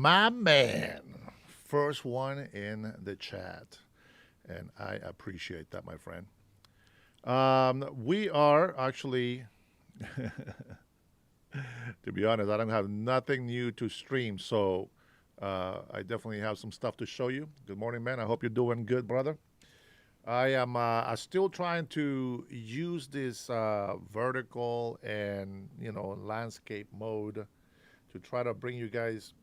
my man. First one in the chat. And I appreciate that, my friend. We are actually, to be honest, I don't have nothing new to stream. So I definitely have some stuff to show you. Good morning, man. I hope you're doing good, brother. I am still trying to use this vertical and landscape mode to try to bring you guys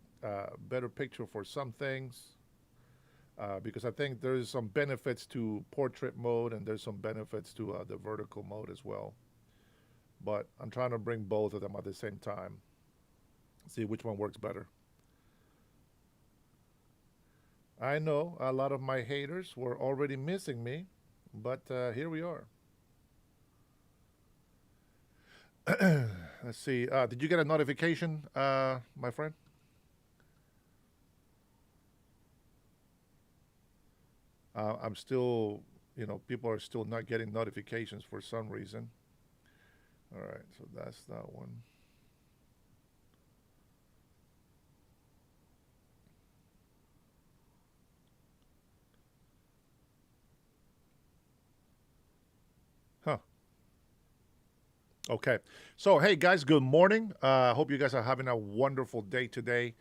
better picture for some things because I think there's some benefits to portrait mode and there's some benefits to the vertical mode as well. But I'm trying to bring both of them at the same time, see which one works better. I know a lot of my haters were already missing me, but here we are. Let's see. Did you get a notification, my friend? I'm still, people are still not getting notifications for some reason. All right, so that's that one. Huh. Okay. So, hey, guys, good morning. Hope you guys are having a wonderful day today.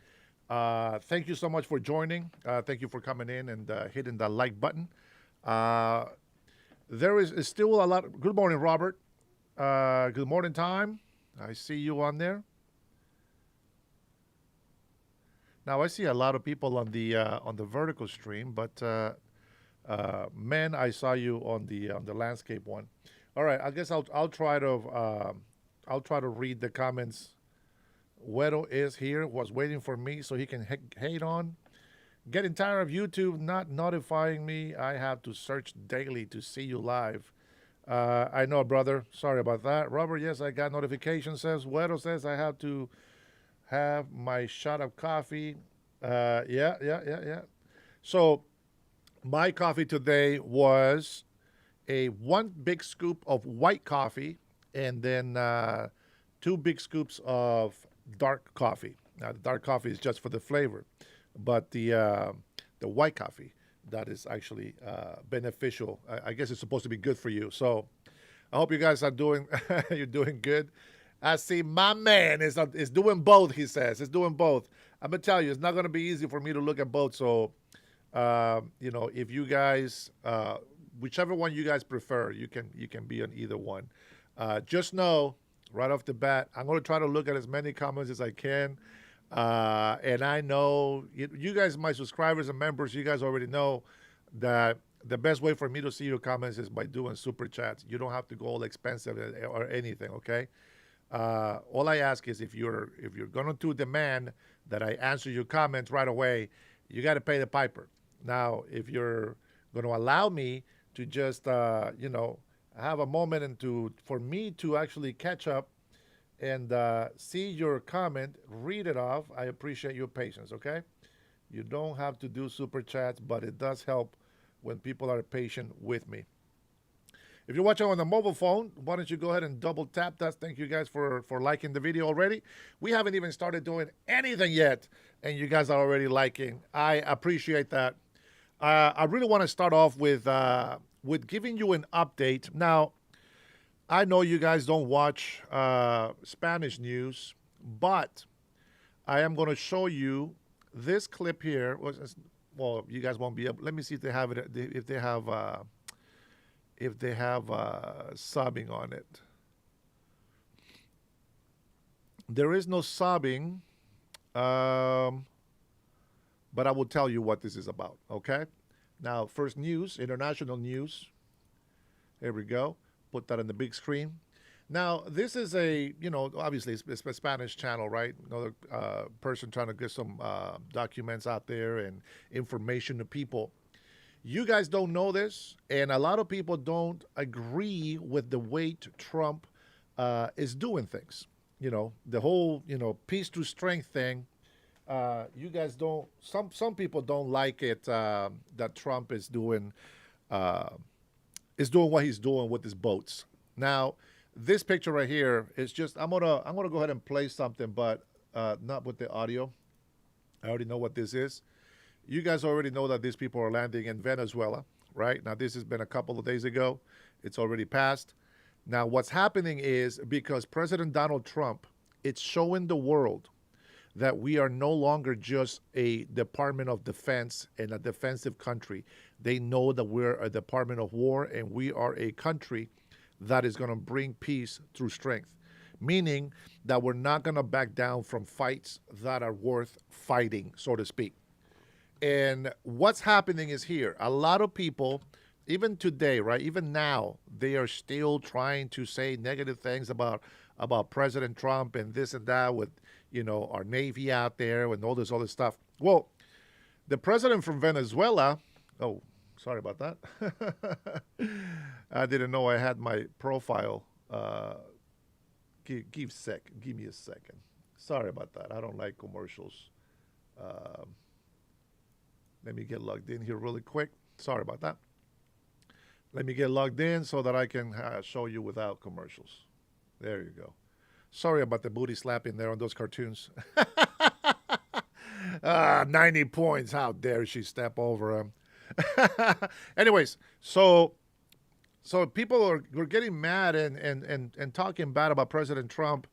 Thank you so much for joining. Thank you for coming in and hitting the like button. Uh, there is still a lot. Good morning, Robert. Good morning, time. I see you on there. Now I see a lot of people on the vertical stream, but man, I saw you on the landscape one. All right, I guess I'll try to read the comments. Wedo is here, was waiting for me so he can hate on. Getting tired of YouTube not notifying me. I have to search daily to see you live. I know, brother. Sorry about that. Robert, yes, I got notification. Says Wedo says I have to have my shot of coffee. Yeah. So my coffee today was a one big scoop of white coffee and then two big scoops of dark coffee. Now the dark coffee is just for the flavor, but the white coffee that is actually beneficial. I guess it's supposed to be good for you. So I hope you guys are doing you're doing good. I see my man is doing both. He says it's doing both. I'm gonna tell you, it's not gonna be easy for me to look at both. So if you guys, whichever one you guys prefer, you can be on either one. Just know right off the bat, I'm gonna try to look at as many comments as I can. And I know you guys, my subscribers and members, you guys already know that the best way for me to see your comments is by doing super chats. You don't have to go all expensive or anything. Okay. All I ask is if you're going to demand that I answer your comments right away, you got to pay the piper. Now, if you're going to allow me to just have a moment and to for me to actually catch up and see your comment, read it off, I appreciate your patience. Okay, you don't have to do super chats, but it does help when people are patient with me. If you're watching on the mobile phone, why don't you go ahead and double tap that? Thank you guys for liking the video already. We haven't even started doing anything yet, and you guys are already liking. I appreciate that. I really want to start off with giving you an update. Now, I know you guys don't watch Spanish news, but I am going to show you this clip here. Well, you guys won't be able. Let me see if they have it. If they have subbing on it. There is no subbing, but I will tell you what this is about. Okay. Now, first news, international news. Here we go. Put that on the big screen. Now, this is obviously it's a Spanish channel, right? Another person trying to get some documents out there and information to people. You guys don't know this, and a lot of people don't agree with the way Trump is doing things. The whole, peace to strength thing. You guys don't, some people don't like it that Trump uh, is doing what he's doing with his boats. Now, this picture right here is just, I'm gonna go ahead and play something, but not with the audio. I already know what this is. You guys already know that these people are landing in Venezuela, right? Now, this has been a couple of days ago. It's already passed. Now, what's happening is because President Donald Trump, it's showing the world that we are no longer just a Department of Defense and a defensive country. They know that we're a Department of War and we are a country that is going to bring peace through strength, meaning that we're not going to back down from fights that are worth fighting, so to speak. And what's happening is here, a lot of people, even today, right, even now, they are still trying to say negative things about President Trump and this and that with, our Navy out there and all this other stuff. Well, the president from Venezuela, oh, sorry about that. I didn't know I had my profile. Give me a second. Sorry about that. I don't like commercials. Let me get logged in here really quick. Sorry about that. Let me get logged in so that I can show you without commercials. There you go. Sorry about the booty slapping there on those cartoons. 90 points. How dare she step over him? Anyways, so people were getting mad and talking bad about President Trump,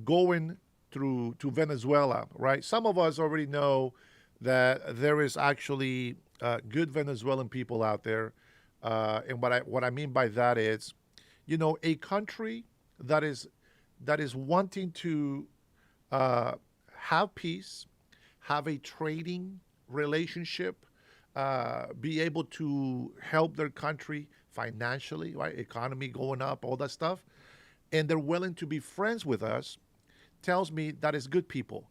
going through to Venezuela, right? Some of us already know that there is actually good Venezuelan people out there. And what I mean by that is, a country that is wanting to have peace, have a trading relationship, be able to help their country financially, right? Economy going up, all that stuff. And they're willing to be friends with us, tells me that is good people.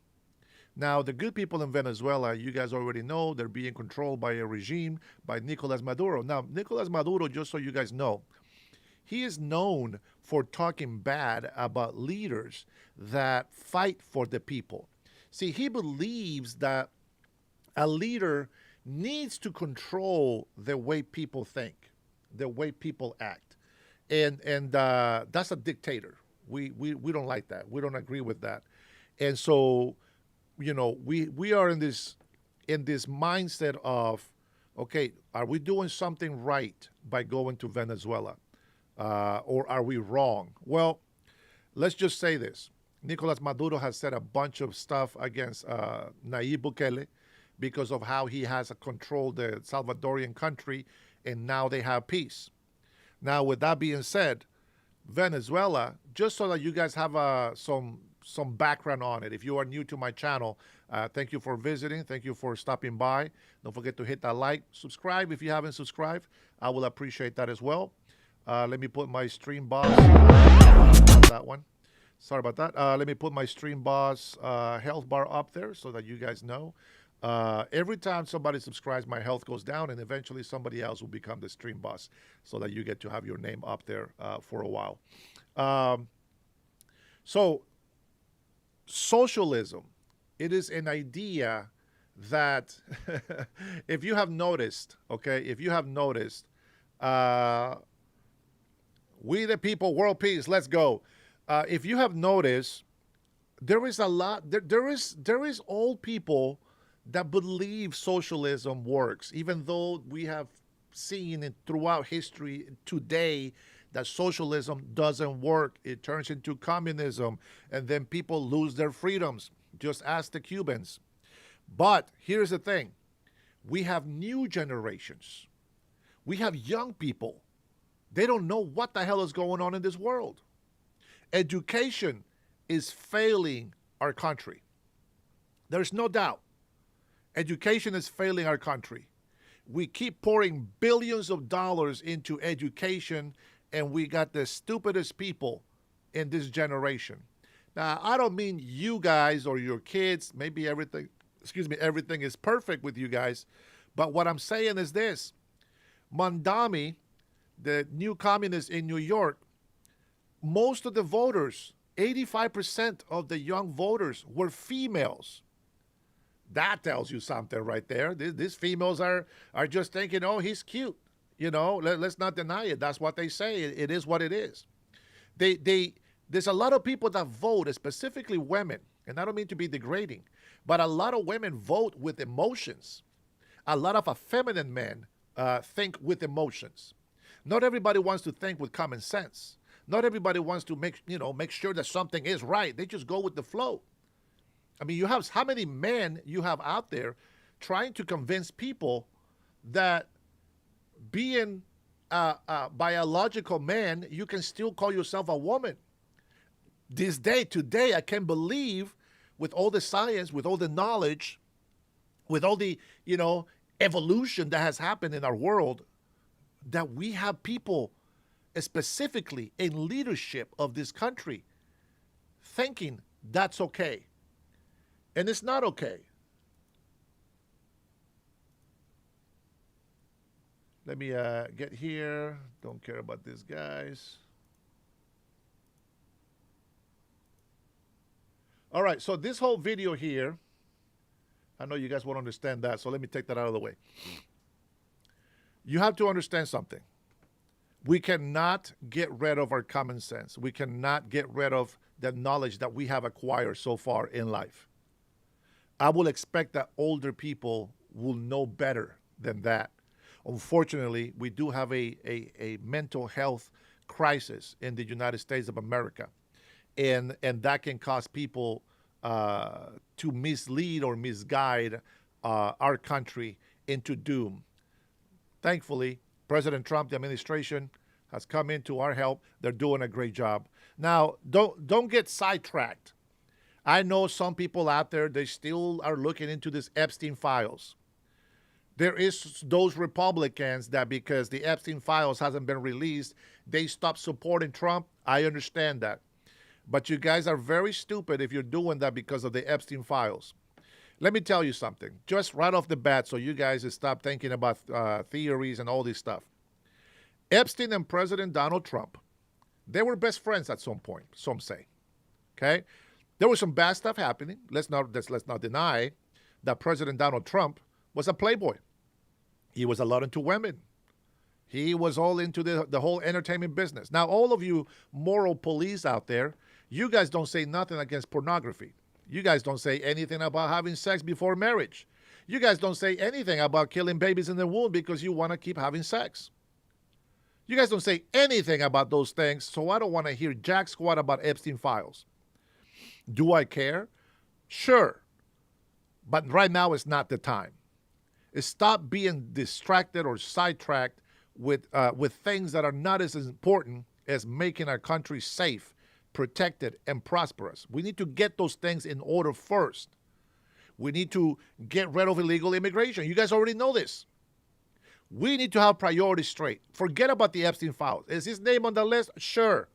Now, the good people in Venezuela, you guys already know, they're being controlled by a regime, by Nicolas Maduro. Now, Nicolas Maduro, just so you guys know, he is known for talking bad about leaders that fight for the people. See, he believes that a leader needs to control the way people think, the way people act. And that's a dictator. We don't like that. We don't agree with that. And so, we are in this mindset of, okay, are we doing something right by going to Venezuela? Or are we wrong? Well, let's just say this. Nicolas Maduro has said a bunch of stuff against Nayib Bukele because of how he has controlled the Salvadorian country, and now they have peace. Now, with that being said, Venezuela, just so that you guys have some background on it, if you are new to my channel, thank you for visiting. Thank you for stopping by. Don't forget to hit that like, subscribe if you haven't subscribed. I will appreciate that as well. Let me put my stream boss, that one. Sorry about that. Let me put my stream boss health bar up there so that you guys know. Every time somebody subscribes, my health goes down, and eventually somebody else will become the stream boss so that you get to have your name up there for a while. So socialism, it is an idea that if you have noticed, we the people, world peace, let's go. If you have noticed, there is a lot, there is old people that believe socialism works, even though we have seen it throughout history today that socialism doesn't work. It turns into communism, and then people lose their freedoms. Just ask the Cubans. But here's the thing. We have new generations. We have young people. They don't know what the hell is going on in this world. Education is failing our country. There's no doubt. Education is failing our country. We keep pouring billions of dollars into education, and we got the stupidest people in this generation. Now, I don't mean you guys or your kids. Maybe everything is perfect with you guys. But what I'm saying is this. Mondami, the new communist in New York, most of the voters, 85% of the young voters were females. That tells you something right there. These females are just thinking, oh, he's cute. Let's not deny it. That's what they say. It is what it is. There's a lot of people that vote, specifically women, and I don't mean to be degrading, But a lot of women vote with emotions. A lot of effeminate men think with emotions. Not everybody wants to think with common sense. Not everybody wants to make sure that something is right. They just go with the flow. I mean, you have how many men you have out there trying to convince people that being a biological man, you can still call yourself a woman. Today, I can't believe with all the science, with all the knowledge, with all the, evolution that has happened in our world, that we have people specifically in leadership of this country thinking that's okay. And it's not okay. Let me get here. Don't care about these guys. All right, so this whole video here, I know you guys won't understand that, so let me take that out of the way. You have to understand something. We cannot get rid of our common sense. We cannot get rid of the knowledge that we have acquired so far in life. I will expect that older people will know better than that. Unfortunately, we do have a mental health crisis in the United States of America. And that can cause people to mislead or misguide our country into doom. Thankfully, President Trump, the administration, has come into our help. They're doing a great job. Now, don't get sidetracked. I know some people out there, they still are looking into this Epstein files. There is those Republicans that because the Epstein files hasn't been released, they stop supporting Trump. I understand that. But you guys are very stupid if you're doing that because of the Epstein files. Let me tell you something, just right off the bat, so you guys stop thinking about theories and all this stuff. Epstein and President Donald Trump, they were best friends at some point, some say. Okay? There was some bad stuff happening. Let's not deny that President Donald Trump was a playboy. He was a lot into women. He was all into the whole entertainment business. Now, all of you moral police out there, you guys don't say nothing against pornography. You guys don't say anything about having sex before marriage. You guys don't say anything about killing babies in the womb because you want to keep having sex. You guys don't say anything about those things, so I don't want to hear jack squat about Epstein files. Do I care? Sure. But right now is not the time. Stop being distracted or sidetracked with things that are not as important as making our country safe, protected, and prosperous. We need to get those things in order first. We need to get rid of illegal immigration. You guys already know this. We need to have priorities straight. Forget about the Epstein files. Is his name on the list? Sure.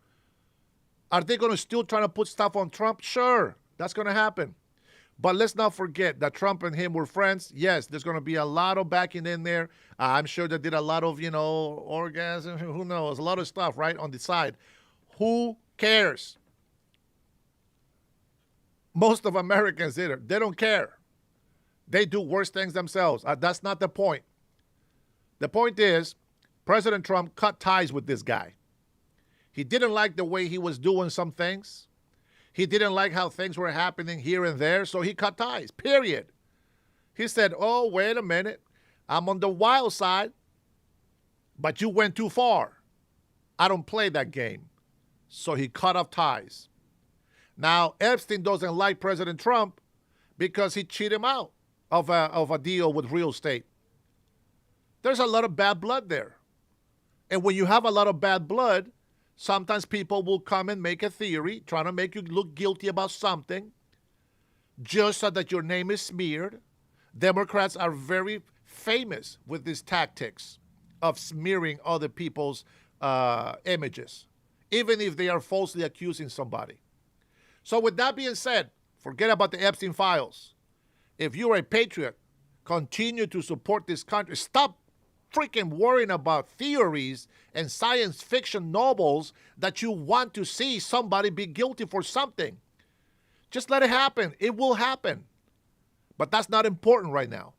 Are they going to still try to put stuff on Trump? Sure. That's going to happen. But let's not forget that Trump and him were friends. Yes, there's going to be a lot of backing in there. I'm sure they did a lot of, orgasm. Who knows? A lot of stuff, right, on the side. Who cares? Most of Americans, they don't care. They do worse things themselves. That's not the point. The point is, President Trump cut ties with this guy. He didn't like the way he was doing some things. He didn't like how things were happening here and there, so he cut ties, period. He said, oh, wait a minute. I'm on the wild side, but you went too far. I don't play that game. So he cut off ties. Now, Epstein doesn't like President Trump because he cheated him out of a deal with real estate. There's a lot of bad blood there. And when you have a lot of bad blood, sometimes people will come and make a theory, trying to make you look guilty about something, just so that your name is smeared. Democrats are very famous with these tactics of smearing other people's images, even if they are falsely accusing somebody. So with that being said, forget about the Epstein files. If you're a patriot, continue to support this country. Stop freaking worrying about theories and science fiction novels that you want to see somebody be guilty for something. Just let it happen. It will happen. But that's not important right now.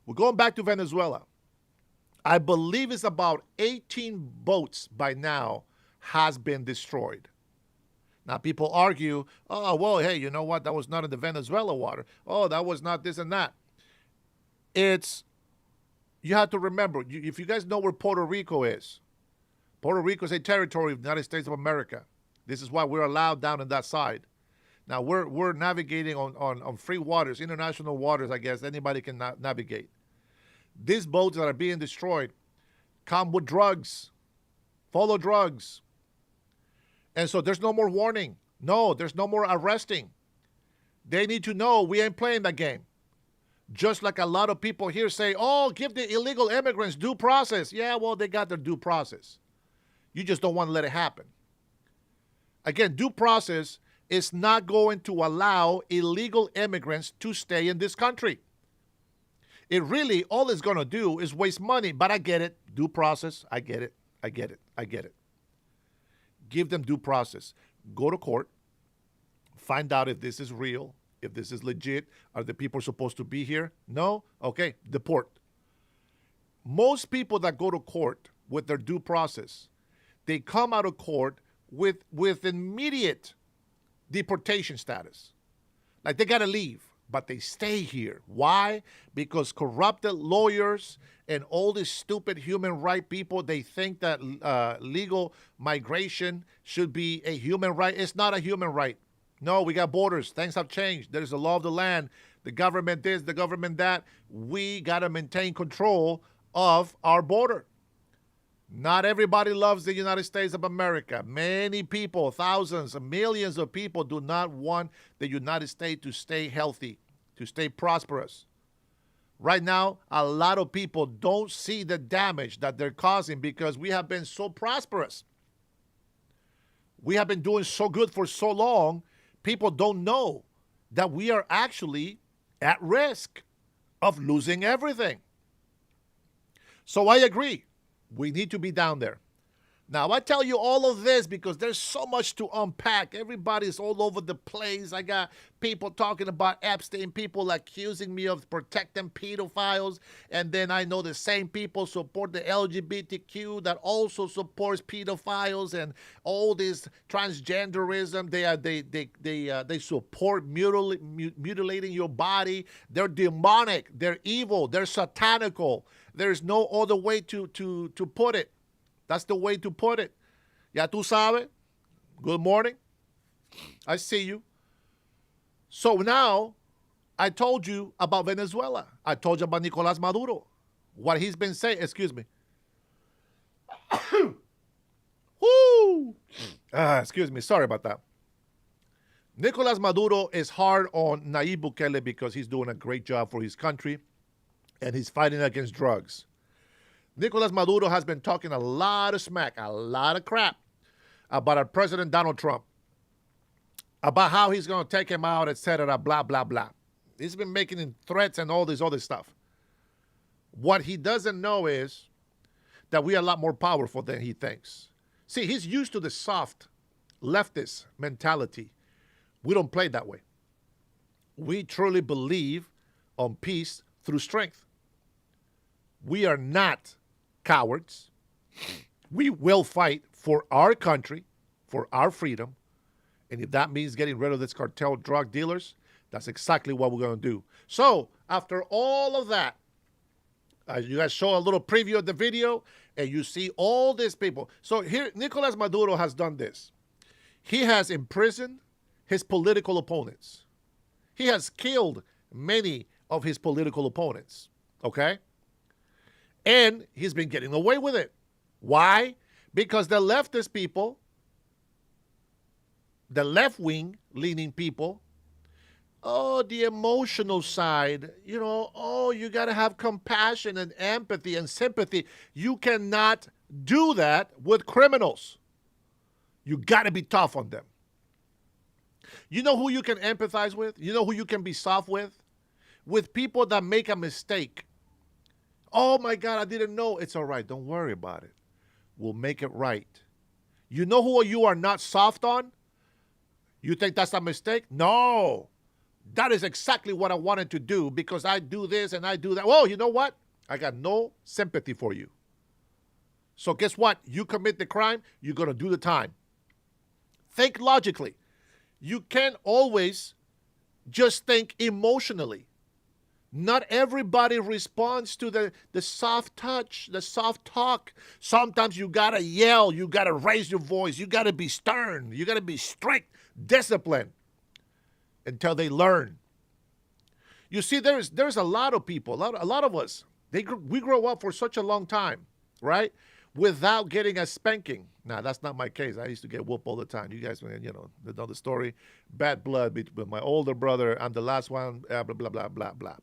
We're going back to Venezuela. I believe it's about 18 boats by now has been destroyed. Now, people argue, oh, well, hey, you know what? That was not in the Venezuela water. Oh, that was not this and that. It's, you have to remember, if you guys know where Puerto Rico is, Puerto Rico is a territory of the United States of America. This is why we're allowed down on that side. Now, we're navigating on free waters, international waters, I guess. Anybody can navigate. These boats that are being destroyed come with drugs, full of drugs. And so there's no more warning. No, there's no more arresting. They need to know we ain't playing that game. Just like a lot of people here say, oh, give the illegal immigrants due process. Yeah, well, they got their due process. You just don't want to let it happen. Again, due process is not going to allow illegal immigrants to stay in this country. It really, all it's going to do is waste money. But I get it. Due process, I get it. I get it. I get it. Give them due process. Go to court. Find out if this is real, if this is legit. Are the people supposed to be here? No? Okay, deport. Most people that go to court with their due process, they come out of court with immediate deportation status. Like they got to leave, but they stay here. Why? Because corrupted lawyers and all these stupid human right people, they think that legal migration should be a human right. It's not a human right. No, we got borders. Things have changed. There's the law of the land. The government this, the government that. We got to maintain control of our border. Not everybody loves the United States of America. Many people, thousands, millions of people do not want the United States to stay healthy, to stay prosperous. Right now, a lot of people don't see the damage that they're causing because we have been so prosperous. We have been doing so good for so long, people don't know that we are actually at risk of losing everything. So I agree. We need to be down there. Now, I tell you all of this because there's so much to unpack. Everybody's all over the place. I got people talking about Epstein, people accusing me of protecting pedophiles. And then I know the same people support the LGBTQ that also supports pedophiles and all this transgenderism. They support mutilating your body. They're demonic. They're evil. They're satanical. There's no other way to put it. That's the way to put it. Ya tú sabes. Good morning. I see you. So now, I told you about Venezuela. I told you about Nicolás Maduro. What he's been saying. Excuse me. Woo! Excuse me. Sorry about that. Nicolás Maduro is hard on Nayib Bukele because he's doing a great job for his country and he's fighting against drugs. Nicolás Maduro has been talking a lot of smack, a lot of crap about our President Donald Trump, about how he's going to take him out, etc., blah, blah, blah. He's been making threats and all this other stuff. What he doesn't know is that we are a lot more powerful than he thinks. See, he's used to the soft leftist mentality. We don't play that way. We truly believe on peace through strength. We are not cowards. We will fight for our country, for our freedom. And if that means getting rid of this cartel drug dealers, that's exactly what we're going to do. So after all of that, you guys show a little preview of the video and you see all these people. So here, Nicolás Maduro has done this. He has imprisoned his political opponents. He has killed many of his political opponents. Okay? And he's been getting away with it. Why? Because the leftist people, the left-wing leaning people, oh, the emotional side, you got to have compassion and empathy and sympathy. You cannot do that with criminals. You got to be tough on them. You know who you can empathize with? You know who you can be soft with? With people that make a mistake. Oh my God, I didn't know. It's all right. Don't worry about it. We'll make it right. You know who you are not soft on? You think that's a mistake? No. That is exactly what I wanted to do because I do this and I do that. Oh, you know what? I got no sympathy for you. So guess what? You commit the crime, you're going to do the time. Think logically. You can't always just think emotionally. Not everybody responds to the soft touch, the soft talk. Sometimes you gotta yell, you gotta raise your voice, you gotta be stern, you gotta be strict, disciplined until they learn. You see, there's a lot of people, a lot of us. We grow up for such a long time, right? Without getting a spanking. Now, that's not my case. I used to get whooped all the time. You guys, know the story. Bad blood with my older brother. I'm the last one. Blah blah blah blah blah.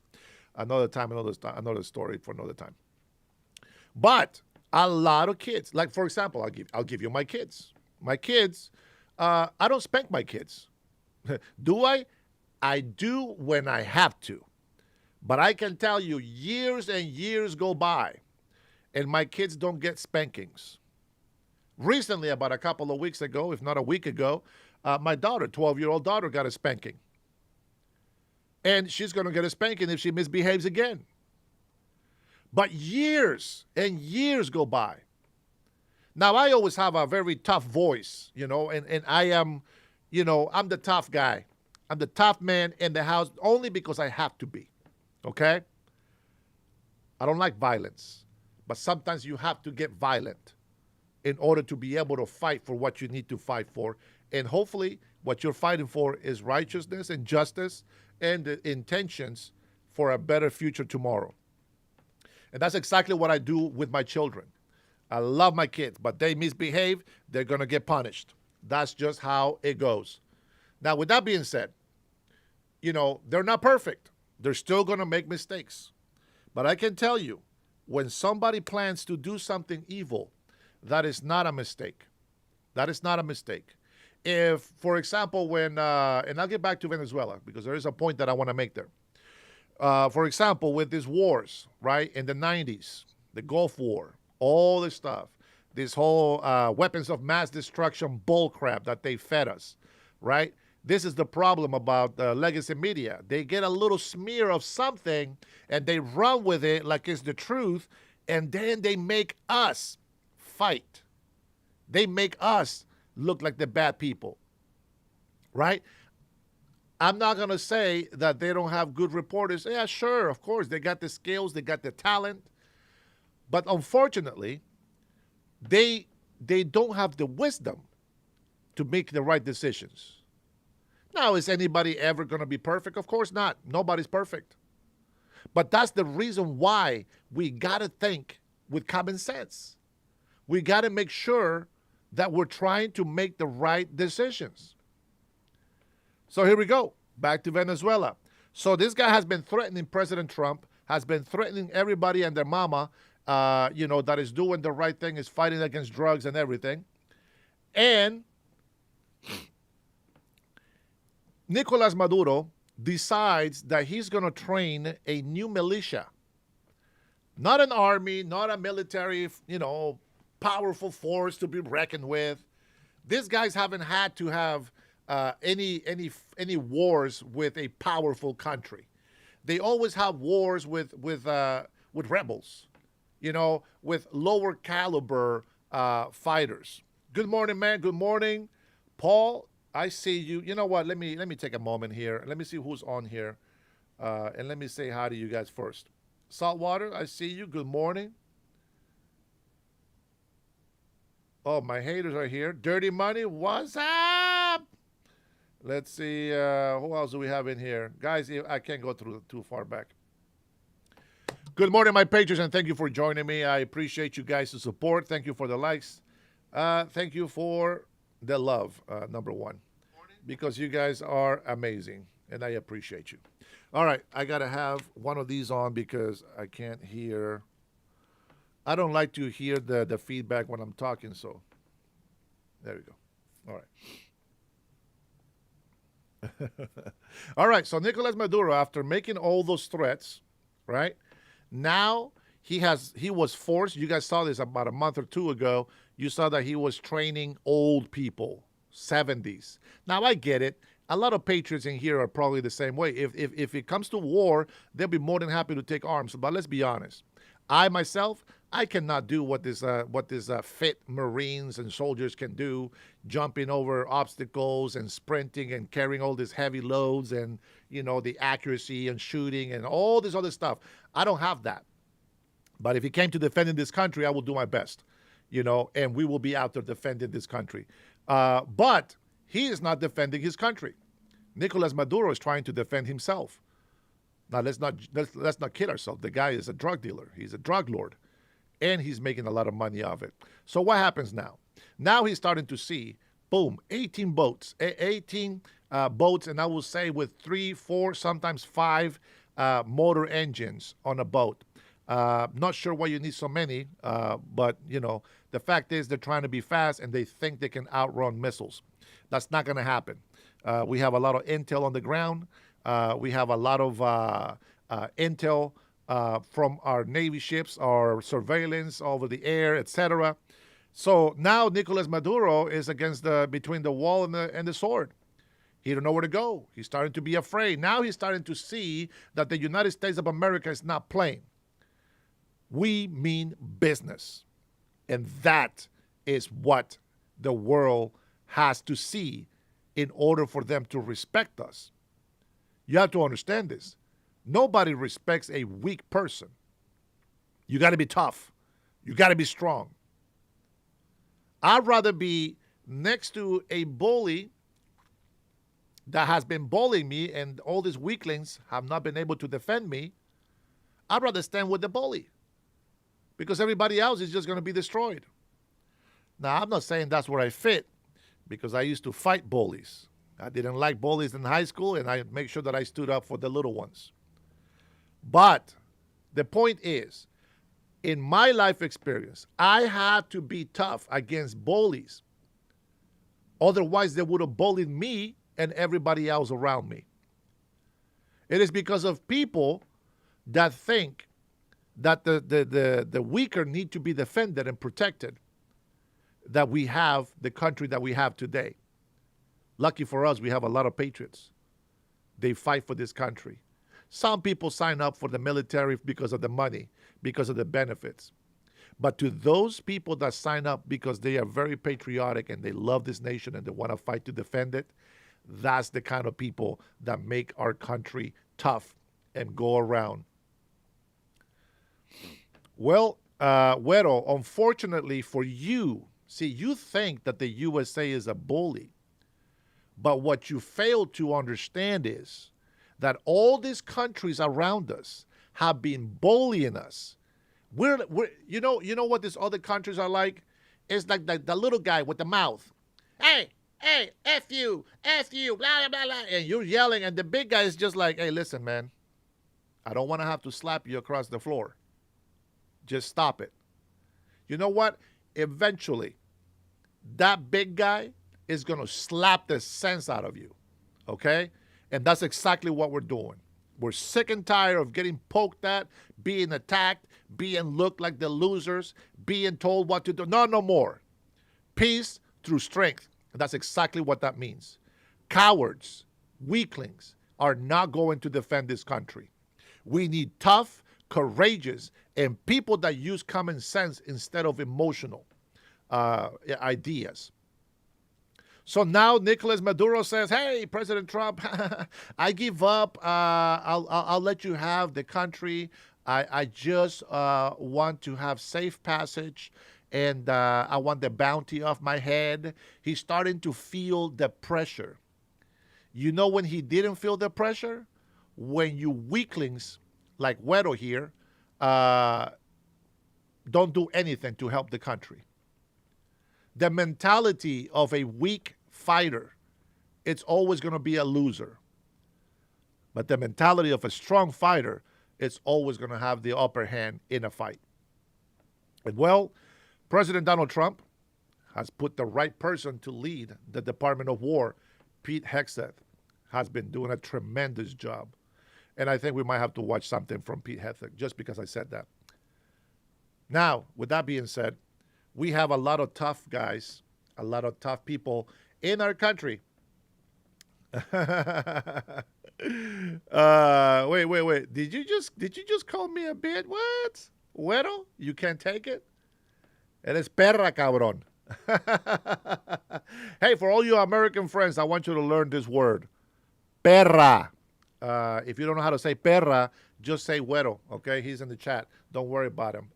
Another time, another story for another time. But a lot of kids, like for example, I'll give you my kids. My kids, I don't spank my kids. Do I? I do when I have to. But I can tell you, years and years go by, and my kids don't get spankings. Recently, about a couple of weeks ago, if not a week ago, my daughter, 12-year-old daughter, got a spanking. And she's going to get a spanking if she misbehaves again. But years and years go by. Now, I always have a very tough voice, and I am, I'm the tough guy. I'm the tough man in the house only because I have to be, okay? I don't like violence, but sometimes you have to get violent in order to be able to fight for what you need to fight for. And hopefully what you're fighting for is righteousness and justice and the intentions for a better future tomorrow. And that's exactly what I do with my children. I love my kids, but they misbehave, they're going to get punished. That's just how it goes. Now, with that being said, they're not perfect. They're still going to make mistakes. But I can tell you, when somebody plans to do something evil, that is not a mistake. That is not a mistake. If, for example, and I'll get back to Venezuela because there is a point that I want to make there. For example, with these wars, right, in the 90s, the Gulf War, all this stuff, this whole weapons of mass destruction bullcrap that they fed us, right? This is the problem about legacy media. They get a little smear of something and they run with it like it's the truth, and then they make us fight. They make us look like the bad people, right? I'm not going to say that they don't have good reporters. Yeah, sure, of course. They got the skills, they got the talent. But unfortunately, they don't have the wisdom to make the right decisions. Now, is anybody ever going to be perfect? Of course not. Nobody's perfect. But that's the reason why we got to think with common sense. We got to make sure that we're trying to make the right decisions. So here we go. Back to Venezuela. So this guy has been threatening President Trump, has been threatening everybody and their mama, that is doing the right thing, is fighting against drugs and everything. And Nicolas Maduro decides that he's going to train a new militia. Not an army, not a military, powerful force to be reckoned with. These guys haven't had to have any wars with a powerful country. They always have wars with rebels, with lower caliber fighters. Good morning, man. Good morning, Paul. I see you. You know what? Let me take a moment here. Let me see who's on here, and let me say hi to you guys first. Saltwater, I see you. Good morning. Oh, my haters are here. Dirty Money, what's up? Let's see. Who else do we have in here? Guys, I can't go too far back. Good morning, my patrons, and thank you for joining me. I appreciate you guys' support. Thank you for the likes. Thank you for the love, number one, because you guys are amazing, and I appreciate you. All right, I got to have one of these on because I can't hear. I don't like to hear the feedback when I'm talking, so there we go. All right. All right, so Nicolas Maduro, after making all those threats, right, now he was forced. You guys saw this about a month or two ago. You saw that he was training old people, 70s. Now, I get it. A lot of patriots in here are probably the same way. If it comes to war, they'll be more than happy to take arms. But let's be honest. I, myself, I cannot do what this fit Marines and soldiers can do, jumping over obstacles and sprinting and carrying all these heavy loads and the accuracy and shooting and all this other stuff. I don't have that. But if he came to defending this country, I will do my best, and we will be out there defending this country. But he is not defending his country. Nicolas Maduro is trying to defend himself. Now let's not kid ourselves. The guy is a drug dealer. He's a drug lord, and he's making a lot of money off it. So what happens now? Now he's starting to see, boom, 18 boats, 18 boats, and I will say with 3, 4, sometimes 5 motor engines on a boat. Not sure why you need so many, but the fact is they're trying to be fast and they think they can outrun missiles. That's not going to happen. We have a lot of intel on the ground. We have a lot of intel from our Navy ships, our surveillance over the air, etc. So now Nicolas Maduro is between the wall and the sword. He don't know where to go. He's starting to be afraid. Now he's starting to see that the United States of America is not playing. We mean business. And that is what the world has to see in order for them to respect us. You have to understand this. Nobody respects a weak person. You got to be tough. You got to be strong. I'd rather be next to a bully that has been bullying me and all these weaklings have not been able to defend me. I'd rather stand with the bully because everybody else is just going to be destroyed. Now, I'm not saying that's where I fit because I used to fight bullies. I didn't like bullies in high school, and I make sure that I stood up for the little ones. But the point is, in my life experience, I had to be tough against bullies. Otherwise, they would have bullied me and everybody else around me. It is because of people that think that the weaker need to be defended and protected that we have the country that we have today. Lucky for us, we have a lot of patriots. They fight for this country. Some people sign up for the military because of the money, because of the benefits. But to those people that sign up because they are very patriotic and they love this nation and they want to fight to defend it, that's the kind of people that make our country tough and go around. Well, Güero, unfortunately for you, see, you think that the USA is a bully. But what you fail to understand is that all these countries around us have been bullying us. We're you know what these other countries are like? It's like the little guy with the mouth. Hey, F you, blah, blah, blah, blah. And you're yelling, and the big guy is just like, hey, listen, man, I don't want to have to slap you across the floor. Just stop it. You know what? Eventually, that big guy is going to slap the sense out of you, okay? And that's exactly what we're doing. We're sick and tired of getting poked at, being attacked, being looked like the losers, being told what to do. No more. Peace through strength. And that's exactly what that means. Cowards, weaklings are not going to defend this country. We need tough, courageous, and people that use common sense instead of emotional ideas. So now Nicolas Maduro says, hey, President Trump, I give up. I'll let you have the country. I just want to have safe passage, and I want the bounty off my head. He's starting to feel the pressure. You know when he didn't feel the pressure? When you weaklings like Güero here don't do anything to help the country. The mentality of a weak fighter, it's always going to be a loser. But the mentality of a strong fighter, it's always going to have the upper hand in a fight. And well, President Donald Trump has put the right person to lead the Department of War. Pete Hegseth has been doing a tremendous job. And I think we might have to watch something from Pete Hegseth just because I said that. Now, with that being said, we have a lot of tough guys, a lot of tough people in our country. Wait. Did you just call me a bit? What? Güero, you can't take it? Eres perra, cabrón. Hey, for all you American friends, I want you to learn this word. Perra. If you don't know how to say perra, just say güero, okay? He's in the chat. Don't worry about him.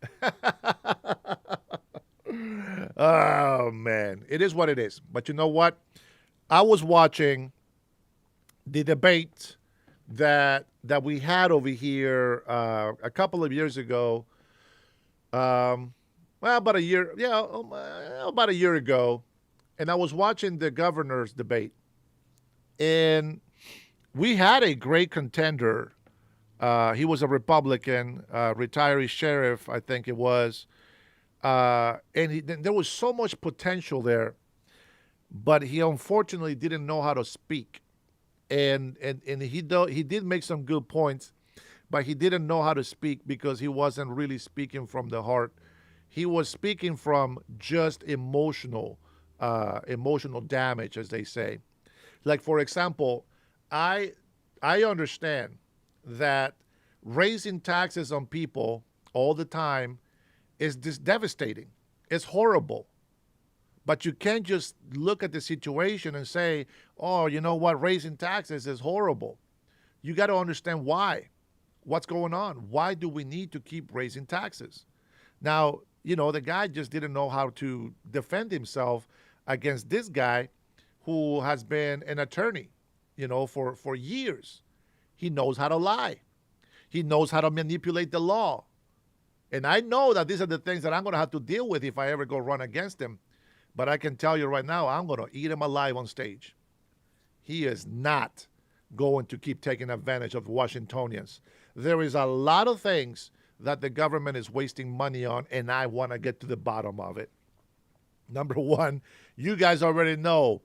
Oh, man. It is what it is. But you know what? I was watching the debate that we had over here a couple of years ago. Well, about a year, about a year ago, and I was watching the governor's debate, and we had a great contender. He was a Republican, retiree sheriff, I think it was, and there was so much potential there, but he unfortunately didn't know how to speak, and he did make some good points, but he didn't know how to speak because he wasn't really speaking from the heart. He was speaking from just emotional damage, as they say. Like, for example, I I understand that raising taxes on people all the time is devastating. It's horrible. But you can't just look at the situation and say, oh, you know what, raising taxes is horrible. You got to understand why. What's going on? Why do we need to keep raising taxes? Now, the guy just didn't know how to defend himself against this guy who has been an attorney, for years. He knows how to lie. He knows how to manipulate the law. And I know that these are the things that I'm going to have to deal with if I ever go run against him. But I can tell you right now, I'm going to eat him alive on stage. He is not going to keep taking advantage of Washingtonians. There is a lot of things that the government is wasting money on, and I want to get to the bottom of it. Number one, you guys already know.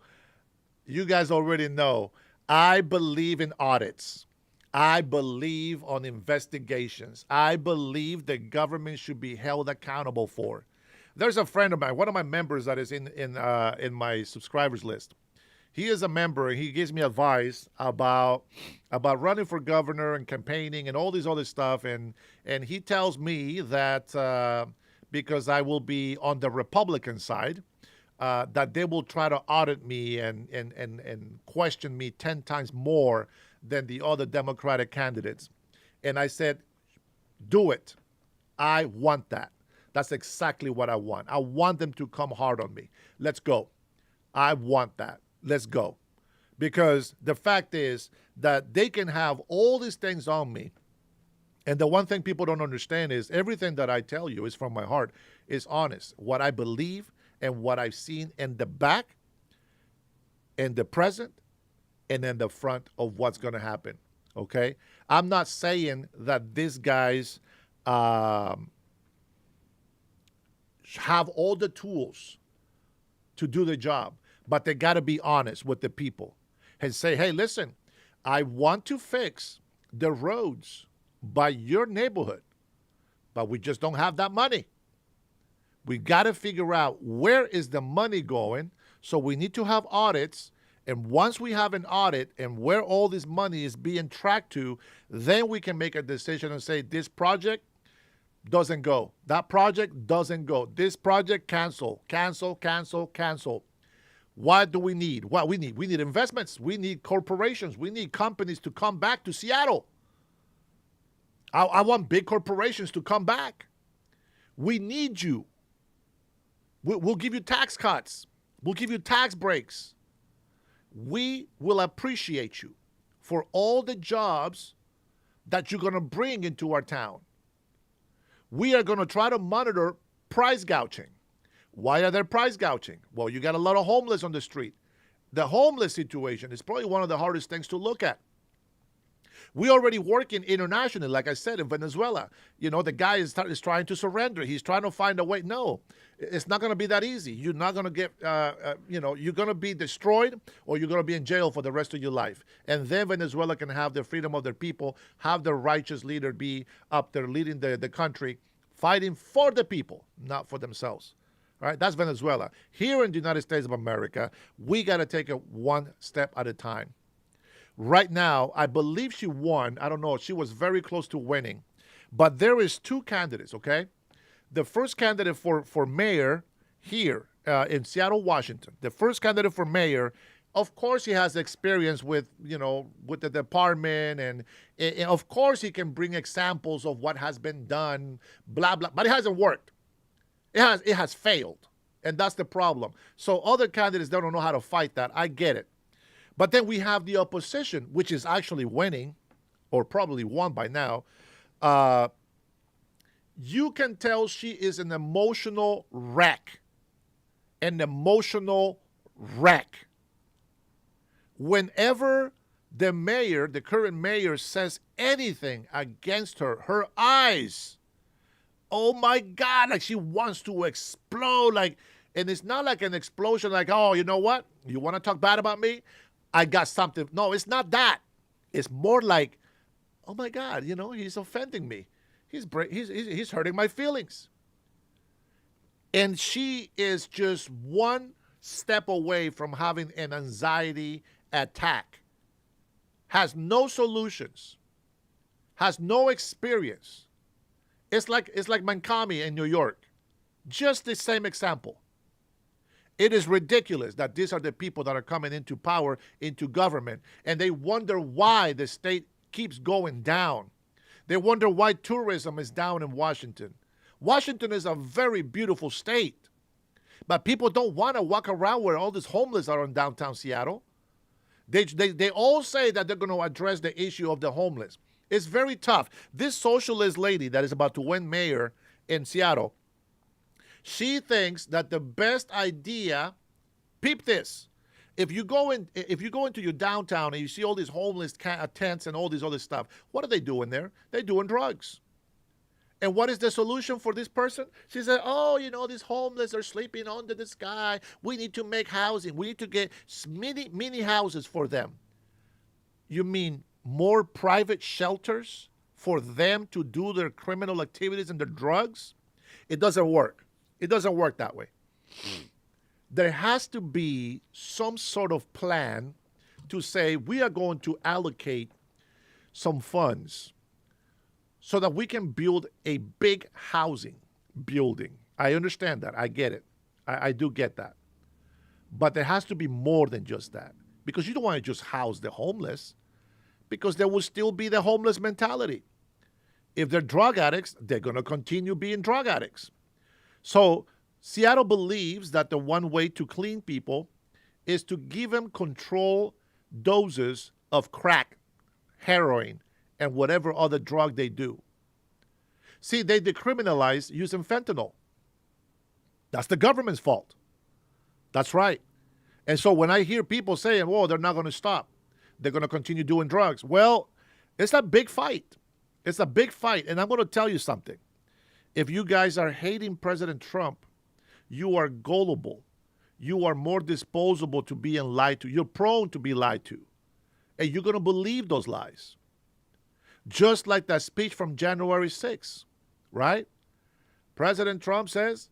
I believe in audits. I believe on investigations. I believe the government should be held accountable for. There's a friend of mine, one of my members that is in my subscribers list. He is a member, and he gives me advice about running for governor and campaigning and all this other stuff. And he tells me that because I will be on the Republican side, that they will try to audit me and question me 10 times more than the other Democratic candidates. And I said, do it. I want that. That's exactly what I want. I want them to come hard on me. Let's go. I want that. Let's go. Because the fact is that they can have all these things on me. And the one thing people don't understand is everything that I tell you is from my heart, is honest. What I believe and what I've seen in the back, in the present, and in the front of what's going to happen. Okay? I'm not saying that these guys have all the tools to do the job, but they got to be honest with the people and say, hey, listen, I want to fix the roads by your neighborhood, but we just don't have that money. We got to figure out where is the money going. So we need to have audits. And once we have an audit and where all this money is being tracked to, then we can make a decision and say, this project doesn't go. That project doesn't go. This project, cancel. What do we need? What we need? We need investments. We need corporations. We need companies to come back to Seattle. I want big corporations to come back. We need you. We'll give you tax cuts. We'll give you tax breaks. We will appreciate you for all the jobs that you're going to bring into our town. We are going to try to monitor price gouging. Why are there price gouging? Well, you got a lot of homeless on the street. The homeless situation is probably one of the hardest things to look at. We already working internationally, like I said, in Venezuela. The guy is trying to surrender. He's trying to find a way. No, it's not going to be that easy. You're not going to get, you're going to be destroyed or you're going to be in jail for the rest of your life. And then Venezuela can have the freedom of their people, have the righteous leader be up there leading the country, fighting for the people, not for themselves. All right, that's Venezuela. Here in the United States of America, we got to take it one step at a time. Right now, I believe she won. I don't know. She was very close to winning. But there is two candidates, okay? The first candidate for mayor here in Seattle, Washington, the first candidate for mayor, of course he has experience with, with the department, and of course he can bring examples of what has been done, blah, blah, but it hasn't worked. It has failed. And that's the problem. So other candidates, they don't know how to fight that. I get it. But then we have the opposition, which is actually winning, or probably won by now. You can tell she is an emotional wreck. An emotional wreck. Whenever the mayor, the current mayor, says anything against her, her eyes, oh my God, like she wants to explode. And it's not like an explosion like, oh, you know what? You want to talk bad about me? I got something. No, it's not that. It's more like, oh my God, he's offending me. He's hurting my feelings. And she is just one step away from having an anxiety attack. Has no solutions. Has no experience. It's like Mankami in New York. Just the same example. It is ridiculous that these are the people that are coming into power, into government, and they wonder why the state keeps going down. They wonder why tourism is down in Washington. Washington is a very beautiful state, but people don't want to walk around where all these homeless are in downtown Seattle. They all say that they're going to address the issue of the homeless. It's very tough. This socialist lady that is about to win mayor in Seattle, she thinks that the best idea, peep this, if you go into your downtown and you see all these homeless tents and all this other stuff, what are they doing there? They're doing drugs. And what is the solution for this person? She said, oh, these homeless are sleeping under the sky. We need to make housing. We need to get mini houses for them. You mean more private shelters for them to do their criminal activities and their drugs? It doesn't work. It doesn't work that way. There has to be some sort of plan to say we are going to allocate some funds so that we can build a big housing building. I understand that. I get it. I do get that. But there has to be more than just that, because you don't want to just house the homeless, because there will still be the homeless mentality. If they're drug addicts, they're going to continue being drug addicts. So Seattle believes that the one way to clean people is to give them controlled doses of crack, heroin, and whatever other drug they do. See, they decriminalize using fentanyl. That's the government's fault. That's right. And so when I hear people saying, oh, they're not going to stop, they're going to continue doing drugs. Well, it's a big fight. It's a big fight. And I'm going to tell you something. If you guys are hating President Trump, you are gullible. You are more disposable to being lied to. You're prone to be lied to. And you're going to believe those lies. Just like that speech from January 6th, right? President Trump says,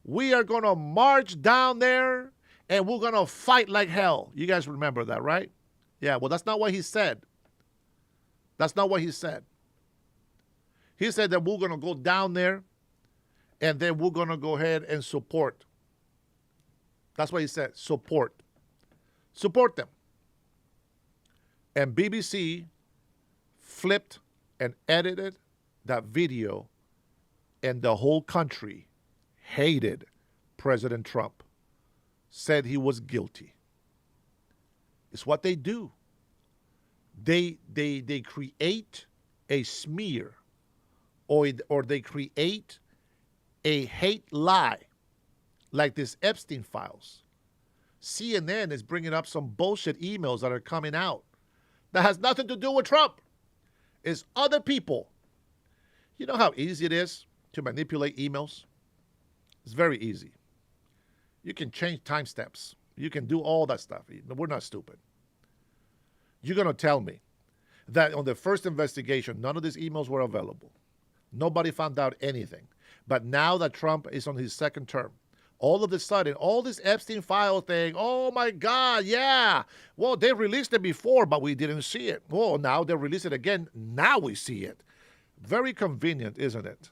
we are going to march down there and we're going to fight like hell. You guys remember that, right? Yeah, well, that's not what he said. That's not what he said. He said that we're going to go down there and then we're going to go ahead and support. That's what he said, support. Support them. And BBC flipped and edited that video, and the whole country hated President Trump, said he was guilty. It's what they do. They create a smear, or they create a hate lie, like this Epstein files. CNN is bringing up some bullshit emails that are coming out that has nothing to do with Trump. It's other people. You know how easy it is to manipulate emails? It's very easy. You can change timestamps. You can do all that stuff. We're not stupid. You're going to tell me that on the first investigation, none of these emails were available. Nobody found out anything. But now that Trump is on his second term, all of a sudden, all this Epstein file thing, oh my God, yeah. Well, they released it before, but we didn't see it. Well, now they release it again. Now we see it. Very convenient, isn't it?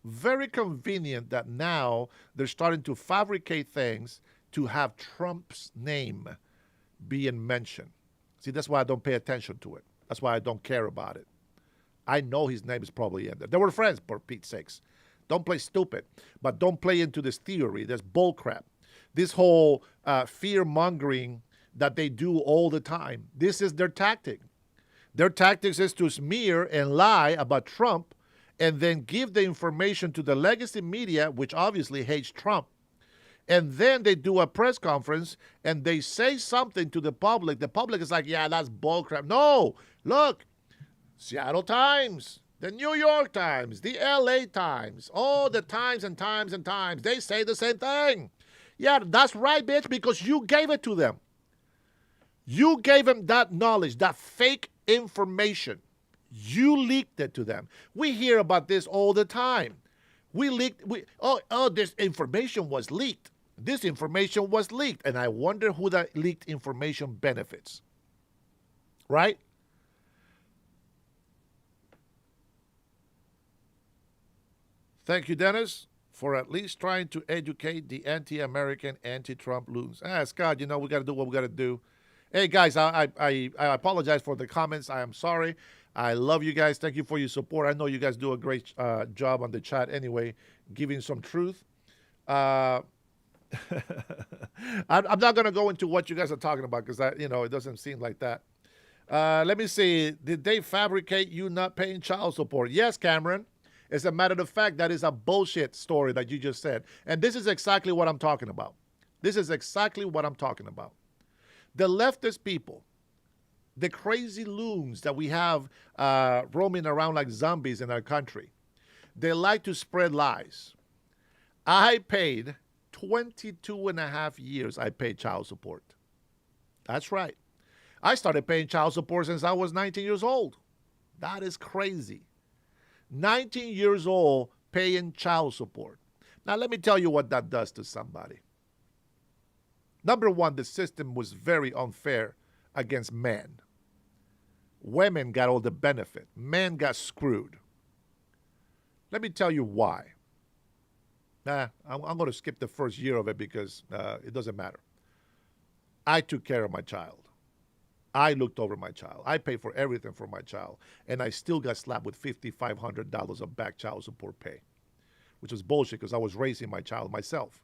Very convenient that now they're starting to fabricate things to have Trump's name being mentioned. See, that's why I don't pay attention to it. That's why I don't care about it. I know his name is probably in there. They were friends, for Pete's sakes. Don't play stupid, but don't play into this theory. This bullcrap. This whole fear mongering that they do all the time. This is their tactic. Their tactics is to smear and lie about Trump and then give the information to the legacy media, which obviously hates Trump. And then they do a press conference and they say something to the public. The public is like, yeah, that's bullcrap. No, look, Seattle Times, the New York Times, the LA Times, all the times and times and times, they say the same thing. Yeah, that's right, bitch, because you gave it to them. You gave them that knowledge, that fake information. You leaked it to them. We hear about this all the time. This information was leaked. This information was leaked. And I wonder who that leaked information benefits. Right? Thank you, Dennis, for at least trying to educate the anti-American, anti-Trump loons. Scott, we got to do what we got to do. Hey, guys, I apologize for the comments. I am sorry. I love you guys. Thank you for your support. I know you guys do a great job on the chat anyway, giving some truth. I'm not going to go into what you guys are talking about because, it doesn't seem like that. Let me see. Did they fabricate you not paying child support? Yes, Cameron. As a matter of fact, that is a bullshit story that you just said. And this is exactly what I'm talking about. This is exactly what I'm talking about. The leftist people, the crazy loons that we have roaming around like zombies in our country, they like to spread lies. I paid 22 and a half years I paid child support. That's right. I started paying child support since I was 19 years old. That is crazy. 19 years old paying child support. Now, let me tell you what that does to somebody. Number one, the system was very unfair against men. Women got all the benefit. Men got screwed. Let me tell you why. I'm going to skip the first year of it because it doesn't matter. I took care of my child. I looked over my child. I paid for everything for my child. And I still got slapped with $5,500 of back child support pay, which was bullshit because I was raising my child myself.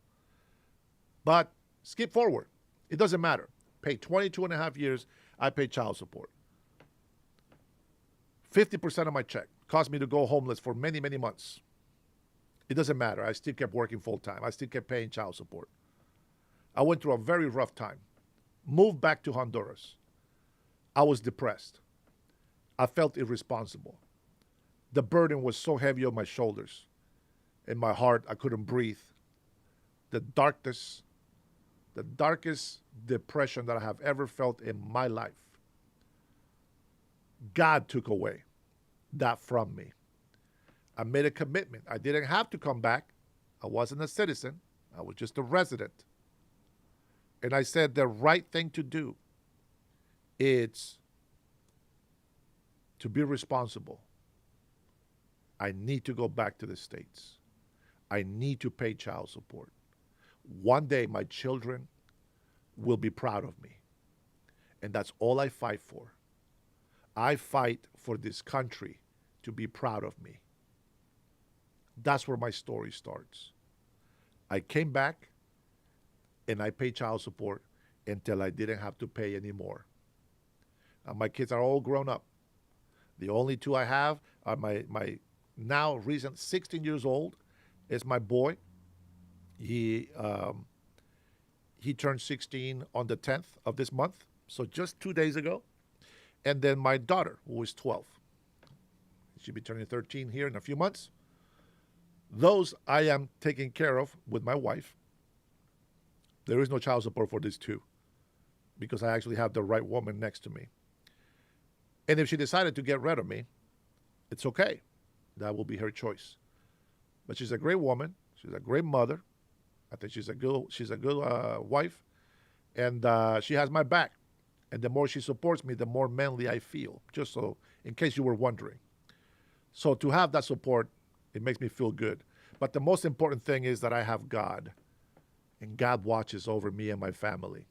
But skip forward. It doesn't matter. Paid 22 and a half years. I paid child support. 50% of my check caused me to go homeless for many, many months. It doesn't matter. I still kept working full time. I still kept paying child support. I went through a very rough time. Moved back to Honduras. I was depressed. I felt irresponsible. The burden was so heavy on my shoulders. In my heart, I couldn't breathe. The darkest depression that I have ever felt in my life. God took away that from me. I made a commitment. I didn't have to come back. I wasn't a citizen. I was just a resident. And I said the right thing to do is to be responsible. I need to go back to the States. I need to pay child support. One day my children will be proud of me. And that's all I fight for. I fight for this country to be proud of me. That's where my story starts. I came back and I paid child support until I didn't have to pay anymore. My kids are all grown up. The only two I have are my now recent 16 years old is my boy. He turned 16 on the 10th of this month, so just 2 days ago. And then my daughter, who is 12. She'll be turning 13 here in a few months. Those I am taking care of with my wife. There is no child support for these two because I actually have the right woman next to me. And if she decided to get rid of me, it's okay. That will be her choice. But she's a great woman. She's a great mother. I think she's a good wife. And she has my back. And the more she supports me, the more manly I feel, just so in case you were wondering. So to have that support, it makes me feel good. But the most important thing is that I have God, and God watches over me and my family.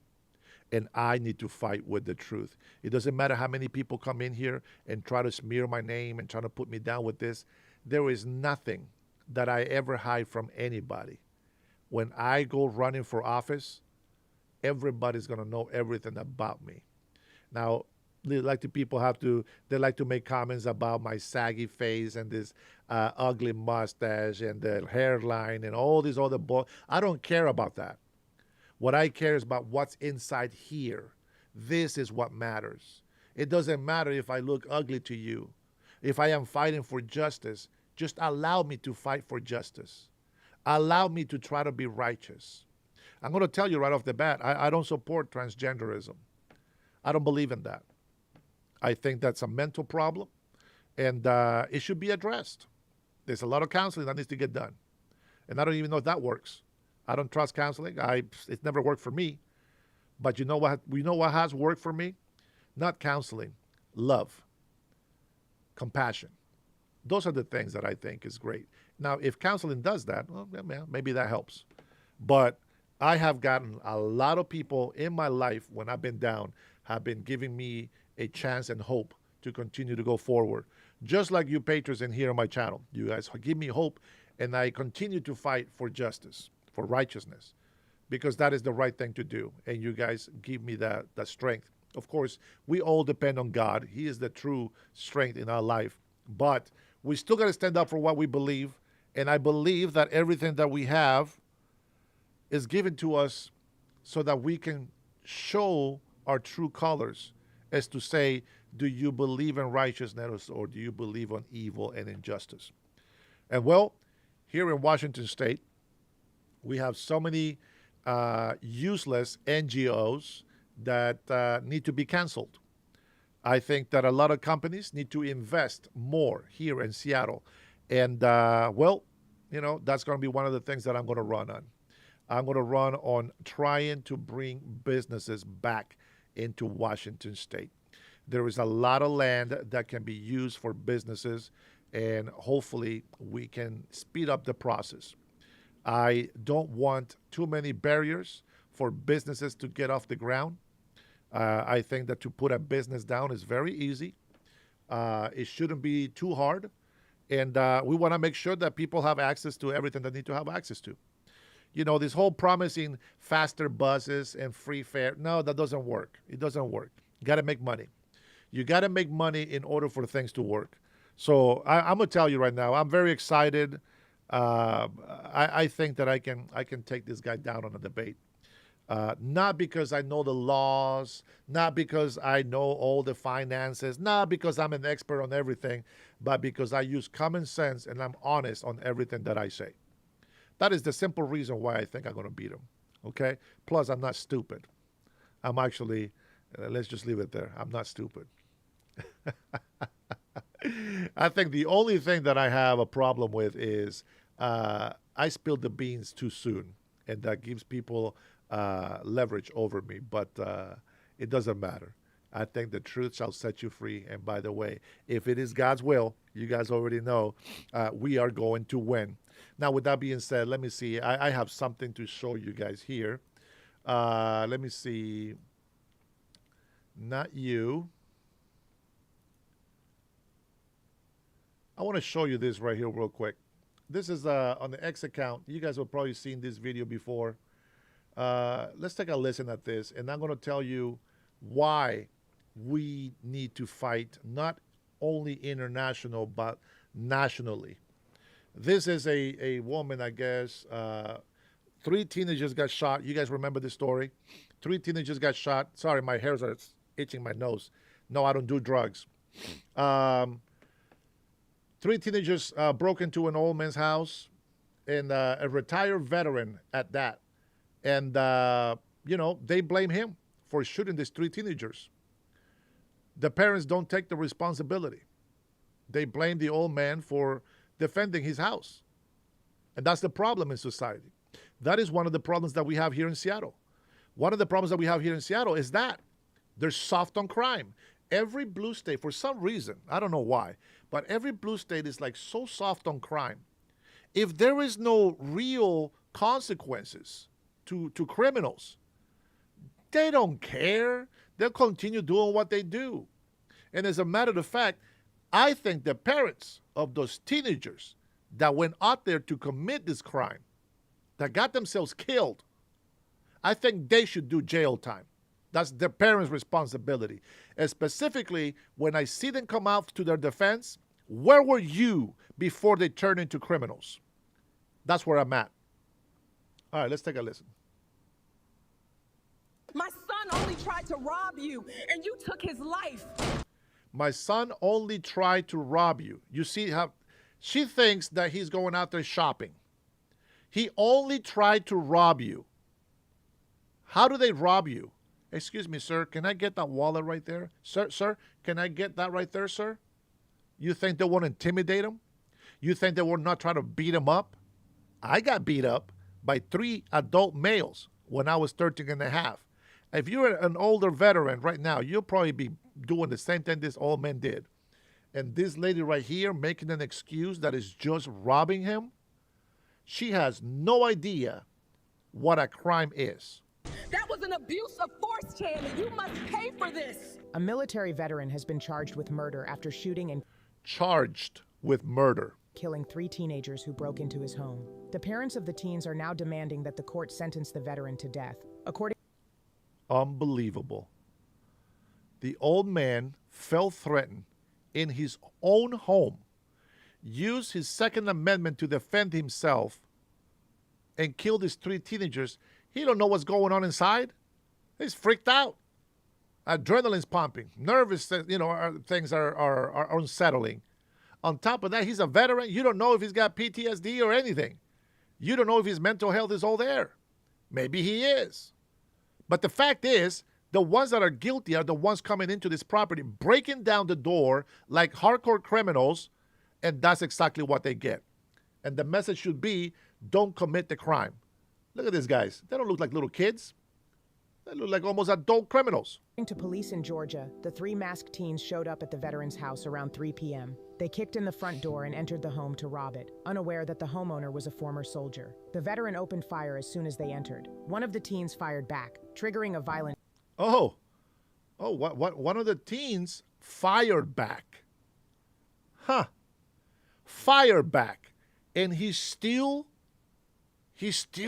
And I need to fight with the truth. It doesn't matter how many people come in here and try to smear my name and try to put me down with this. There is nothing that I ever hide from anybody. When I go running for office, everybody's going to know everything about me. Now, they like to make comments about my saggy face and this ugly mustache and the hairline and all these other I don't care about that. What I care is about what's inside here. This is what matters. It doesn't matter if I look ugly to you. If I am fighting for justice, just allow me to fight for justice. Allow me to try to be righteous. I'm going to tell you right off the bat, I don't support transgenderism. I don't believe in that. I think that's a mental problem, and it should be addressed. There's a lot of counseling that needs to get done, and I don't even know if that works. I don't trust counseling. It's never worked for me. But you know what? We know what has worked for me? Not counseling, love, compassion. Those are the things that I think is great. Now, if counseling does that, well, maybe that helps. But I have gotten a lot of people in my life when I've been down have been giving me a chance and hope to continue to go forward. Just like you patrons in here on my channel. You guys give me hope, and I continue to fight for justice, for righteousness, because that is the right thing to do. And you guys give me that strength. Of course, we all depend on God. He is the true strength in our life. But we still got to stand up for what we believe. And I believe that everything that we have is given to us so that we can show our true colors, as to say, do you believe in righteousness or do you believe on evil and injustice? And well, here in Washington State, we have so many useless NGOs that need to be canceled. I think that a lot of companies need to invest more here in Seattle. And, well, you know, that's going to be one of the things that I'm going to run on. I'm going to run on trying to bring businesses back into Washington State. There is a lot of land that can be used for businesses, and hopefully we can speed up the process. I don't want too many barriers for businesses to get off the ground. I think that to put a business down is very easy. It shouldn't be too hard. And we want to make sure that people have access to everything they need to have access to. You know, this whole promising faster buses and free fare, no, that doesn't work. It doesn't work. You got to make money. You got to make money in order for things to work. So I'm going to tell you right now, I'm very excited. I think that I can take this guy down on a debate. Not because I know the laws, not because I know all the finances, not because I'm an expert on everything, but because I use common sense and I'm honest on everything that I say. That is the simple reason why I think I'm going to beat him. Okay? Plus, I'm not stupid. I'm actually, let's just leave it there. I'm not stupid. I think the only thing that I have a problem with is I spilled the beans too soon, and that gives people leverage over me. But it doesn't matter. I think the truth shall set you free. And by the way, if it is God's will, you guys already know, we are going to win. Now, with that being said, let me see. I have something to show you guys here. Let me see. Not you. I want to show you this right here real quick. This is on the X account. You guys have probably seen this video before. Let's take a listen at this, and I'm going to tell you why we need to fight not only international but nationally. This is a woman, I guess. 3 teenagers got shot. You guys remember this story? 3 teenagers got shot. Sorry, my hairs are itching my nose. No, I don't do drugs. 3 teenagers broke into an old man's house, and a retired veteran at that. And, you know, they blame him for shooting these 3 teenagers. The parents don't take the responsibility. They blame the old man for defending his house. And that's the problem in society. That is one of the problems that we have here in Seattle. One of the problems that we have here in Seattle is that they're soft on crime. Every blue state, for some reason, I don't know why, But every blue state is like so soft on crime. If there is no real consequences to criminals, they don't care. They'll continue doing what they do. And as a matter of fact, I think the parents of those teenagers that went out there to commit this crime, that got themselves killed, I think they should do jail time. That's their parents' responsibility. And specifically, when I see them come out to their defense, where were you before they turned into criminals? That's where I'm at. All right, let's take a listen. My son only tried to rob you, and you took his life. My son only tried to rob you. You see how she thinks that he's going out there shopping. He only tried to rob you. How do they rob you? Excuse me, sir, can I get that wallet right there? Sir, can I get that right there, sir? You think they won't intimidate him? You think they will not try to beat him up? I got beat up by 3 adult males when I was 13 and a half. If you're an older veteran right now, you'll probably be doing the same thing this old man did. And this lady right here making an excuse that is just robbing him, she has no idea what a crime is. That was an abuse of force, Channing. You must pay for this. A military veteran has been charged with murder after shooting and Charged with murder. killing 3 teenagers who broke into his home. The parents of the teens are now demanding that the court sentence the veteran to death. Unbelievable. The old man felt threatened in his own home, used his Second Amendment to defend himself, and killed his 3 teenagers. He don't know what's going on inside. He's freaked out. Adrenaline's pumping. Nervous, things are unsettling. On top of that, he's a veteran. You don't know if he's got PTSD or anything. You don't know if his mental health is all there. Maybe he is. But the fact is, the ones that are guilty are the ones coming into this property, breaking down the door like hardcore criminals, and that's exactly what they get. And the message should be, don't commit the crime. Look at these guys. They don't look like little kids. They look like almost adult criminals. According to police in Georgia, the 3 masked teens showed up at the veteran's house around 3 p.m. They kicked in the front door and entered the home to rob it, unaware that the homeowner was a former soldier. The veteran opened fire as soon as they entered. One of the teens fired back, triggering a violent... One of the teens fired back. Fired back. And he still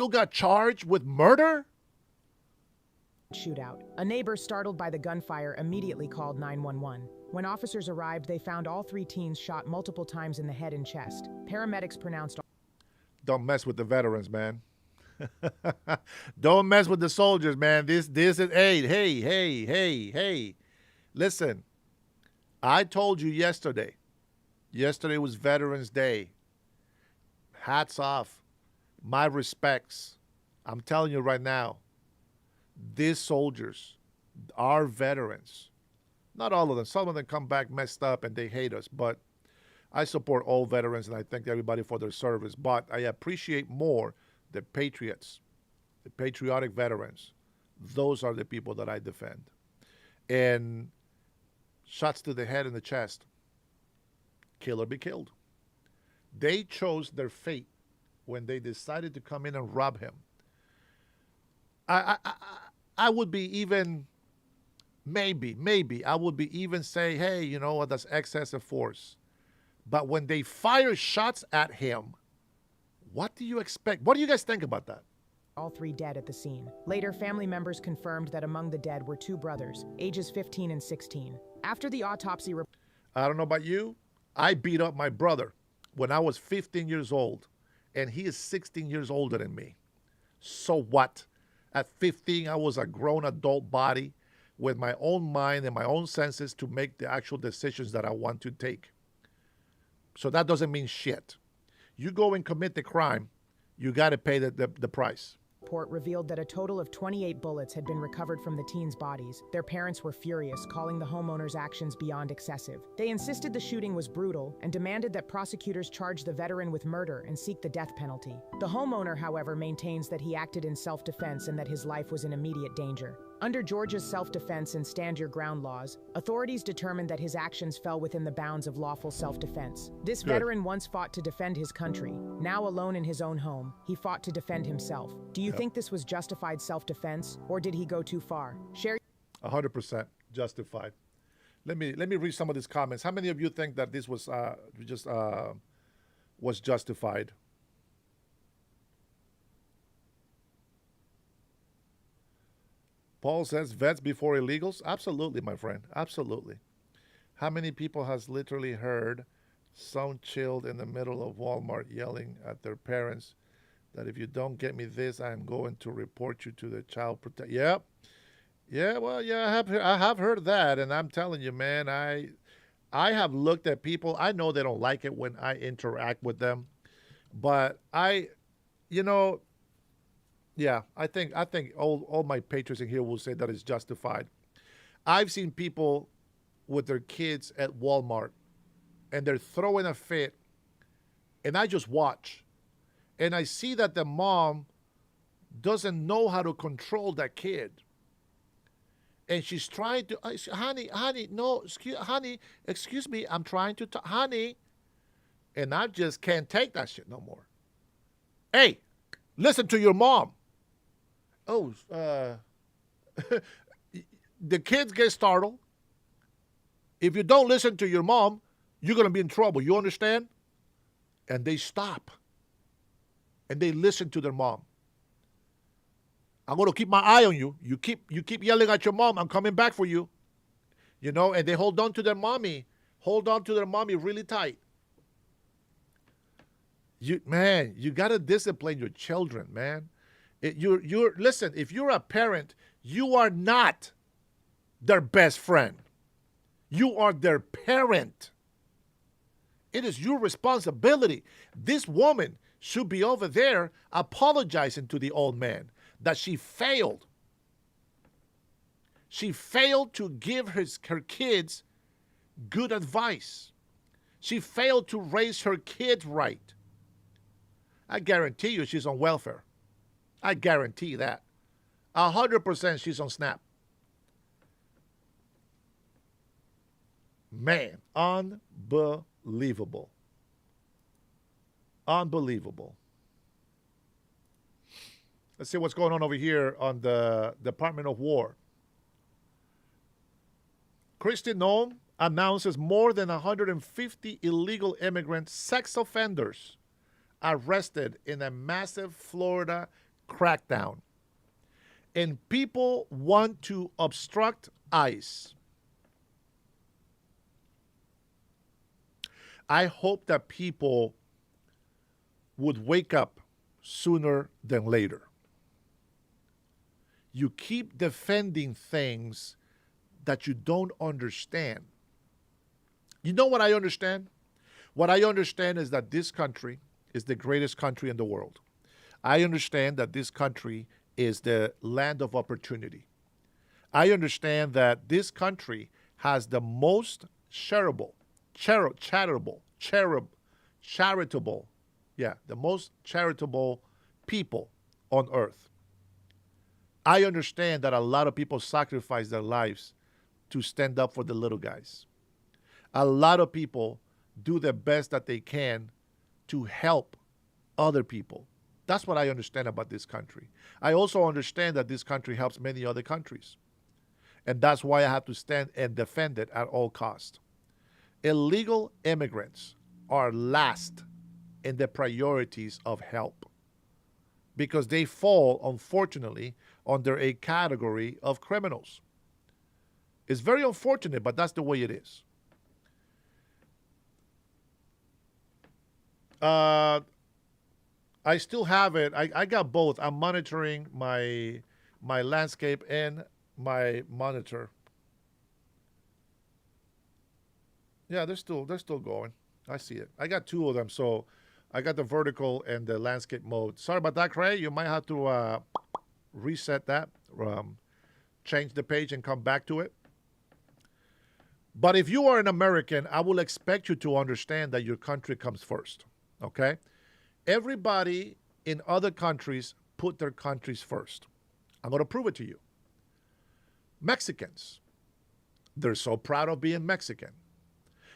got charged with murder? shootout. A neighbor, startled by the gunfire, immediately called 911. When officers arrived, they found all 3 teens shot multiple times in the head and chest. Paramedics pronounced... Don't mess with the veterans, man. Don't mess with the soldiers, man. This is hey. Listen, I told you yesterday. Yesterday was Veterans Day. Hats off. My respects. I'm telling you right now, these soldiers are veterans. Not all of them. Some of them come back messed up and they hate us. But I support all veterans and I thank everybody for their service. But I appreciate more the patriots, the patriotic veterans. Those are the people that I defend. And shots to the head and the chest. Kill or be killed. They chose their fate when they decided to come in and rob him. I would be even, maybe, I would be even say, hey, you know what, that's excessive force. But when they fire shots at him, what do you expect? What do you guys think about that? All 3 dead at the scene. Later, family members confirmed that among the dead were 2 brothers, ages 15 and 16. After the autopsy report... I don't know about you. I beat up my brother when I was 15 years old, and he is 16 years older than me. So what? At 15, I was a grown adult body with my own mind and my own senses to make the actual decisions that I want to take. So that doesn't mean shit. You go and commit the crime, you got to pay the price. Report revealed that a total of 28 bullets had been recovered from the teens' bodies. Their parents were furious, calling the homeowner's actions beyond excessive. They insisted the shooting was brutal and demanded that prosecutors charge the veteran with murder and seek the death penalty. The homeowner, however, maintains that he acted in self-defense and that his life was in immediate danger. Under Georgia's self-defense and stand your ground laws, authorities determined that his actions fell within the bounds of lawful self-defense. This Good. veteran once fought to defend his country. Now alone in his own home, he fought to defend himself. Do you think this was justified self-defense, or did he go too far? Share 100% justified. Let me read some of these comments. How many of you think that this was was justified? Paul says vets before illegals. Absolutely, my friend. Absolutely. How many people has literally heard some chilled in the middle of Walmart yelling at their parents that if you don't get me this, I am going to report you to the child protect. Yep. Yeah, well, yeah, I have heard that, and I'm telling you, man, I have looked at people. I know they don't like it when I interact with them, but you know, yeah, I think all my patrons in here will say that it's justified. I've seen people with their kids at Walmart, and they're throwing a fit, and I just watch, and I see that the mom doesn't know how to control that kid. And she's trying to, honey, no, excuse me, I'm trying to, honey. And I just can't take that shit no more. Hey, listen to your mom. Oh, the kids get startled. If you don't listen to your mom, you're going to be in trouble. You understand? And they stop. And they listen to their mom. I'm going to keep my eye on you. You keep yelling at your mom. I'm coming back for you. You know, and they hold on to their mommy. Hold on to their mommy really tight. You got to discipline your children, man. Listen, if you're a parent, you are not their best friend. You are their parent. It is your responsibility. This woman should be over there apologizing to the old man that she failed. She failed to give her kids good advice. She failed to raise her kids right. I guarantee you she's on welfare. I guarantee that. 100% she's on SNAP. Man, unbelievable. Unbelievable. Let's see what's going on over here on the Department of War. Kristi Noem announces more than 150 illegal immigrant sex offenders arrested in a massive Florida crackdown. And people want to obstruct ICE. I hope that people would wake up sooner than later. You keep defending things that you don't understand. You know what I understand? What I understand is that this country is the greatest country in the world. I understand that this country is the land of opportunity. I understand that this country has the most charitable, the most charitable people on earth. I understand that a lot of people sacrifice their lives to stand up for the little guys. A lot of people do the best that they can to help other people. That's what I understand about this country. I also understand that this country helps many other countries. And that's why I have to stand and defend it at all costs. Illegal immigrants are last in the priorities of help because they fall, unfortunately, under a category of criminals. It's very unfortunate, but that's the way it is. I still have it. I got both. I'm monitoring my landscape and my monitor. Yeah, they're still going. I see it. I got two of them, so I got the vertical and the landscape mode. Sorry about that, Craig. You might have to reset that, change the page and come back to it. But if you are an American, I will expect you to understand that your country comes first, okay? Everybody in other countries put their countries first. I'm going to prove it to you. Mexicans, they're so proud of being Mexican.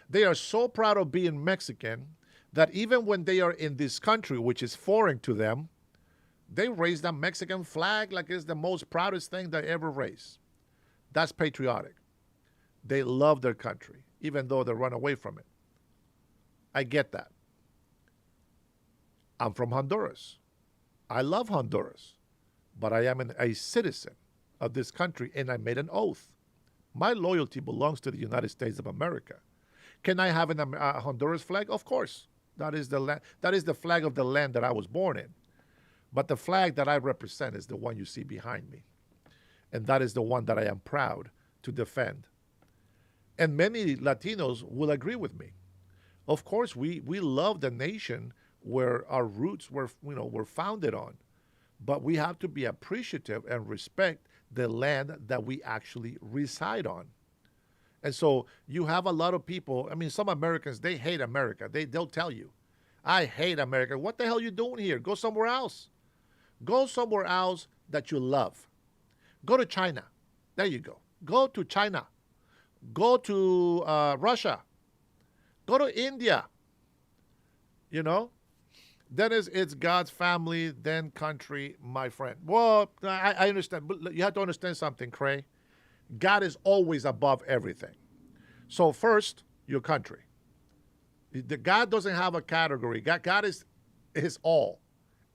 They are so proud of being Mexican that even when they are in this country, which is foreign to them, they raise the Mexican flag like it's the most proudest thing they ever raised. That's patriotic. They love their country, even though they run away from it. I get that. I'm from Honduras. I love Honduras, but I am a citizen of this country and I made an oath. My loyalty belongs to the United States of America. Can I have a Honduras flag? Of course. That is the flag of the land that I was born in. But the flag that I represent is the one you see behind me. And that is the one that I am proud to defend. And many Latinos will agree with me. Of course, we love the nation where our roots were founded on. But we have to be appreciative and respect the land that we actually reside on. And so you have a lot of people, I mean, some Americans, they hate America. They'll tell you, I hate America. What the hell are you doing here? Go somewhere else. Go somewhere else that you love. Go to China. There you go. Go to China. Go to Russia. Go to India. You know? Then it's God's family, then country, my friend. Well, I understand. But you have to understand something, Cray. God is always above everything. So first, your country. God doesn't have a category. God is all.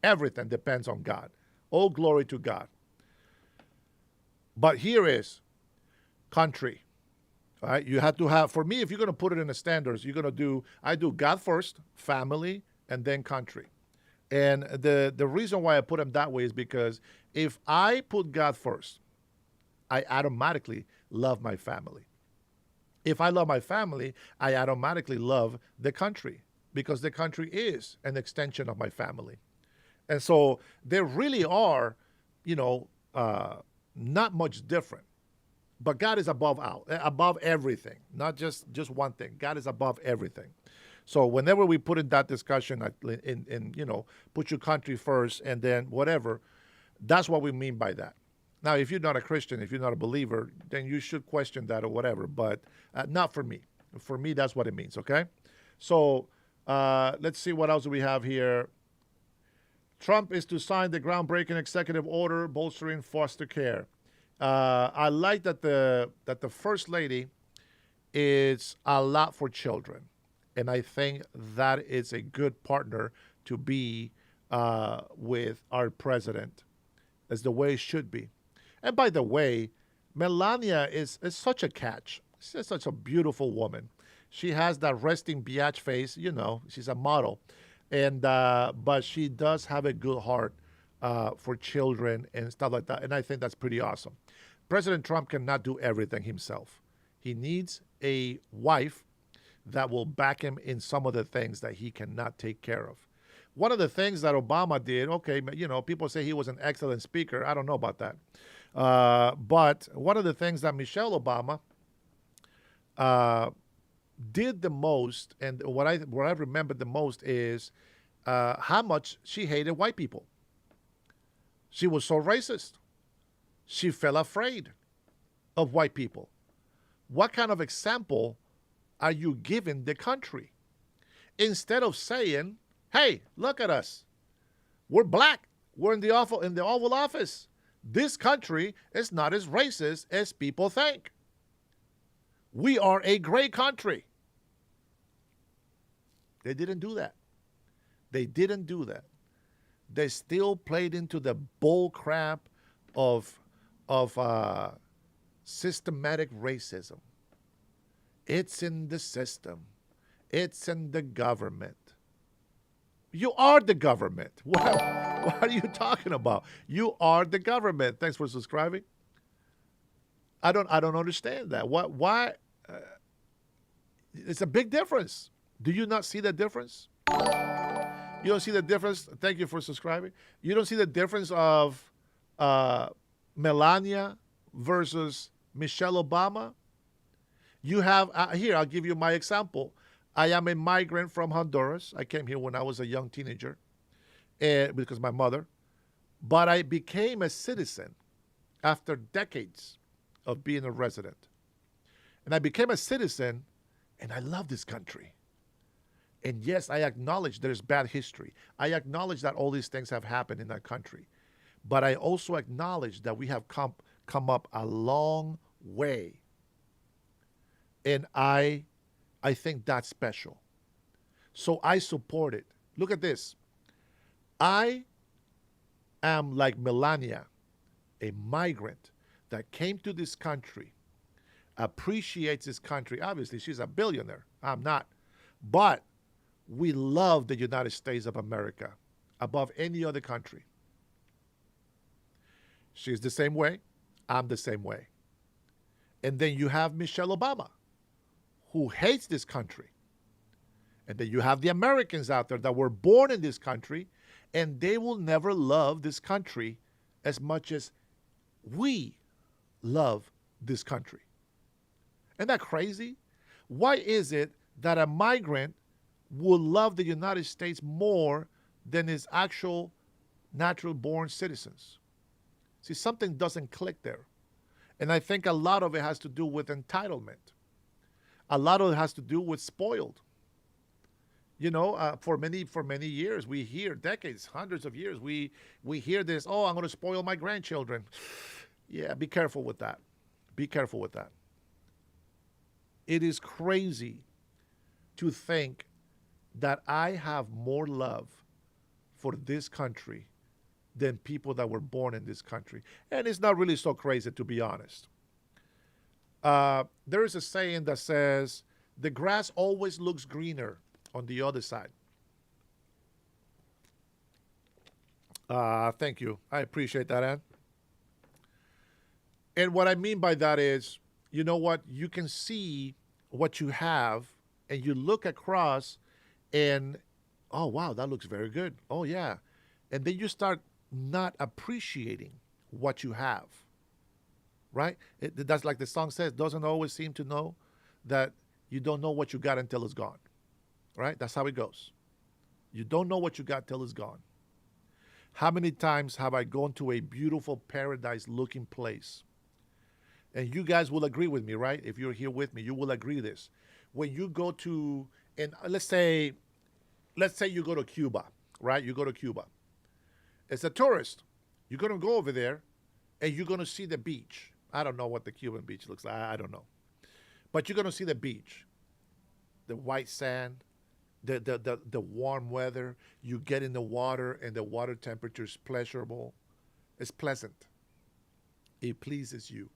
Everything depends on God. All glory to God. But here is country. All right? You have to have, for me, if you're going to put it in the standards, I do God first, family, and then country. And the reason why I put them that way is because if I put God first, I automatically love my family. If I love my family, I automatically love the country because the country is an extension of my family. And so they really are, not much different. But God is above everything, not just one thing. God is above everything. So whenever we put in that discussion, put your country first and then whatever, that's what we mean by that. Now, if you're not a Christian, if you're not a believer, then you should question that or whatever, but not for me. For me, that's what it means, okay? So let's see what else we have here. Trump is to sign the groundbreaking executive order bolstering foster care. I like that the First Lady is a lot for children. And I think that is a good partner to be with our president, as the way it should be. And by the way, Melania is such a catch. She's such a beautiful woman. She has that resting biatch face. She's a model. And but she does have a good heart for children and stuff like that. And I think that's pretty awesome. President Trump cannot do everything himself. He needs a wife that will back him in some of the things that he cannot take care of. One of the things that Obama did, okay, people say he was an excellent speaker. I don't know about that. But one of the things that Michelle Obama did the most, and what I remember the most is how much she hated white people. She was so racist. She felt afraid of white people. What kind of example are you giving the country? Instead of saying, hey, look at us. We're black. We're in the Oval Office. This country is not as racist as people think. We are a great country. They didn't do that. They didn't do that. They still played into the bull crap of systematic racism. It's in the system. It's in the government. You are the government. What are you talking about? You are the government. Thanks for subscribing. I don't understand that. Why? It's a big difference. Do you not see the difference? You don't see the difference? Thank you for subscribing. You don't see the difference of Melania versus Michelle Obama? You have, here, I'll give you my example. I am a migrant from Honduras. I came here when I was a young teenager because my mother. But I became a citizen after decades. of being a resident. And I became a citizen, and I love this country. And yes, I acknowledge there's bad history. I acknowledge that all these things have happened in that country. But I also acknowledge that we have come up a long way. And I think that's special. So I support it. Look at this. I am like Melania, a migrant that came to this country, appreciates this country. Obviously, she's a billionaire. I'm not. But we love the United States of America above any other country. She's the same way. I'm the same way. And then you have Michelle Obama, who hates this country. And then you have the Americans out there that were born in this country, and they will never love this country as much as we love this country. Isn't that crazy? Why is it that a migrant will love the United States more than his actual natural born citizens? See, something doesn't click there. And I think a lot of it has to do with entitlement. A lot of it has to do with spoiled. You know, for many years, we hear, decades, hundreds of years, we hear this, oh, I'm going to spoil my grandchildren. Yeah, be careful with that. Be careful with that. It is crazy to think that I have more love for this country than people that were born in this country. And it's not really so crazy, to be honest. There is a saying that says, the grass always looks greener on the other side. Thank you. I appreciate that, Ann. And what I mean by that is, you know what? You can see what you have, and you look across, and, oh, wow, that looks very good. Oh, yeah. And then you start not appreciating what you have, right? That's like the song says, doesn't always seem to know that you don't know what you got until it's gone, right? That's how it goes. You don't know what you got till it's gone. How many times have I gone to a beautiful paradise-looking place? And you guys will agree with me, right? If you're here with me, you will agree this. When you go to, and let's say you go to Cuba, right? You go to Cuba. As a tourist, you're going to go over there, and you're going to see the beach. I don't know what the Cuban beach looks like. I don't know. But you're going to see the beach, the white sand, the warm weather. You get in the water, and the water temperature is pleasurable. It's pleasant. It pleases you.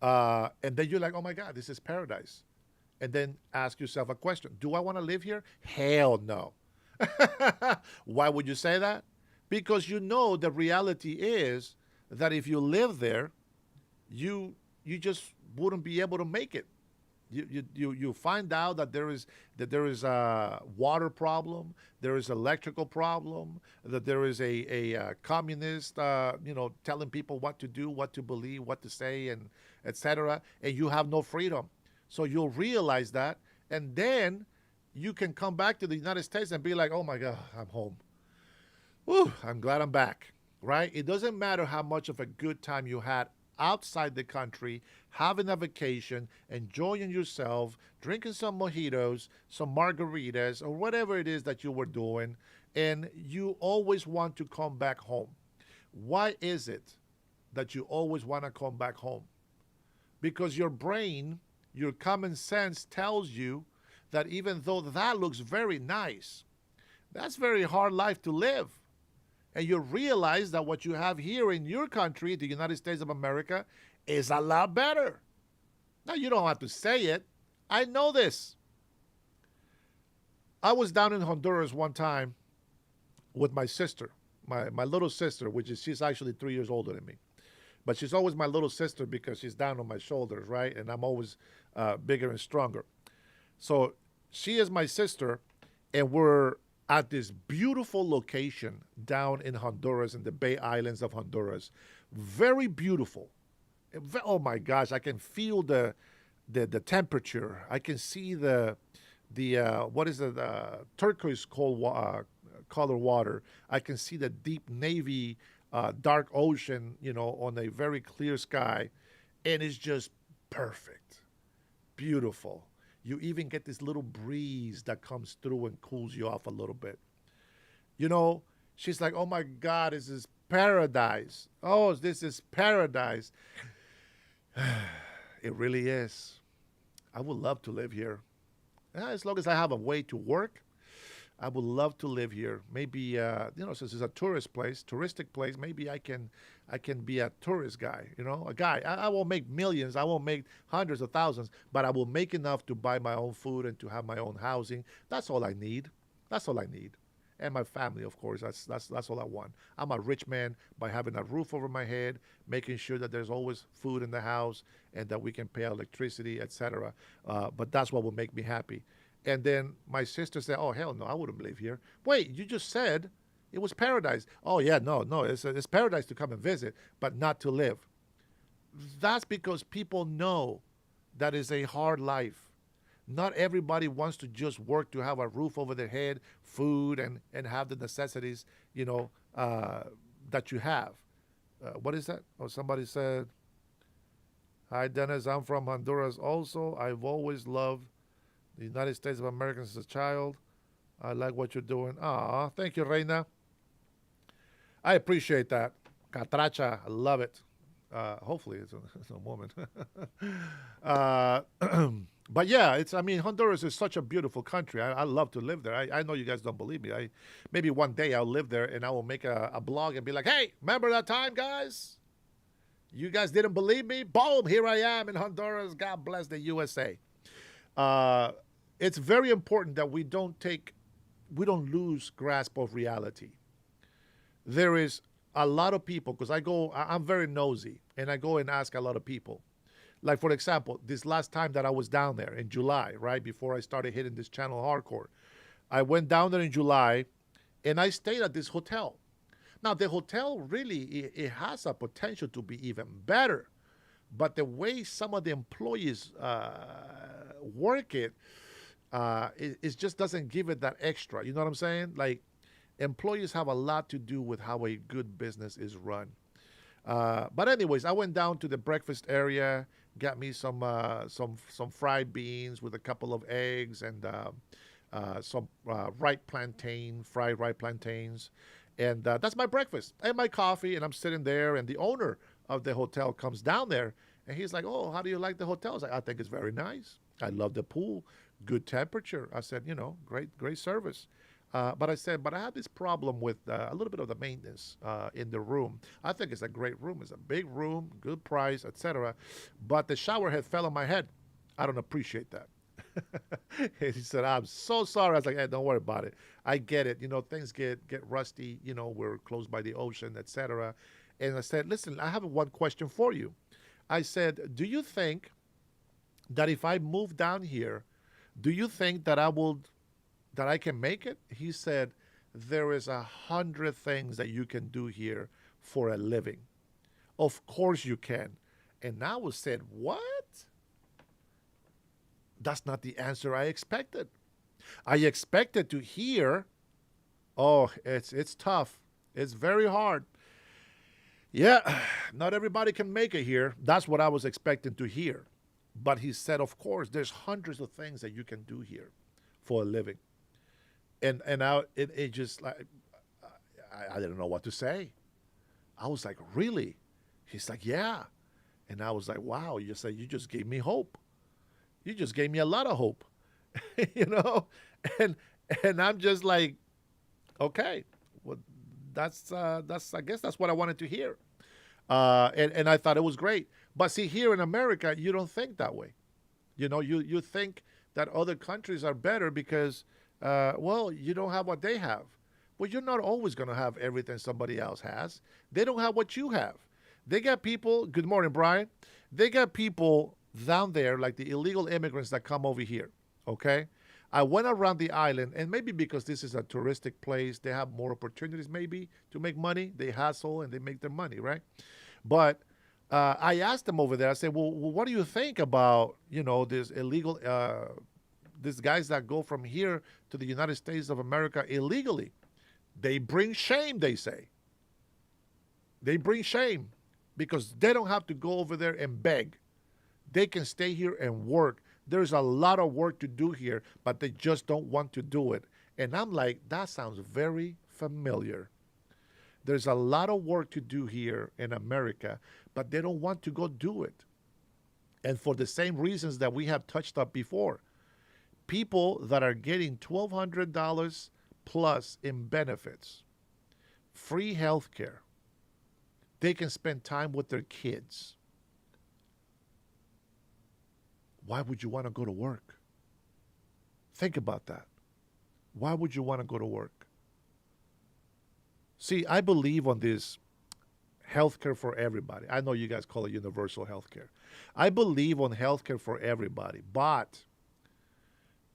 And then you're like, oh my God, this is paradise. And then ask yourself a question. Do I want to live here? Hell no. Why would you say that? Because you know the reality is that if you live there, you just wouldn't be able to make it. You find out that there is a water problem, there is electrical problem, that there is a communist telling people what to do, what to believe, what to say, and etc. And you have no freedom. So you'll realize that, and then you can come back to the United States and be like, oh my God, I'm home. Whew, I'm glad I'm back, right? It doesn't matter how much of a good time you had outside the country, having a vacation, enjoying yourself, drinking some mojitos, some margaritas, or whatever it is that you were doing, and you always want to come back home. Why is it that you always want to come back home? Because your brain, your common sense tells you that even though that looks very nice, that's very hard life to live. And you realize that what you have here in your country, the United States of America, is a lot better. Now, you don't have to say it. I know this. I was down in Honduras one time with my sister, my little sister, she's actually 3 years older than me. But she's always my little sister because she's down on my shoulders, right? And I'm always bigger and stronger. So she is my sister, and we're at this beautiful location down in Honduras, in the Bay Islands of Honduras. Very beautiful. Oh my gosh, I can feel the temperature. I can see the turquoise color water. I can see the deep navy, dark ocean, on a very clear sky. and it's just perfect, beautiful. You even get this little breeze that comes through and cools you off a little bit. You know, she's like, "Oh my God, this is paradise. Oh, this is paradise." It really is. I would love to live here. As long as I have a way to work, I would love to live here. Maybe since it's a tourist place, touristic place, maybe I can be a tourist guy. A guy. I won't make millions. I won't make hundreds of thousands, but I will make enough to buy my own food and to have my own housing. That's all I need. That's all I need. And my family, of course. That's all I want. I'm a rich man by having a roof over my head, making sure that there's always food in the house, and that we can pay electricity, etc. But that's what will make me happy. And then my sister said, "Oh hell no, I wouldn't live here." Wait, you just said it was paradise. Oh yeah, no, it's paradise to come and visit, but not to live. That's because people know that is a hard life. Not everybody wants to just work to have a roof over their head, food, and have the necessities, that you have. What is that? Oh, somebody said, "Hi, Dennis. I'm from Honduras also. I've always loved the United States of America as a child. I like what you're doing." Ah, thank you, Reina. I appreciate that. Catracha, I love it. Hopefully, it's a woman. uh, but yeah, Honduras is such a beautiful country. I love to live there. I know you guys don't believe me. Maybe one day I'll live there and I will make a blog and be like, "Hey, remember that time, guys? You guys didn't believe me? Boom, here I am in Honduras. God bless the USA." It's very important that we don't lose grasp of reality. There is a lot of people, because I'm very nosy, and I go and ask a lot of people. Like, for example, this last time that I was down there in July, right before I started hitting this channel hardcore, I went down there in July, and I stayed at this hotel. Now, the hotel really, it has a potential to be even better, but the way some of the employees work it just doesn't give it that extra. You know what I'm saying? Like, employees have a lot to do with how a good business is run. But anyways, I went down to the breakfast area, got me some fried beans with a couple of eggs and some fried ripe plantains, and that's my breakfast and my coffee. And I'm sitting there, and the owner of the hotel comes down there, and he's like, "Oh, how do you like the hotel?" I was like, "I think it's very nice. I love the pool, good temperature." I said, great service. But I said, but I have this problem with a little bit of the maintenance in the room. I think it's a great room. It's a big room, good price, etc. But the shower head fell on my head. I don't appreciate that. And he said, "I'm so sorry." I was like, "Hey, don't worry about it. I get it. Things get rusty. We're close by the ocean, etc." And I said, "Listen, I have one question for you." I said, "Do you think that if I move down here, do you think that I can make it?" He said, "There is 100 things that you can do here for a living. Of course you can." And I was said, "What? That's not the answer I expected. I expected to hear, oh, it's tough. It's very hard. Yeah, not everybody can make it here." That's what I was expecting to hear. But he said, "Of course, there's hundreds of things that you can do here for a living." And it just like, I didn't know what to say. I was like, "Really?" He's like, "Yeah." And I was like, "Wow, you just gave me hope. You just gave me a lot of hope." you know? And I'm just like, "Okay, well, that's I guess that's what I wanted to hear." And I thought it was great. But see, here in America, you don't think that way. You think that other countries are better because, you don't have what they have. Well, you're not always going to have everything somebody else has. They don't have what you have. They got people, good morning, Brian. They got people down there, like the illegal immigrants that come over here, okay? I went around the island, and maybe because this is a touristic place, they have more opportunities maybe to make money. They hustle and they make their money, right? But I asked them over there, I said, well, what do you think about, this illegal, these guys that go from here to the United States of America illegally? They bring shame, they say. They bring shame. because they don't have to go over there and beg. They can stay here and work. There's a lot of work to do here, but they just don't want to do it. And I'm like, that sounds very familiar. There's a lot of work to do here in America, but they don't want to go do it. And for the same reasons that we have touched up before, people that are getting $1,200 plus in benefits, free health care, they can spend time with their kids. Why would you want to go to work? Think about that. Why would you want to go to work? See, I believe on this healthcare for everybody. I know you guys call it universal healthcare. I believe on healthcare for everybody, but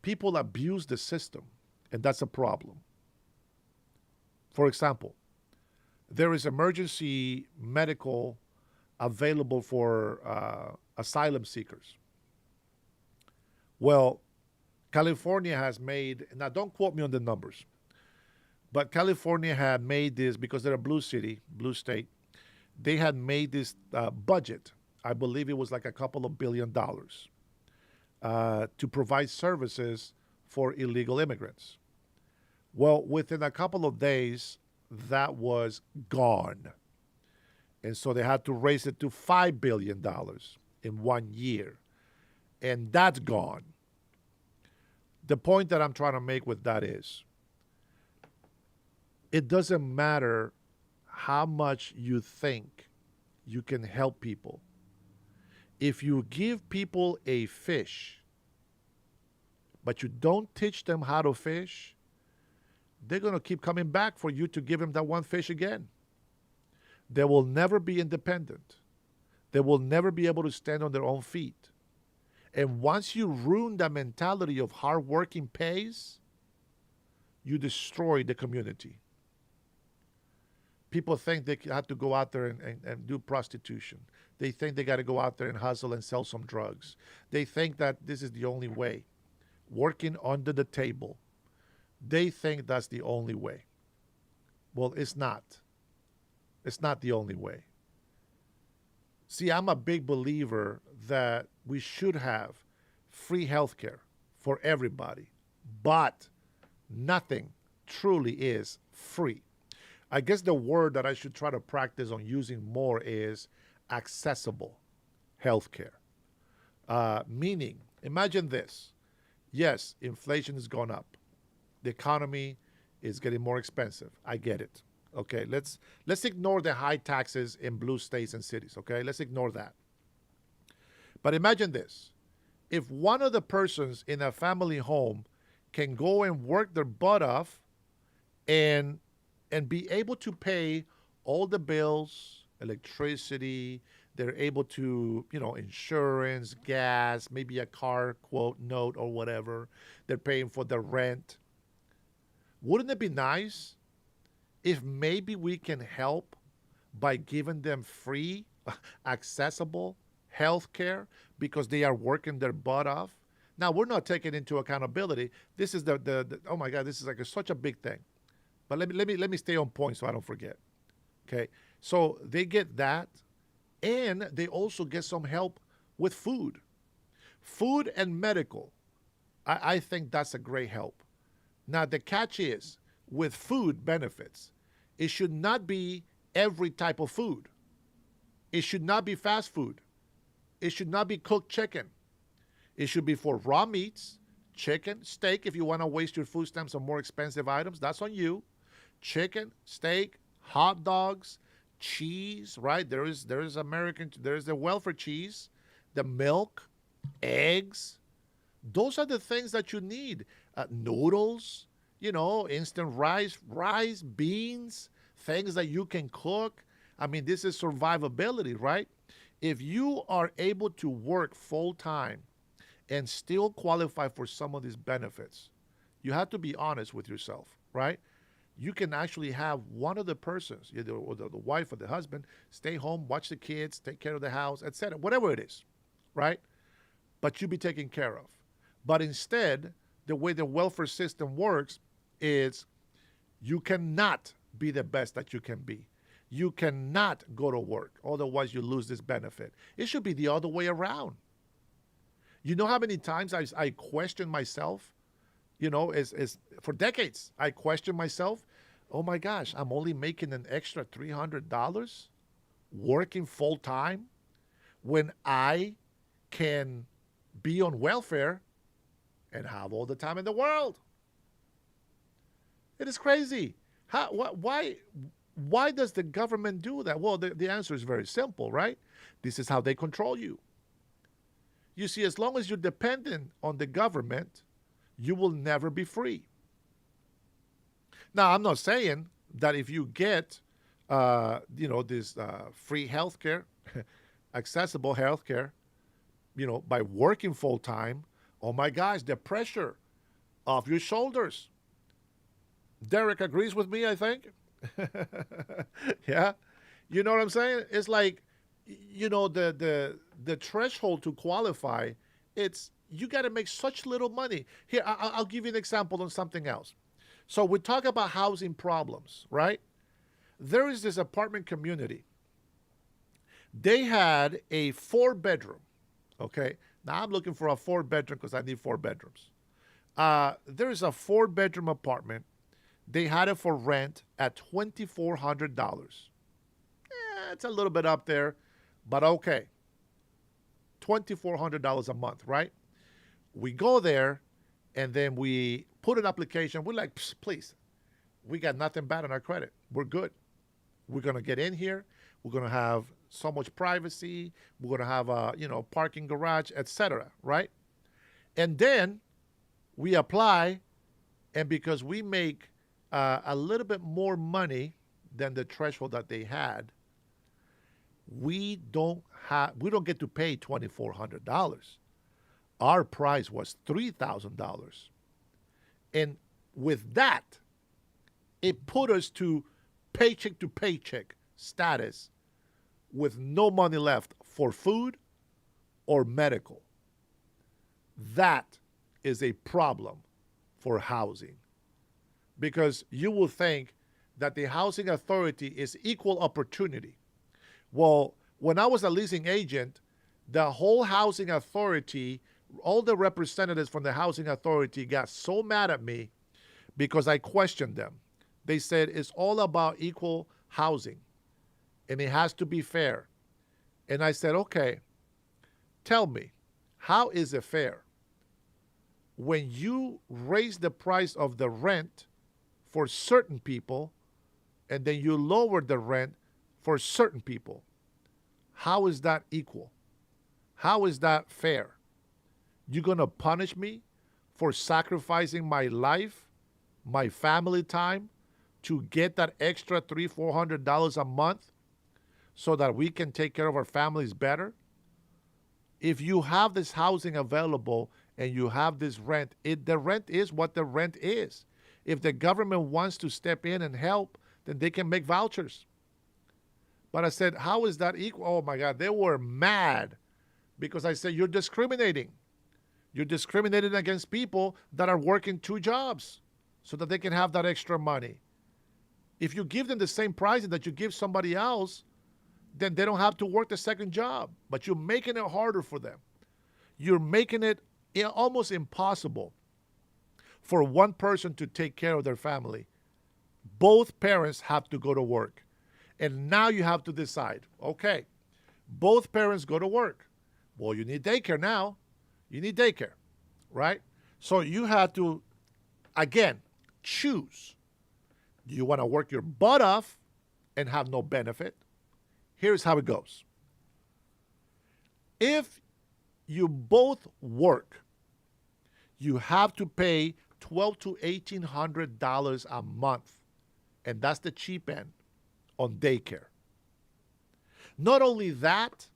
people abuse the system, and that's a problem. For example, there is emergency medical available for asylum seekers. Well, California has made, now don't quote me on the numbers, but California had made this because they're a blue city, blue state. They had made this budget. I believe it was like a couple of $1 billion to provide services for illegal immigrants. Well, within a couple of days, that was gone. And so they had to raise it to $5 billion in 1 year. And that's gone. The point that I'm trying to make with that is, it doesn't matter how much you think you can help people. If you give people a fish, but you don't teach them how to fish, they're going to keep coming back for you to give them that one fish again. They will never be independent. They will never be able to stand on their own feet. And once you ruin the mentality of hard working pays, you destroy the community. People think they have to go out there and do prostitution. They think they got to go out there and hustle and sell some drugs. They think that this is the only way. Working under the table. They think that's the only way. Well, it's not. It's not the only way. See, I'm a big believer that we should have free healthcare for everybody, but nothing truly is free. I guess the word that I should try to practice on using more is accessible healthcare. Meaning, imagine this. Yes, inflation has gone up. The economy is getting more expensive. I get it. Okay, let's ignore the high taxes in blue states and cities. Okay, let's ignore that. But imagine this. If one of the persons in a family home can go and work their butt off and be able to pay all the bills, electricity, they're able to, insurance, gas, maybe a car quote note or whatever. They're paying for the rent. Wouldn't it be nice if maybe we can help by giving them free, accessible health care because they are working their butt off? Now, we're not taking into accountability. This is the oh my God, this is like such a big thing. But let me stay on point so I don't forget. Okay, so they get that, and they also get some help with food and medical. I think that's a great help. Now the catch is with food benefits, it should not be every type of food. It should not be fast food. It should not be cooked chicken. It should be for raw meats, chicken, steak. If you want to waste your food stamps on more expensive items, that's on you. Chicken, steak, hot dogs, cheese, right? There's the welfare cheese, the milk, eggs. Those are the things that you need. Noodles, instant rice, beans, things that you can cook. I mean, this is survivability, right? If you are able to work full time and still qualify for some of these benefits, you have to be honest with yourself, right? You can actually have one of the persons, either the wife or the husband, stay home, watch the kids, take care of the house, etc., whatever it is, right? But you be taken care of. But instead, the way the welfare system works is you cannot be the best that you can be. You cannot go to work, otherwise you lose this benefit. It should be the other way around. You know how many times I question myself, as for decades, I question myself, oh my gosh, I'm only making an extra $300 working full time when I can be on welfare and have all the time in the world. It is crazy. Why does the government do that? Well, the answer is very simple, right? This is how they control you. You see, as long as you're dependent on the government, you will never be free. Now, I'm not saying that if you get, this free healthcare, accessible healthcare, by working full time, oh my gosh, the pressure off your shoulders. Derek agrees with me, I think. Yeah. You know what I'm saying? It's like, the threshold to qualify, it's you got to make such little money. Here, I'll give you an example on something else. So we talk about housing problems, right? There is this apartment community. They had a 4-bedroom, okay? Now I'm looking for a 4-bedroom because I need 4 bedrooms. There is a 4-bedroom apartment. They had it for rent at $2,400. It's a little bit up there, but okay. $2,400 a month, right? We go there, and then we put an application. We're like, please, we got nothing bad on our credit. We're good. We're going to get in here. We're going to have so much privacy. We're going to have a, parking garage, etc., right? And then we apply, and because we make a little bit more money than the threshold that they had, we don't get to pay $2,400. Our price was $3,000. And with that, it put us to paycheck status with no money left for food or medical. That is a problem for housing, because you will think that the housing authority is equal opportunity. Well, when I was a leasing agent, the whole housing authority, all the representatives from the housing authority got so mad at me because I questioned them. They said it's all about equal housing and it has to be fair. And I said, okay, tell me, how is it fair when you raise the price of the rent for certain people and then you lower the rent for certain people? How is that equal? How is that fair? You're going to punish me for sacrificing my life, my family time to get that extra $300-$400 a month so that we can take care of our families better? If you have this housing available and you have this rent, the rent is what the rent is. If the government wants to step in and help, then they can make vouchers. But I said, how is that equal? Oh my God, they were mad because I said, you're discriminating. You're discriminating against people that are working 2 jobs so that they can have that extra money. If you give them the same price that you give somebody else, then they don't have to work the second job. But you're making it harder for them. You're making it almost impossible for one person to take care of their family. Both parents have to go to work. And now you have to decide, okay, both parents go to work. Well, you need daycare now. You need daycare, right? So you have to, again, choose. Do you want to work your butt off and have no benefit? Here's how it goes. If you both work, you have to pay $1,200 to $1,800 a month, and that's the cheap end on daycare. Not only that,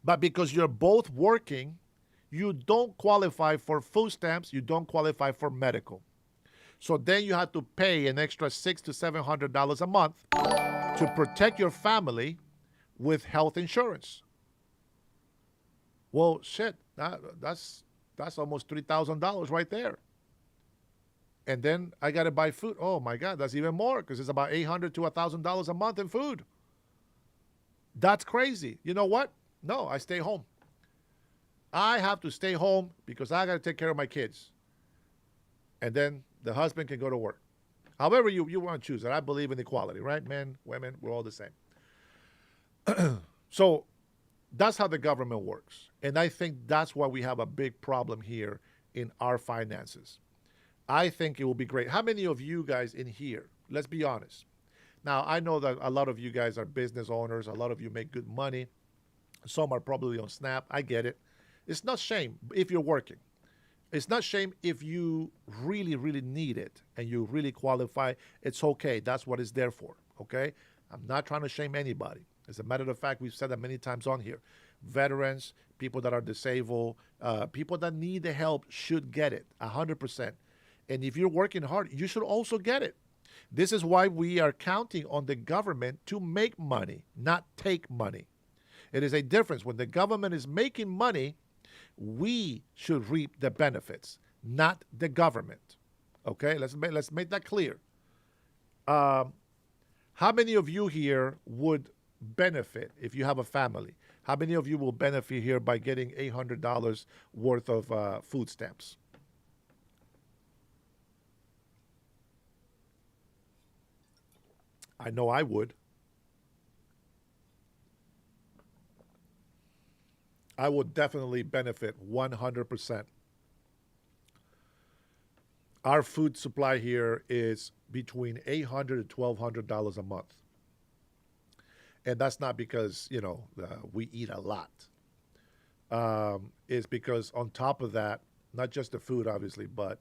but because you're both working, you don't qualify for food stamps, you don't qualify for medical. So then you have to pay an extra $600 to $700 a month to protect your family with health insurance. Well, shit, that's almost $3,000 right there. And then I got to buy food. Oh my God, that's even more because it's about $800 to $1,000 a month in food. That's crazy. You know what? No, I stay home. I have to stay home because I got to take care of my kids. And then the husband can go to work. However, you want to choose it. I believe in equality, right? Men, women, we're all the same. So that's how the government works. And I think that's why we have a big problem here in our finances. I think it will be great. How many of you guys in here, let's be honest. Now, I know that a lot of you guys are business owners. A lot of you make good money. Some are probably on SNAP. I get it. It's not shame if you're working. It's not shame if you really, really need it and you really qualify. It's okay. That's what it's there for. Okay? I'm not trying to shame anybody. As a matter of fact, we've said that many times on here. Veterans, people that are disabled, people that need the help should get it 100%. And if you're working hard, you should also get it. This is why we are counting on the government to make money, not take money. It is a difference. When the government is making money, we should reap the benefits, not the government. Okay, let's make that clear. How many of you here would benefit if you have a family? How many of you will benefit here by getting $800 worth of food stamps? I know I would. I would definitely benefit 100%. Our food supply here is between $800 and $1,200 a month. And that's not because, we eat a lot. It's because on top of that, not just the food, obviously, but,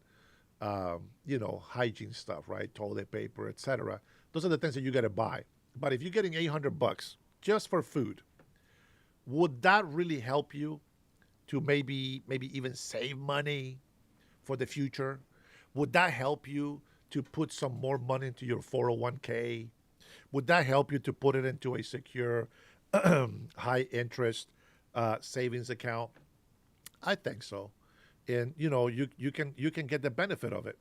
hygiene stuff, right? Toilet paper, etc. Those are the things that you got to buy. But if you're getting $800 just for food, would that really help you to maybe even save money for the future? Would that help you to put some more money into your 401k? Would that help you to put it into a secure, high interest savings account? I think so. And you can get the benefit of it.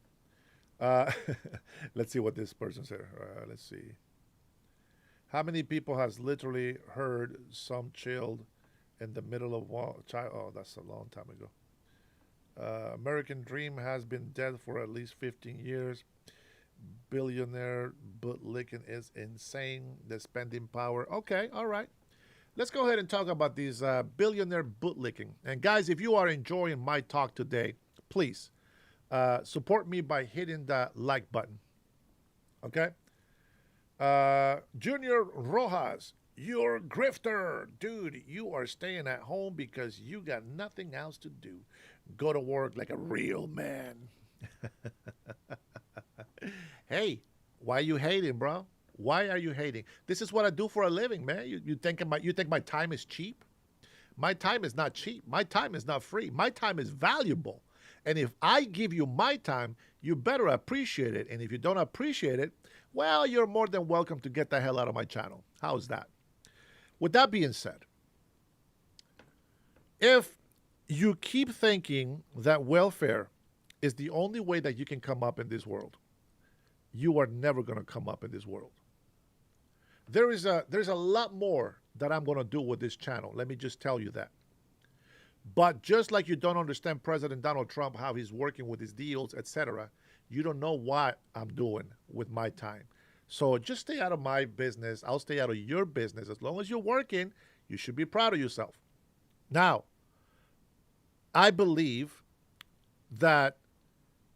Let's see what this person said. Let's see. How many people has literally heard some chilled in the middle of child? Oh, that's a long time ago. American Dream has been dead for at least 15 years. Billionaire bootlicking is insane. The spending power. Okay, all right. Let's go ahead and talk about these billionaire bootlicking. And guys, if you are enjoying my talk today, please support me by hitting that like button. Okay? Junior Rojas, you're a grifter. Dude, you are staying at home because you got nothing else to do. Go to work like a real man. Hey, why are you hating, bro? Why are you hating? This is what I do for a living, man. You think my time is cheap? My time is not cheap. My time is not free. My time is valuable. And if I give you my time, you better appreciate it. And if you don't appreciate it, well, you're more than welcome to get the hell out of my channel. How's that? With that being said, if you keep thinking that welfare is the only way that you can come up in this world, you are never going to come up in this world. There's a lot more that I'm going to do with this channel. Let me just tell you that. But just like you don't understand President Donald Trump, how he's working with his deals, etc., you don't know what I'm doing with my time. So just stay out of my business. I'll stay out of your business. As long as you're working, you should be proud of yourself. Now, I believe that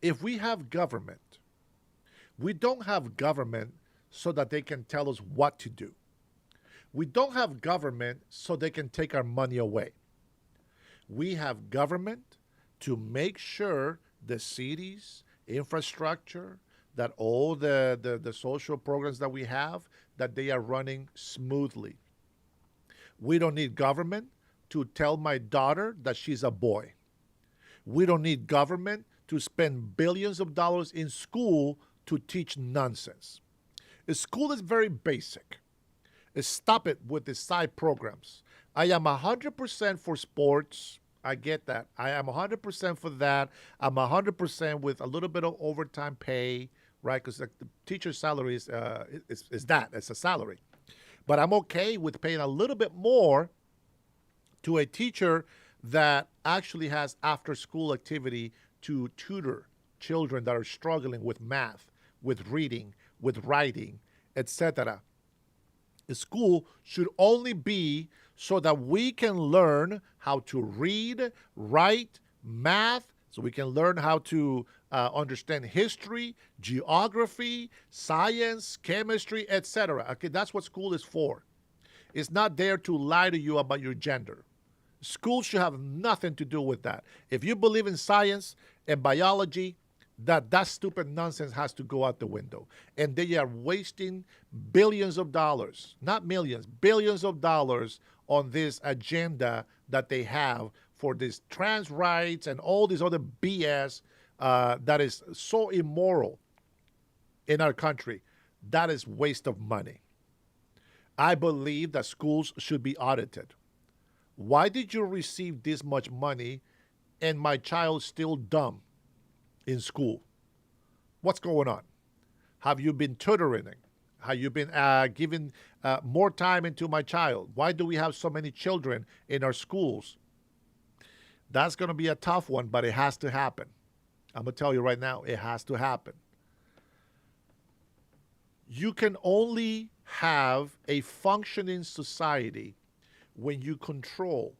if we have government, we don't have government so that they can tell us what to do. We don't have government so they can take our money away. We have government to make sure the cities, infrastructure, that all the social programs that we have, that they are running smoothly. We don't need government to tell my daughter that she's a boy. We don't need government to spend billions of dollars in school to teach nonsense. School is very basic. Stop it with the side programs. I am 100% for sports. I get that. I am 100% for that. I'm 100% with a little bit of overtime pay, right? Because the teacher's salary is that. It's a salary. But I'm okay with paying a little bit more to a teacher that actually has after school activity to tutor children that are struggling with math, with reading, with writing, etc. School should only be so that we can learn how to read, write, math, so we can learn how to understand history, geography, science, chemistry, etc. Okay, that's what school is for. It's not there to lie to you about your gender. School should have nothing to do with that. If you believe in science and biology, that stupid nonsense has to go out the window. And they are wasting billions of dollars, not millions, billions of dollars on this agenda that they have for this trans rights and all this other BS that is so immoral in our country. That is waste of money. I believe that schools should be audited. Why did you receive this much money and my child's still dumb in school? What's going on? Have you been tutoring? Have you been giving more time into my child? Why do we have so many children in our schools? That's going to be a tough one, but it has to happen. I'm going to tell you right now, it has to happen. You can only have a functioning society when you control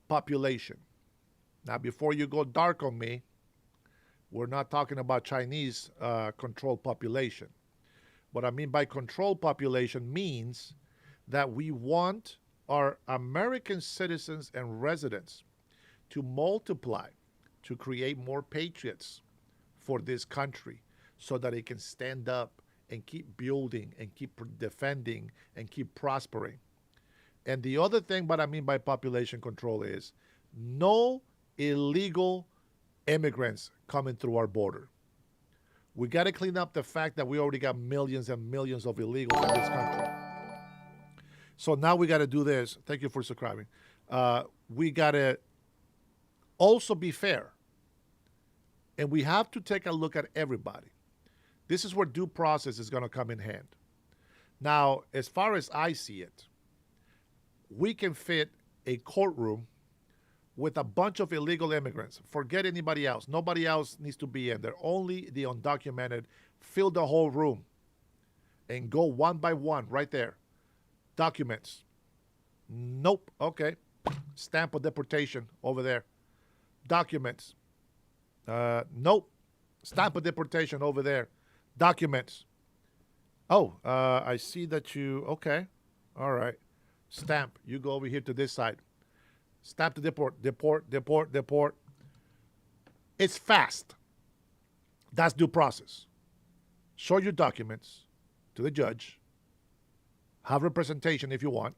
population. Now, before you go dark on me, we're not talking about Chinese controlled population. What I mean by controlled population means that we want our American citizens and residents to multiply, to create more patriots for this country so that it can stand up and keep building and keep defending and keep prospering. And the other thing what I mean by population control is no illegal immigrants coming through our border. We got to clean up the fact that we already got millions and millions of illegals in this country. So now we got to do this. Thank you for subscribing. We got to also be fair. And we have to take a look at everybody. This is where due process is going to come in hand. Now, as far as I see it, we can fit a courtroom with a bunch of illegal immigrants. Forget anybody else. Nobody else needs to be in there. Only the undocumented. Fill the whole room and go one by one right there. Documents. Nope. Okay. Stamp of deportation over there. Documents. Nope. Stamp of deportation over there. Documents. Oh, I see that you, okay. All right. Stamp. You go over here to this side. Stamp to deport, deport, deport, deport. It's fast. That's due process. Show your documents to the judge. Have representation if you want.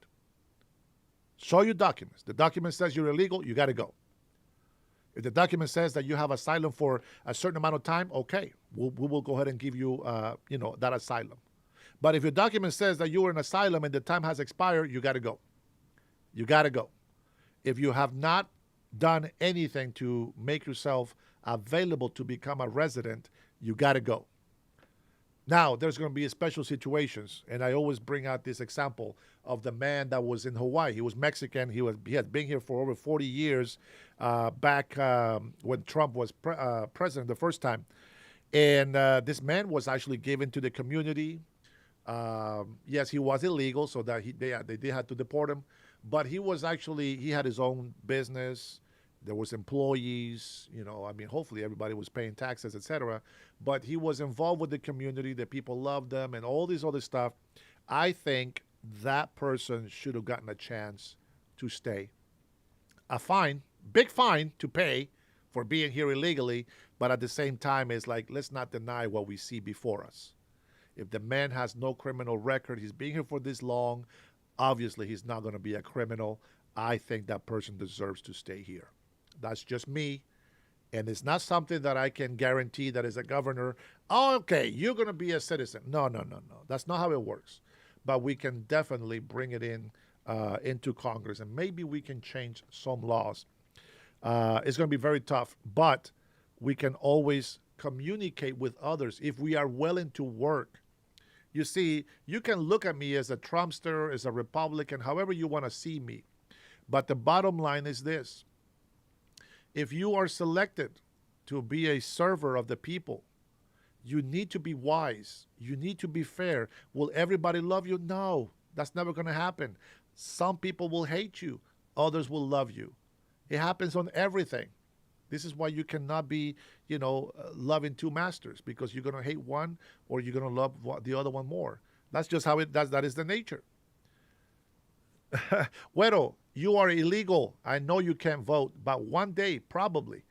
Show your documents. The document says you're illegal, you got to go. If the document says that you have asylum for a certain amount of time, okay, we will go ahead and give you, that asylum. But if your document says that you were in asylum and the time has expired, you got to go. You got to go. If you have not done anything to make yourself available to become a resident, you got to go. Now, there's going to be special situations, and I always bring out this example of the man that was in Hawaii. He was Mexican. He had been here for over 40 years back when Trump was president the first time. And this man was actually given to the community. Yes, he was illegal, so that they did have to deport him. But he had his own business. There was employees, hopefully everybody was paying taxes, etc. But he was involved with the community. The people loved him and all this other stuff. I think that person should have gotten a chance to stay. A fine, big fine to pay for being here illegally. But at the same time, it's like, let's not deny what we see before us. If the man has no criminal record, he's been here for this long, obviously he's not going to be a criminal. I think that person deserves to stay here. That's just me. And it's not something that I can guarantee that as a governor, oh, okay, you're going to be a citizen. No. That's not how it works. But we can definitely bring it into Congress, and maybe we can change some laws. It's going to be very tough, but we can always communicate with others if we are willing to work You see, you can look at me as a Trumpster, as a Republican, however you want to see me. But the bottom line is this: if you are selected to be a server of the people, you need to be wise. You need to be fair. Will everybody love you? No, that's never going to happen. Some people will hate you, others will love you. It happens on everything. This is why you cannot be, loving two masters, because you're going to hate one or you're going to love the other one more. That's just how that is the nature. Güero, you are illegal. I know you can't vote, but one day, probably,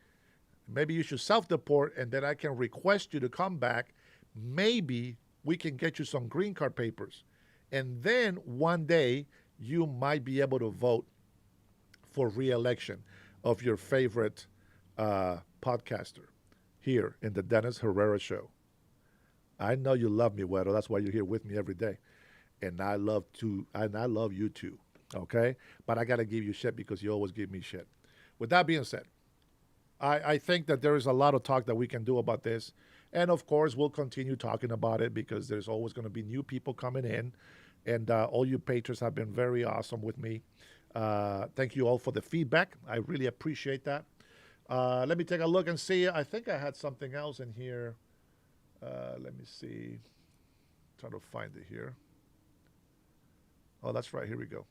maybe you should self-deport, and then I can request you to come back. Maybe we can get you some green card papers. And then one day, you might be able to vote for re-election of your favorite podcaster here in the Dennis Herrera Show. I know you love me, Güero. That's why you're here with me every day. And I love you too. Okay? But I got to give you shit because you always give me shit. With that being said, I think that there is a lot of talk that we can do about this. And of course, we'll continue talking about it because there's always going to be new people coming in. And all you patrons have been very awesome with me. Thank you all for the feedback. I really appreciate that. Let me take a look and see. I think I had something else in here. Let me see. Try to find it here. Oh, that's right. Here we go.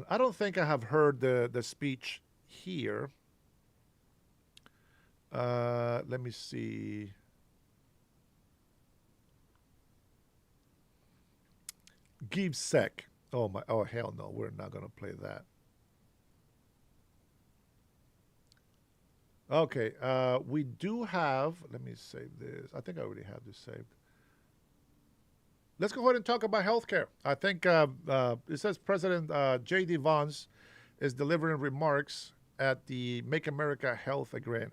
I don't think I have heard the speech here. Let me see. Give sec. Oh my! Oh hell no! We're not gonna play that. Okay. We do have. Let me save this. I think I already have this saved. Let's go ahead and talk about healthcare. I think it says President J.D. Vance is delivering remarks at the Make America Health again.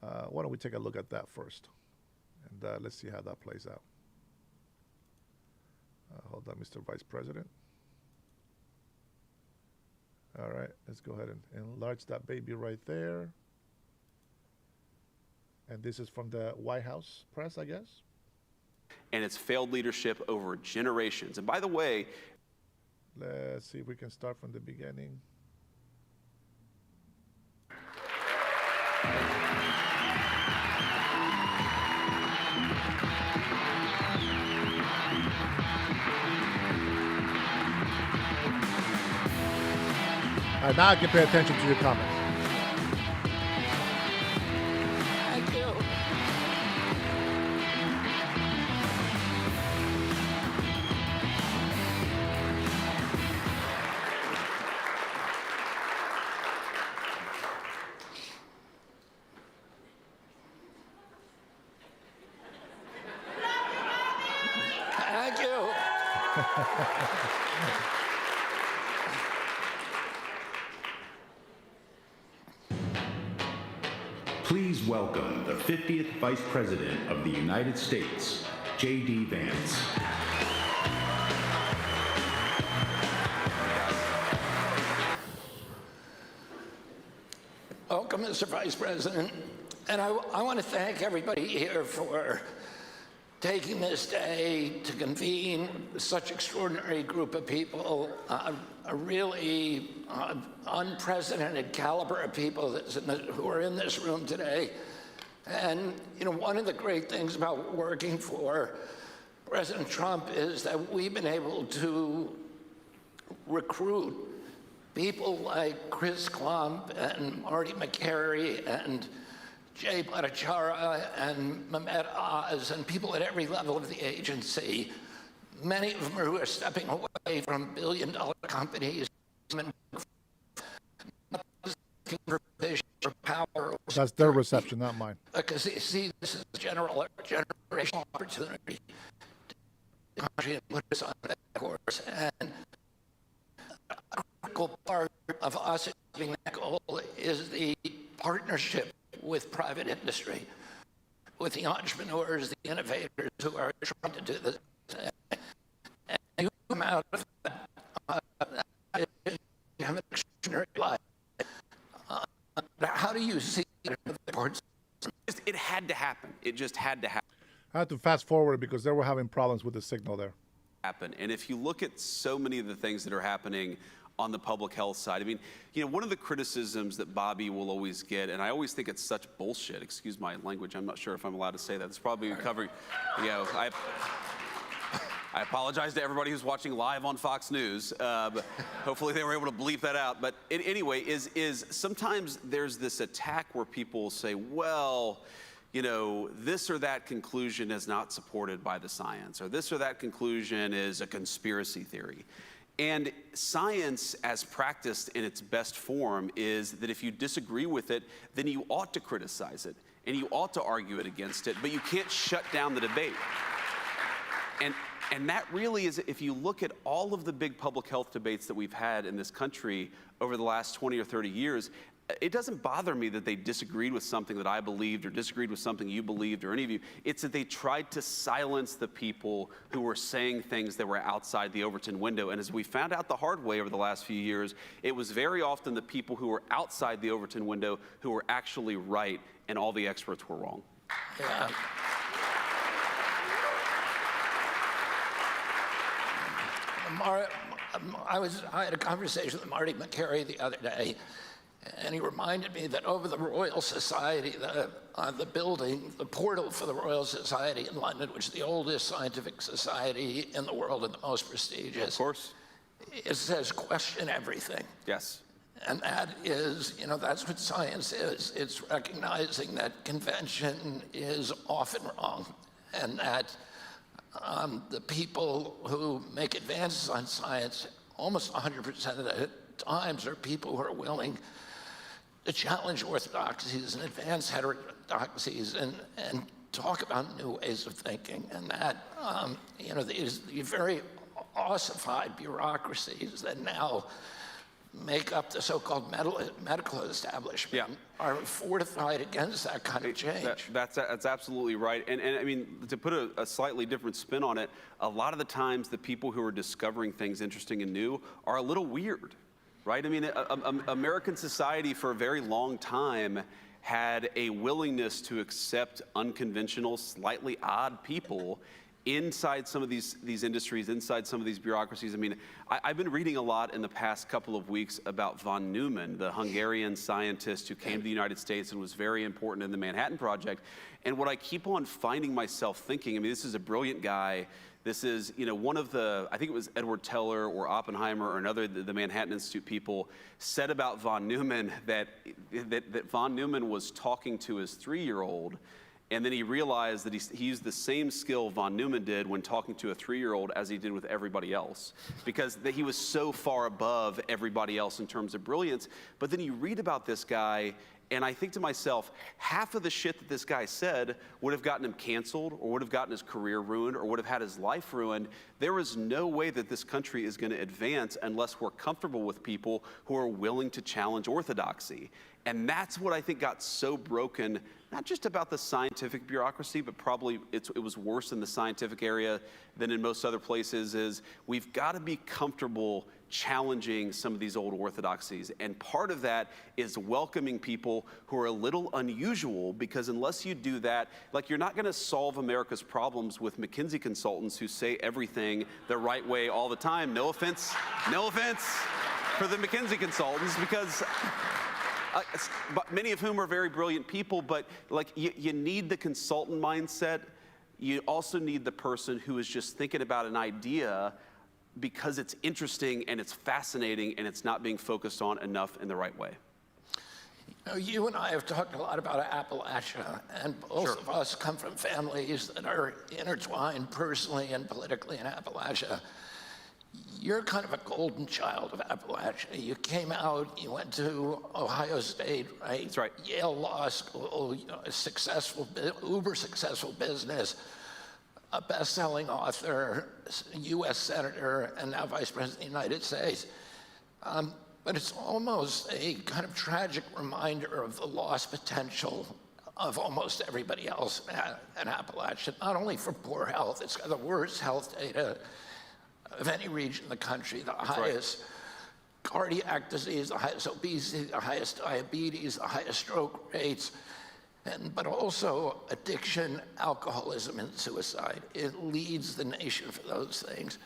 Why don't we take a look at that first? And let's see how that plays out. Hold on, Mr. Vice President. All right, let's go ahead and enlarge that baby right there. And this is from the White House press, I guess. And its failed leadership over generations. And by the way, let's see if we can start from the beginning. Now I can pay attention to your comments. Thank you. Thank you. Please welcome the 50th Vice President of the United States, J.D. Vance. Welcome, Mr. Vice President. And I want to thank everybody here for taking this day to convene such extraordinary group of people, a really unprecedented caliber of people who are in this room today. And, one of the great things about working for President Trump is that we've been able to recruit people like Chris Klump and Marty McCary and Jay Bhattacharya and Mehmet Oz and people at every level of the agency, many of them who are stepping away from billion-dollar companies and looking for vision or power. That's their reception, not mine. Because you see, this is a generational opportunity to put us on that course. And a critical part of us achieving that goal is the partnership with private industry, with the entrepreneurs, the innovators who are trying to do this. And you come out of that, you have an extraordinary life. How do you see it in the parts? it had to happen. It just had to happen. I had to fast forward because they were having problems with the signal there. Happen. And if you look at so many of the things that are happening on the public health side, I mean, one of the criticisms that Bobby will always get, and I always think it's such bullshit, excuse my language, I'm not sure if I'm allowed to say that. It's probably covering, I apologize to everybody who's watching live on Fox News. But hopefully they were able to bleep that out. But anyway, is sometimes there's this attack where people say, well, this or that conclusion is not supported by the science, or this or that conclusion is a conspiracy theory. And science, as practiced in its best form, is that if you disagree with it, then you ought to criticize it, and you ought to argue it against it, but you can't shut down the debate. And that really is, if you look at all of the big public health debates that we've had in this country over the last 20 or 30 years, it doesn't bother me that they disagreed with something that I believed or disagreed with something you believed or any of you. It's that they tried to silence the people who were saying things that were outside the Overton window. And as we found out the hard way over the last few years, it was very often the people who were outside the Overton window who were actually right and all the experts were wrong. Yeah. I had a conversation with Marty McCary the other day, and he reminded me that over the Royal Society, the building, the portal for the Royal Society in London, which is the oldest scientific society in the world and the most prestigious. Of course. It says, question everything. Yes. And that is, that's what science is. It's recognizing that convention is often wrong, and that the people who make advances on science, almost 100% of the times, are people who are willing to challenge orthodoxies and advance heterodoxies and talk about new ways of thinking. And that, these very ossified bureaucracies that now make up the so-called medical establishment are fortified against that kind of change. That's absolutely right. And I mean, to put a slightly different spin on it, a lot of the times the people who are discovering things interesting and new are a little weird, right? I mean, American society for a very long time had a willingness to accept unconventional, slightly odd people inside some of these industries, inside some of these bureaucracies. I mean, I've been reading a lot in the past couple of weeks about von Neumann, the Hungarian scientist who came to the United States and was very important in the Manhattan Project. And what I keep on finding myself thinking, I mean, this is a brilliant guy. This is, one of the, I think it was Edward Teller or Oppenheimer or another, the Manhattan Institute people said about von Neumann that von Neumann was talking to his 3-year-old, and then he realized that he used the same skill von Neumann did when talking to a 3-year-old as he did with everybody else, because he was so far above everybody else in terms of brilliance. But then you read about this guy, and I think to myself, half of the shit that this guy said would have gotten him canceled, or would have gotten his career ruined, or would have had his life ruined. There is no way that this country is going to advance unless we're comfortable with people who are willing to challenge orthodoxy. And that's what I think got so broken, not just about the scientific bureaucracy, but probably it was worse in the scientific area than in most other places, is we've got to be comfortable challenging some of these old orthodoxies. And part of that is welcoming people who are a little unusual, because unless you do that, like, you're not going to solve America's problems with McKinsey consultants who say everything the right way all the time. No offense for the McKinsey consultants, because but many of whom are very brilliant people, but like you need the consultant mindset. You also need the person who is just thinking about an idea because it's interesting and it's fascinating and it's not being focused on enough in the right way. You and I have talked a lot about Appalachia, and both of us come from families that are intertwined personally and politically in Appalachia. You're kind of a golden child of Appalachia. You came out, you went to Ohio State, right? That's right. Yale Law School, a successful, uber successful business, a best-selling author, U.S. Senator, and now Vice President of the United States. But it's almost a kind of tragic reminder of the lost potential of almost everybody else in Appalachia, not only for poor health, it's got the worst health data of any region in the country, the highest cardiac disease, the highest obesity, the highest diabetes, the highest stroke rates. but also addiction, alcoholism, and suicide. It leads the nation for those things.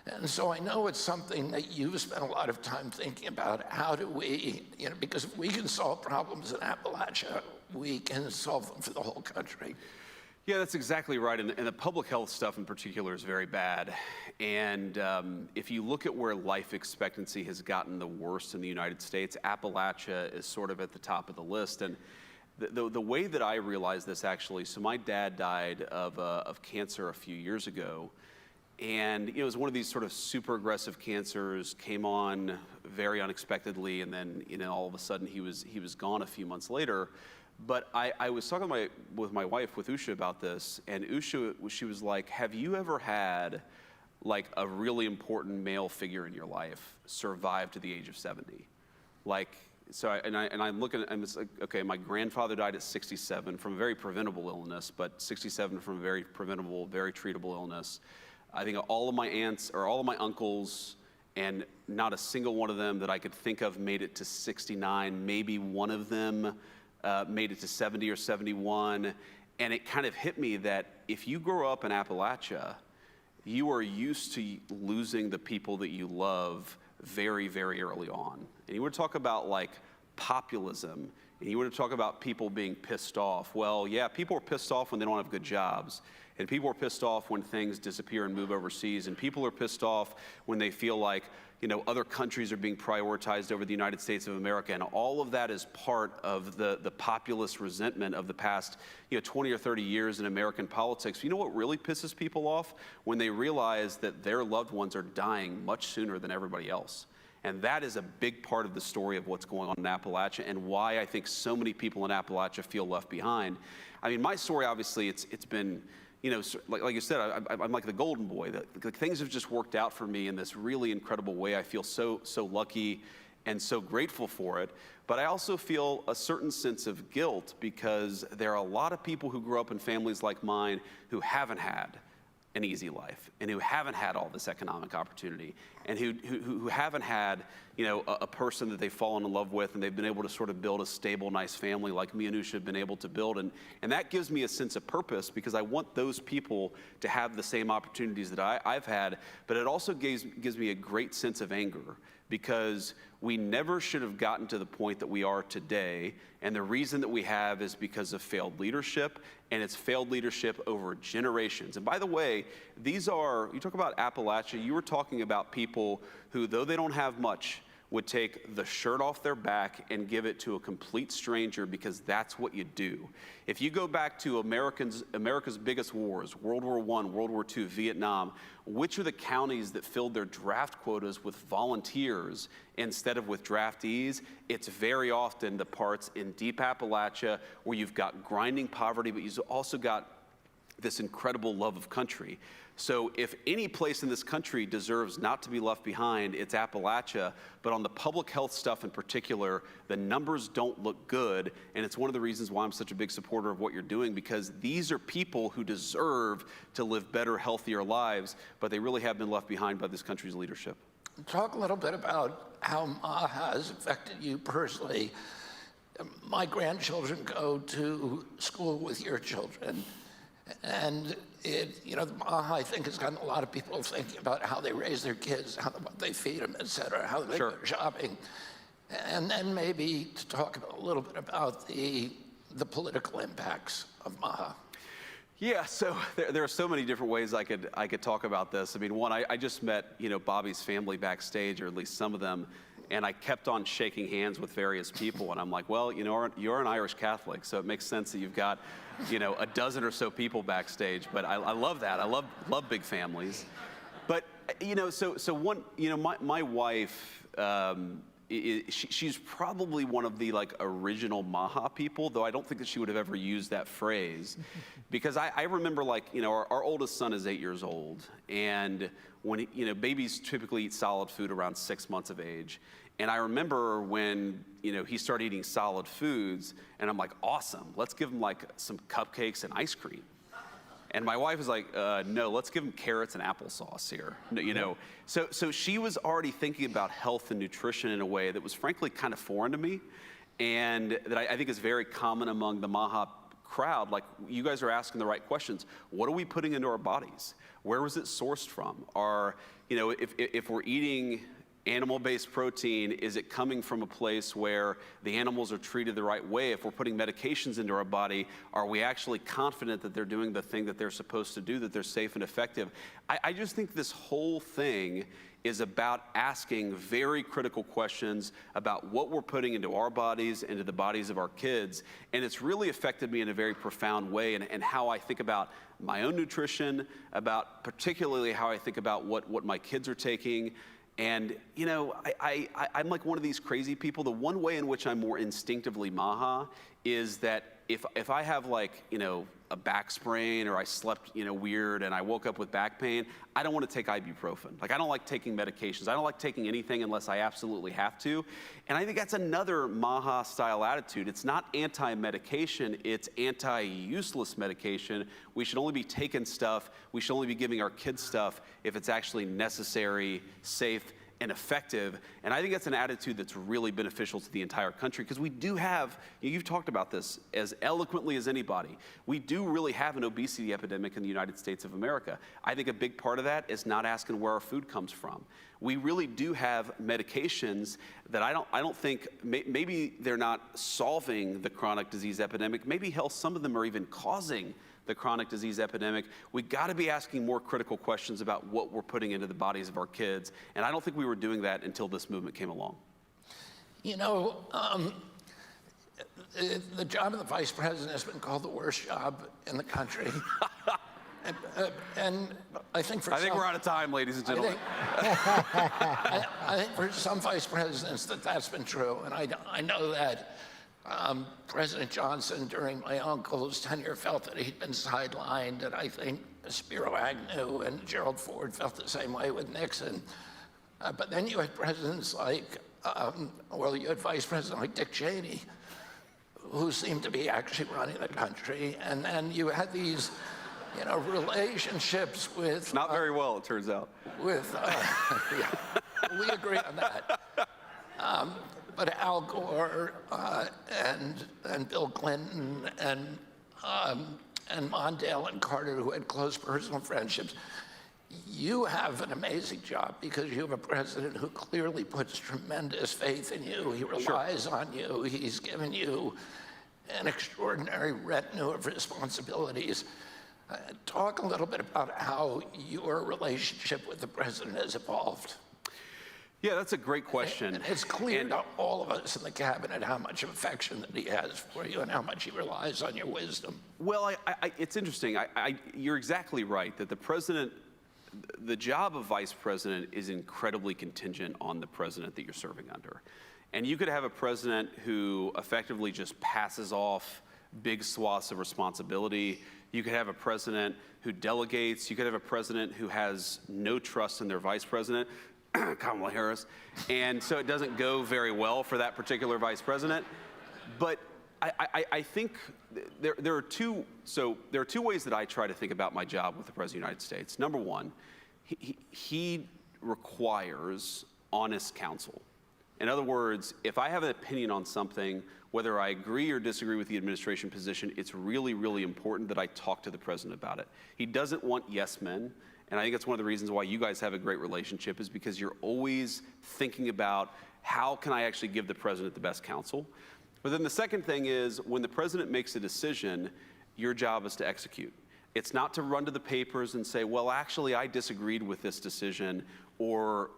And so I know it's something that you've spent a lot of time thinking about. How do we, because if we can solve problems in Appalachia, we can solve them for the whole country. Yeah, that's exactly right. And the public health stuff in particular is very bad. And if you look at where life expectancy has gotten the worst in the United States, Appalachia is sort of at the top of the list. And the way that I realized this actually, so my dad died of cancer a few years ago. And it was one of these sort of super aggressive cancers, came on very unexpectedly, and then all of a sudden he was gone a few months later. But I was talking with my wife, with Usha, about this, and Usha, she was like, have you ever had like a really important male figure in your life survive to the age of 70? I'm looking and it's like, okay, my grandfather died at 67 from a very preventable illness, but 67 from a very preventable, very treatable illness. I think all of my aunts or all of my uncles, and not a single one of them that I could think of made it to 69. Maybe one of them made it to 70 or 71. And it kind of hit me that if you grow up in Appalachia, you are used to losing the people that you love very, very early on. And you want to talk about like populism, and you want to talk about people being pissed off. Well, yeah, people are pissed off when they don't have good jobs. And people are pissed off when things disappear and move overseas. And people are pissed off when they feel like, other countries are being prioritized over the United States of America. And all of that is part of the populist resentment of the past 20 or 30 years in American politics. You know what really pisses people off? When they realize that their loved ones are dying much sooner than everybody else. And that is a big part of the story of what's going on in Appalachia and why I think so many people in Appalachia feel left behind. I mean, my story, obviously, it's been, like you said, I'm like the golden boy. Things have just worked out for me in this really incredible way. I feel so lucky and so grateful for it. But I also feel a certain sense of guilt because there are a lot of people who grew up in families like mine who haven't had an easy life and who haven't had all this economic opportunity and who haven't had a person that they've fallen in love with and they've been able to sort of build a stable, nice family like me and Usha have been able to build. And that gives me a sense of purpose because I want those people to have the same opportunities that I've had. But it also gives me a great sense of anger because we never should have gotten to the point that we are today. And the reason that we have is because of failed leadership, and it's failed leadership over generations. And by the way, you talk about Appalachia, you were talking about people who, though they don't have much, would take the shirt off their back and give it to a complete stranger because that's what you do. If you go back to America's biggest wars, World War I, World War II, Vietnam, which are the counties that filled their draft quotas with volunteers instead of with draftees? It's very often the parts in deep Appalachia where you've got grinding poverty, but you've also got this incredible love of country. So if any place in this country deserves not to be left behind, it's Appalachia. But on the public health stuff in particular, the numbers don't look good. And it's one of the reasons why I'm such a big supporter of what you're doing, because these are people who deserve to live better, healthier lives, but they really have been left behind by this country's leadership. Talk a little bit about how MAHA has affected you personally. My grandchildren go to school with your children. And the MAHA, I think, has gotten a lot of people thinking about how they raise their kids, what they feed them, et cetera, how they go shopping. And then maybe to talk a little bit about the political impacts of MAHA. Yeah, so there are so many different ways I could talk about this. I mean, one, I just met Bobby's family backstage, or at least some of them, and I kept on shaking hands with various people, and I'm like, well, you're an Irish Catholic, so it makes sense that you've got a dozen or so people backstage. But I love that. I love big families. But so one, my wife. She's probably one of the original MAHA people, though I don't think that she would have ever used that phrase, because I remember our oldest son is 8 years old, and when babies typically eat solid food around 6 months of age, and I remember when he started eating solid foods, and I'm like, awesome, let's give him some cupcakes and ice cream. And my wife was like, no, let's give him carrots and applesauce here. So she was already thinking about health and nutrition in a way that was frankly kind of foreign to me. and that I think is very common among the MAHA crowd. Like, you guys are asking the right questions. What are we putting into our bodies? Where was it sourced from? If we're eating animal-based protein, is it coming from a place where the animals are treated the right way? If we're putting medications into our body, are we actually confident that they're doing the thing that they're supposed to do, that they're safe and effective? I just think this whole thing is about asking very critical questions about what we're putting into our bodies, into the bodies of our kids. And it's really affected me in a very profound way, and how I think about my own nutrition, about particularly how I think about what my kids are taking. And, I'm like one of these crazy people. The one way in which I'm more instinctively MAHA is that if I have a back sprain, or I slept, weird, and I woke up with back pain, I don't want to take ibuprofen. Like, I don't like taking medications. I don't like taking anything unless I absolutely have to. And I think that's another MAHA style attitude. It's not anti-medication, it's anti-useless medication. We should only be taking stuff, we should only be giving our kids stuff if it's actually necessary, safe, and effective. And I think that's an attitude that's really beneficial to the entire country, because we do have, you've talked about this as eloquently as anybody, we do really have an obesity epidemic in the United States of America. I think a big part of that is not asking where our food comes from. We really do have medications that I don't think, maybe they're not solving the chronic disease epidemic, maybe hell, some of them are even causing the chronic disease epidemic. We got to be asking more critical questions about what we're putting into the bodies of our kids. And I don't think we were doing that until this movement came along. The job of the vice president has been called the worst job in the country. And I think we're out of time, ladies and gentlemen. I think for some vice presidents that's been true. And I know that President Johnson, during my uncle's tenure, felt that he'd been sidelined, and I think Spiro Agnew and Gerald Ford felt the same way with Nixon. But then you had presidents like, you had Vice President like Dick Cheney, who seemed to be actually running the country, and then you had these, relationships with... Not very well, it turns out. Yeah, we agree on that. But Al Gore and Bill Clinton and Mondale and Carter, who had close personal friendships, you have an amazing job because you have a president who clearly puts tremendous faith in you. He relies on you. He's given you an extraordinary retinue of responsibilities. Talk a little bit about how your relationship with the president has evolved. Yeah, that's a great question. And it's clear to all of us in the cabinet how much affection that he has for you and how much he relies on your wisdom. Well, it's interesting. You're exactly right that the job of vice president is incredibly contingent on the president that you're serving under. And you could have a president who effectively just passes off big swaths of responsibility. You could have a president who delegates. You could have a president who has no trust in their vice president, Kamala Harris, and so it doesn't go very well for that particular vice president. But I think there are two ways that I try to think about my job with the President of the United States. Number one, he requires honest counsel. In other words, if I have an opinion on something, whether I agree or disagree with the administration position, it's really, really important that I talk to the president about it. He doesn't want yes men. And I think that's one of the reasons why you guys have a great relationship, is because you're always thinking about how can I actually give the president the best counsel. But then the second thing is, when the president makes a decision, your job is to execute. It's not to run to the papers and say, well, actually, I disagreed with this decision, or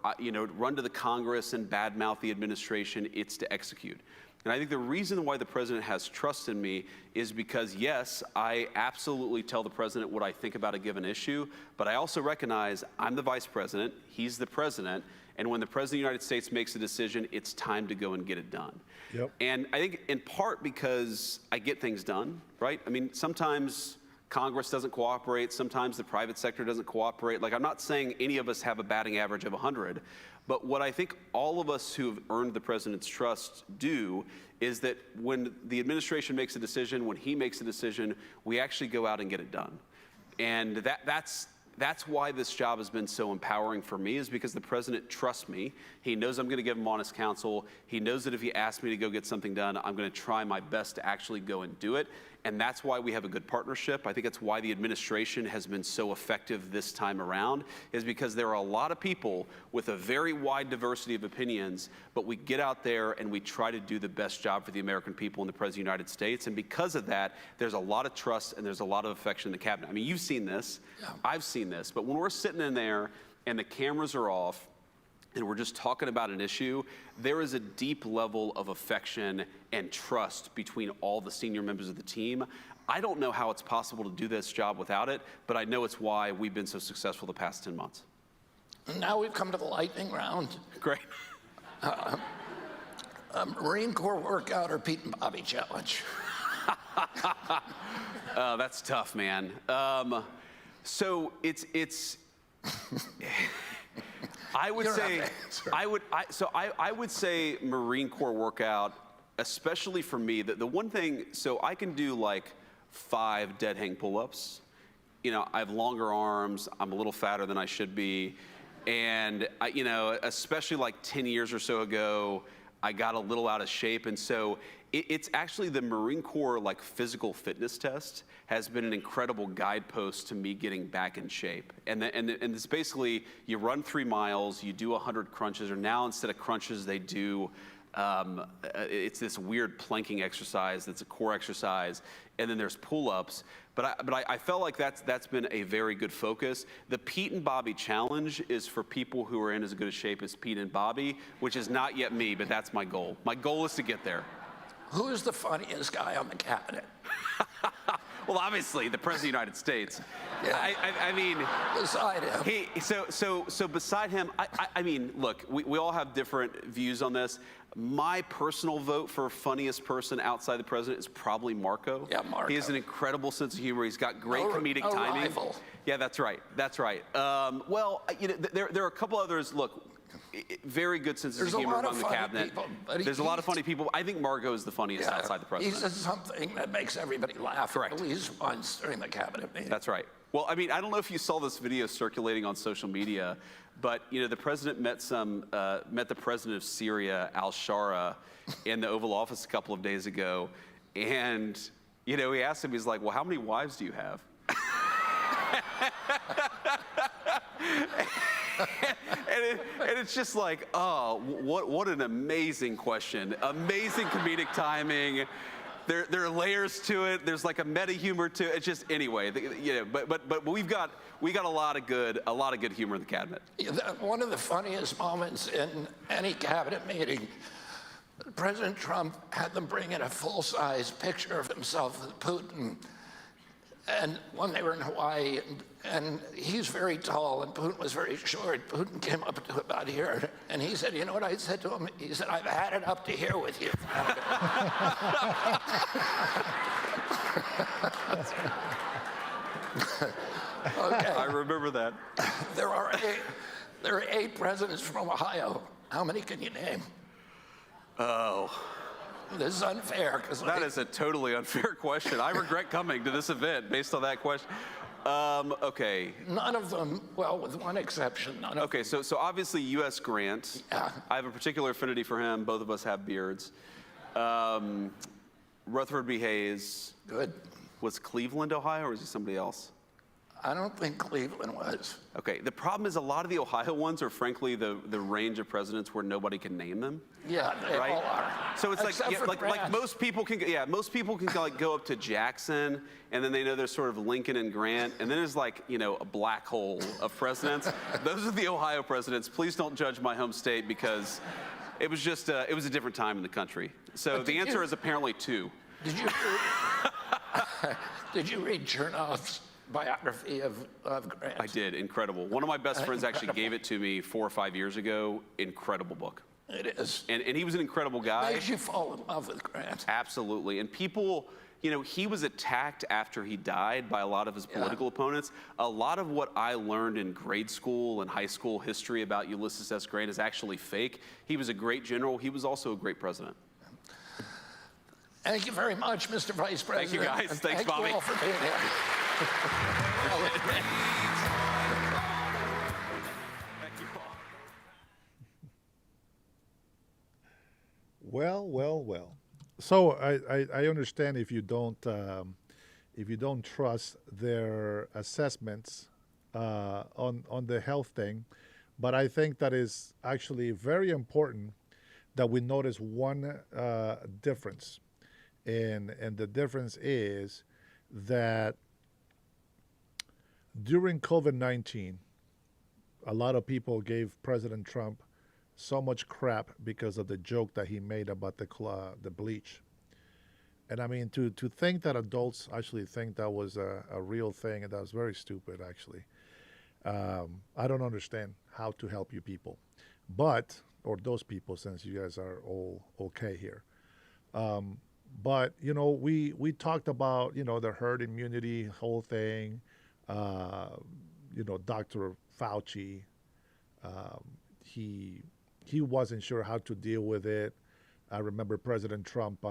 run to the Congress and badmouth the administration. It's to execute. And I think the reason why the president has trust in me is because, yes, I absolutely tell the president what I think about a given issue, but I also recognize I'm the vice president, he's the president, and when the president of the United States makes a decision, it's time to go and get it done. Yep. And I think in part because I get things done, right? I mean, sometimes Congress doesn't cooperate, sometimes the private sector doesn't cooperate. Like, I'm not saying any of us have a batting average of 100, but what I think all of us who have earned the president's trust do is that when the administration makes a decision, when he makes a decision, we actually go out and get it done. And that's that's why this job has been so empowering for me, is because the president trusts me. He knows I'm going to give him honest counsel. He knows that if he asks me to go get something done, I'm going to try my best to actually go and do it. And that's why we have a good partnership. I think that's why the administration has been so effective this time around, is because there are a lot of people with a very wide diversity of opinions, but we get out there and we try to do the best job for the American people and the President of the United States. And because of that, there's a lot of trust and there's a lot of affection in the cabinet. I mean, you've seen this, I've seen this, but when we're sitting in there and the cameras are off, and we're just talking about an issue, there is a deep level of affection and trust between all the senior members of the team. I don't know how it's possible to do this job without it, but I know it's why we've been so successful the past 10 months. Now we've come to the lightning round. Great. Marine Corps workout or Pete and Bobby challenge? That's tough, man. So it's I would say, I would say Marine Corps workout, especially for me. The one thing, so I can do like 5 dead hang pull-ups. You know, I have longer arms. I'm a little fatter than I should be, and you know, especially like 10 years or so ago, I got a little out of shape, and so it's actually the Marine Corps like physical fitness test has been an incredible guidepost to me getting back in shape. And it's basically you run 3 miles, you do 100 crunches, or now instead of crunches they do it's this weird planking exercise that's a core exercise, and then there's pull-ups. But I felt like that's been a very good focus. The Pete and Bobby challenge is for people who are in as good a shape as Pete and Bobby, which is not yet me, but that's my goal. My goal is to get there. Who is the funniest guy on the cabinet? Well, obviously, the President of the United States. Yeah. I mean, beside him. So beside him, I mean, look, we all have different views on this. My personal vote for funniest person outside the president is probably Marco. Yeah, Marco. He has an incredible sense of humor. He's got great comedic timing. Rival. Yeah, that's right. That's right. Well, you know, there are a couple others. Look, very good sense of humor among the cabinet. There's a lot of funny people. I think Margot is the funniest outside the president. He says something that makes everybody laugh. Correct. At least once during the cabinet meeting. That's right. Well, I mean, I don't know if you saw this video circulating on social media, but you know, the president met the president of Syria, al-Shara, in the Oval Office a couple of days ago, and you know, he asked him, he's like, "Well, how many wives do you have?" And it's just like, oh, what an amazing question. Amazing comedic timing. There are layers to it. There's like a meta humor to it. It's just, anyway, you know, but we got a lot of good humor in the cabinet. One of the funniest moments in any cabinet meeting, President Trump had them bring in a full-size picture of himself with Putin. And when they were in Hawaii, and he's very tall, and Putin was very short. Putin came up to about here, and he said, "You know what I said to him?" He said, "I've had it up to here with you." Okay. I remember that. There are 8 presidents from Ohio. How many can you name? Oh. This is unfair. That is a totally unfair question. I regret coming to this event based on that question. Okay. None of them, well, with one exception, none of them. Okay, so obviously U.S. Grant. Yeah. I have a particular affinity for him. Both of us have beards. Rutherford B. Hayes. Good. Was Cleveland, Ohio, or was he somebody else? I don't think Cleveland was. Okay, the problem is a lot of the Ohio ones are frankly the range of presidents where nobody can name them. Yeah, they right? all are. So it's Except like most people can like go up to Jackson, and then they know there's sort of Lincoln and Grant, and then there's like, you know, a black hole of presidents. Those are the Ohio presidents. Please don't judge my home state, because it was just it was a different time in the country. So the answer is apparently 2. Did you read Chernoff's biography of Grant? I did. Incredible. One of my best friends actually gave it to me 4 or 5 years ago. Incredible book. It is. And he was an incredible guy. Makes you fall in love with Grant. Absolutely. And people, you know, he was attacked after he died by a lot of his political opponents. A lot of what I learned in grade school and high school history about Ulysses S. Grant is actually fake. He was a great general. He was also a great president. Thank you very much, Mr. Vice President. Thank you, guys. Thanks, Bobby. Thank you all for being here. Well, well, well. So I understand if you don't trust their assessments on the health thing, but I think that is actually very important that we notice one difference, and the difference is that during COVID-19, a lot of people gave President Trump so much crap because of the joke that he made about the bleach. And I mean, to think that adults actually think that was a real thing, and that was very stupid, actually. I don't understand how to help you people, or those people, since you guys are all okay here. But, we talked about, the herd immunity whole thing, Dr. Fauci, he wasn't sure how to deal with it. I remember President Trump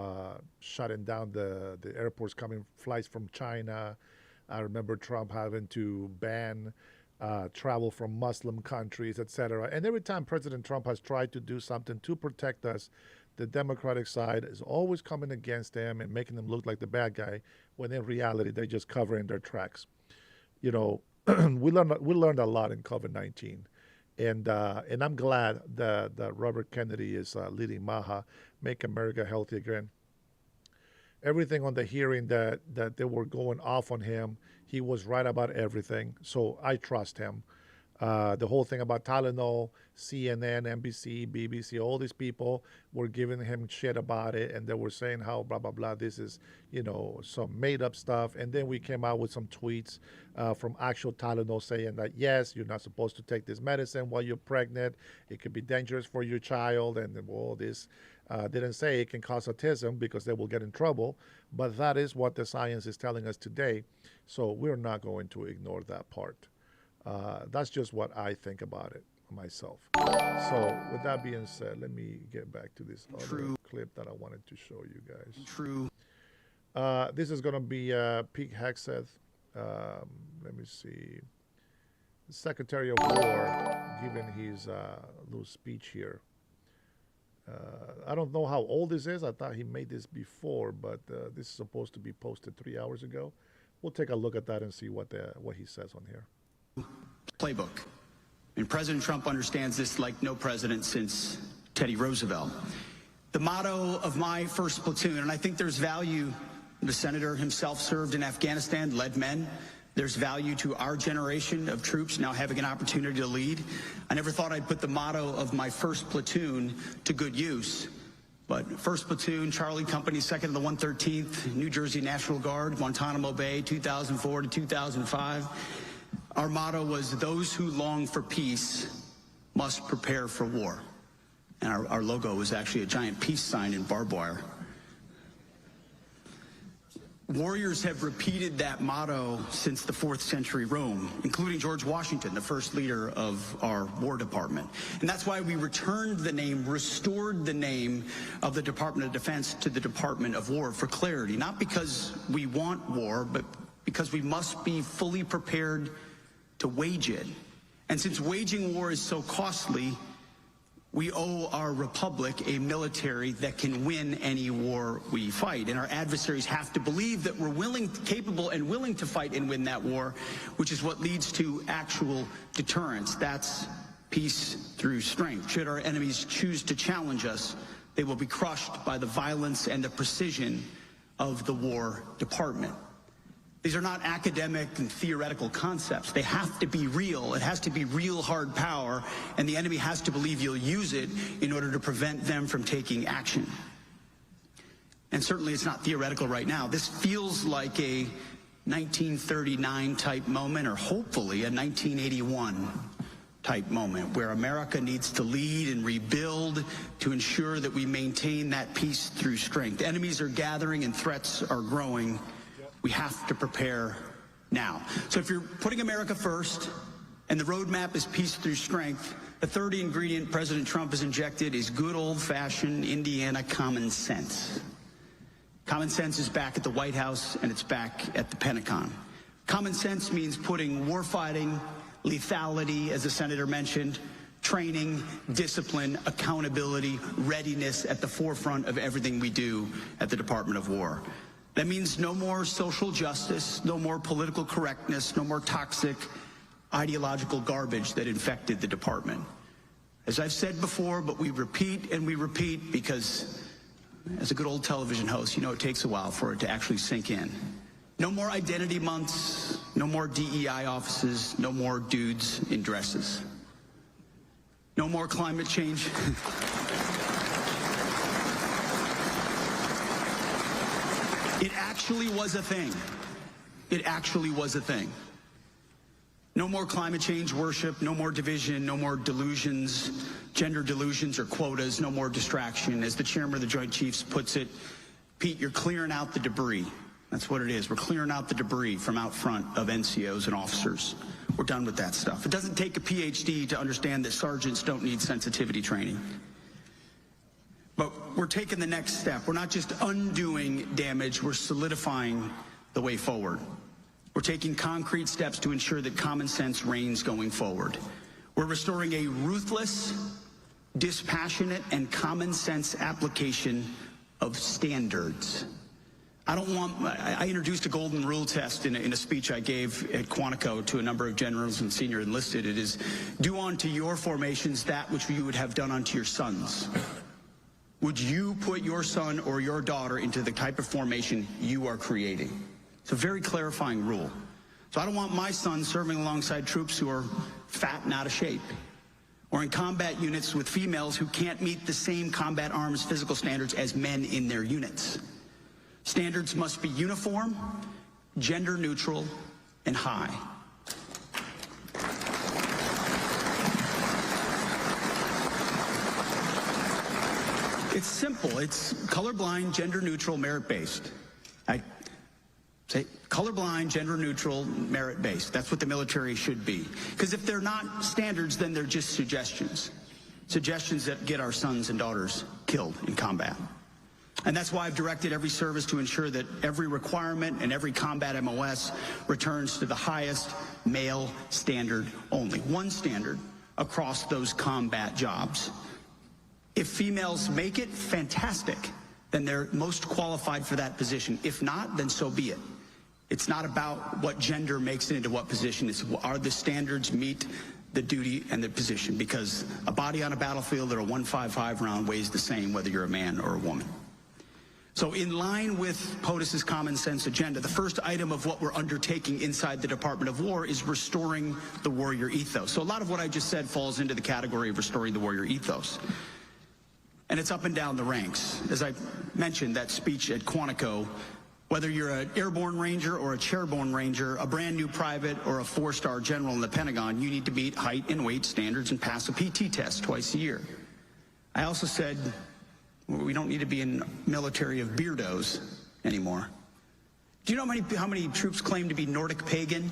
shutting down the airports coming flights from China. I remember Trump having to ban travel from Muslim countries, etc. And every time President Trump has tried to do something to protect us, the Democratic side is always coming against him and making them look like the bad guy, when in reality they're just covering their tracks. We learned a lot in COVID-19. And I'm glad that Robert Kennedy is leading MAHA, Make America Healthy Again. Everything on the hearing that they were going off on him, he was right about everything. So I trust him. The whole thing about Tylenol, CNN, NBC, BBC, all these people were giving him shit about it, and they were saying how blah, blah, blah, this is, some made-up stuff. And then we came out with some tweets from actual Tylenol saying that, yes, you're not supposed to take this medicine while you're pregnant. It could be dangerous for your child. And all this didn't say it can cause autism because they will get in trouble. But that is what the science is telling us today. So we're not going to ignore that part. That's just what I think about it myself. So with that being said, let me get back to this other clip that I wanted to show you guys. This is going to be Pete Hegseth. Let me see. The Secretary of War giving his little speech here. I don't know how old this is. I thought he made this before, but this is supposed to be posted 3 hours ago. We'll take a look at that and see what he says on here. Playbook. And President Trump understands this like no president since Teddy Roosevelt. The motto of my first platoon, and I think there's value, the senator himself served in Afghanistan, led men. There's value to our generation of troops now having an opportunity to lead. I never thought I'd put the motto of my first platoon to good use. But 1st Platoon, Charlie Company, 2nd of the 113th, New Jersey National Guard, Guantanamo Bay, 2004 to 2005. Our motto was, those who long for peace must prepare for war. And our logo was actually a giant peace sign in barbed wire. Warriors have repeated that motto since the 4th century Rome, including George Washington, the first leader of our War Department. And that's why we restored the name of the Department of Defense to the Department of War for clarity, not because we want war, but because we must be fully prepared to wage it. And since waging war is so costly, we owe our republic a military that can win any war we fight. And our adversaries have to believe that we're capable and willing to fight and win that war, which is what leads to actual deterrence. That's peace through strength. Should our enemies choose to challenge us, they will be crushed by the violence and the precision of the War Department. These are not academic and theoretical concepts. They have to be real. It has to be real hard power, and the enemy has to believe you'll use it in order to prevent them from taking action. And certainly it's not theoretical right now. This feels like a 1939 type moment, or hopefully a 1981 type moment, where America needs to lead and rebuild to ensure that we maintain that peace through strength. Enemies are gathering and threats are growing. We have to prepare now. So if you're putting America first and the roadmap is peace through strength, the third ingredient President Trump has injected is good old-fashioned Indiana common sense. Common sense is back at the White House and it's back at the Pentagon. Common sense means putting warfighting, lethality, as the senator mentioned, training, discipline, accountability, readiness at the forefront of everything we do at the Department of War. That means no more social justice, no more political correctness, no more toxic ideological garbage that infected the department. As I've said before, but we repeat and we repeat because as a good old television host, you know it takes a while for it to actually sink in. No more identity months, no more DEI offices, no more dudes in dresses. No more climate change. It actually was a thing. It actually was a thing. No more climate change worship, no more division, no more delusions, gender delusions or quotas, no more distraction. As the chairman of the Joint Chiefs puts it, Pete, you're clearing out the debris. That's what it is. We're clearing out the debris from out front of NCOs and officers. We're done with that stuff. It doesn't take a PhD to understand that sergeants don't need sensitivity training. But we're taking the next step. We're not just undoing damage, we're solidifying the way forward. We're taking concrete steps to ensure that common sense reigns going forward. We're restoring a ruthless, dispassionate, and common sense application of standards. I introduced a golden rule test in a speech I gave at Quantico to a number of generals and senior enlisted. It is, do unto your formations that which you would have done unto your sons. Would you put your son or your daughter into the type of formation you are creating? It's a very clarifying rule. So I don't want my son serving alongside troops who are fat and out of shape, or in combat units with females who can't meet the same combat arms physical standards as men in their units. Standards must be uniform, gender neutral, and high. It's simple. It's colorblind, gender neutral, merit-based. I say colorblind, gender neutral, merit-based. That's what the military should be. Because if they're not standards, then they're just suggestions. Suggestions that get our sons and daughters killed in combat. And that's why I've directed every service to ensure that every requirement and every combat MOS returns to the highest male standard only. One standard across those combat jobs. If females make it, fantastic. Then they're most qualified for that position. If not, then so be it. It's not about what gender makes it into what position. It's are the standards meet the duty and the position, because a body on a battlefield or a .155 round weighs the same whether you're a man or a woman. So in line with POTUS's common sense agenda, the first item of what we're undertaking inside the Department of War is restoring the warrior ethos. So a lot of what I just said falls into the category of restoring the warrior ethos. And it's up and down the ranks. As I mentioned, that speech at Quantico, whether you're an airborne ranger or a chairborne ranger, a brand new private or a 4-star general in the Pentagon, you need to meet height and weight standards and pass a PT test twice a year. I also said, we don't need to be in military of beardos anymore. Do you know how many troops claim to be Nordic pagan?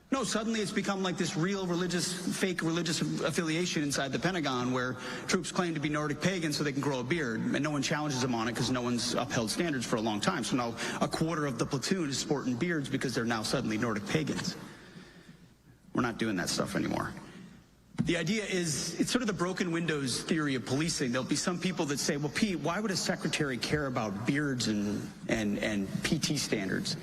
No, suddenly it's become like this real fake religious affiliation inside the Pentagon where troops claim to be Nordic pagan so they can grow a beard, and no one challenges them on it because no one's upheld standards for a long time. So now a quarter of the platoon is sporting beards because they're now suddenly Nordic pagans. We're not doing that stuff anymore. The idea is, it's sort of the broken windows theory of policing. There'll be some people that say, well, Pete, why would a secretary care about beards and PT standards?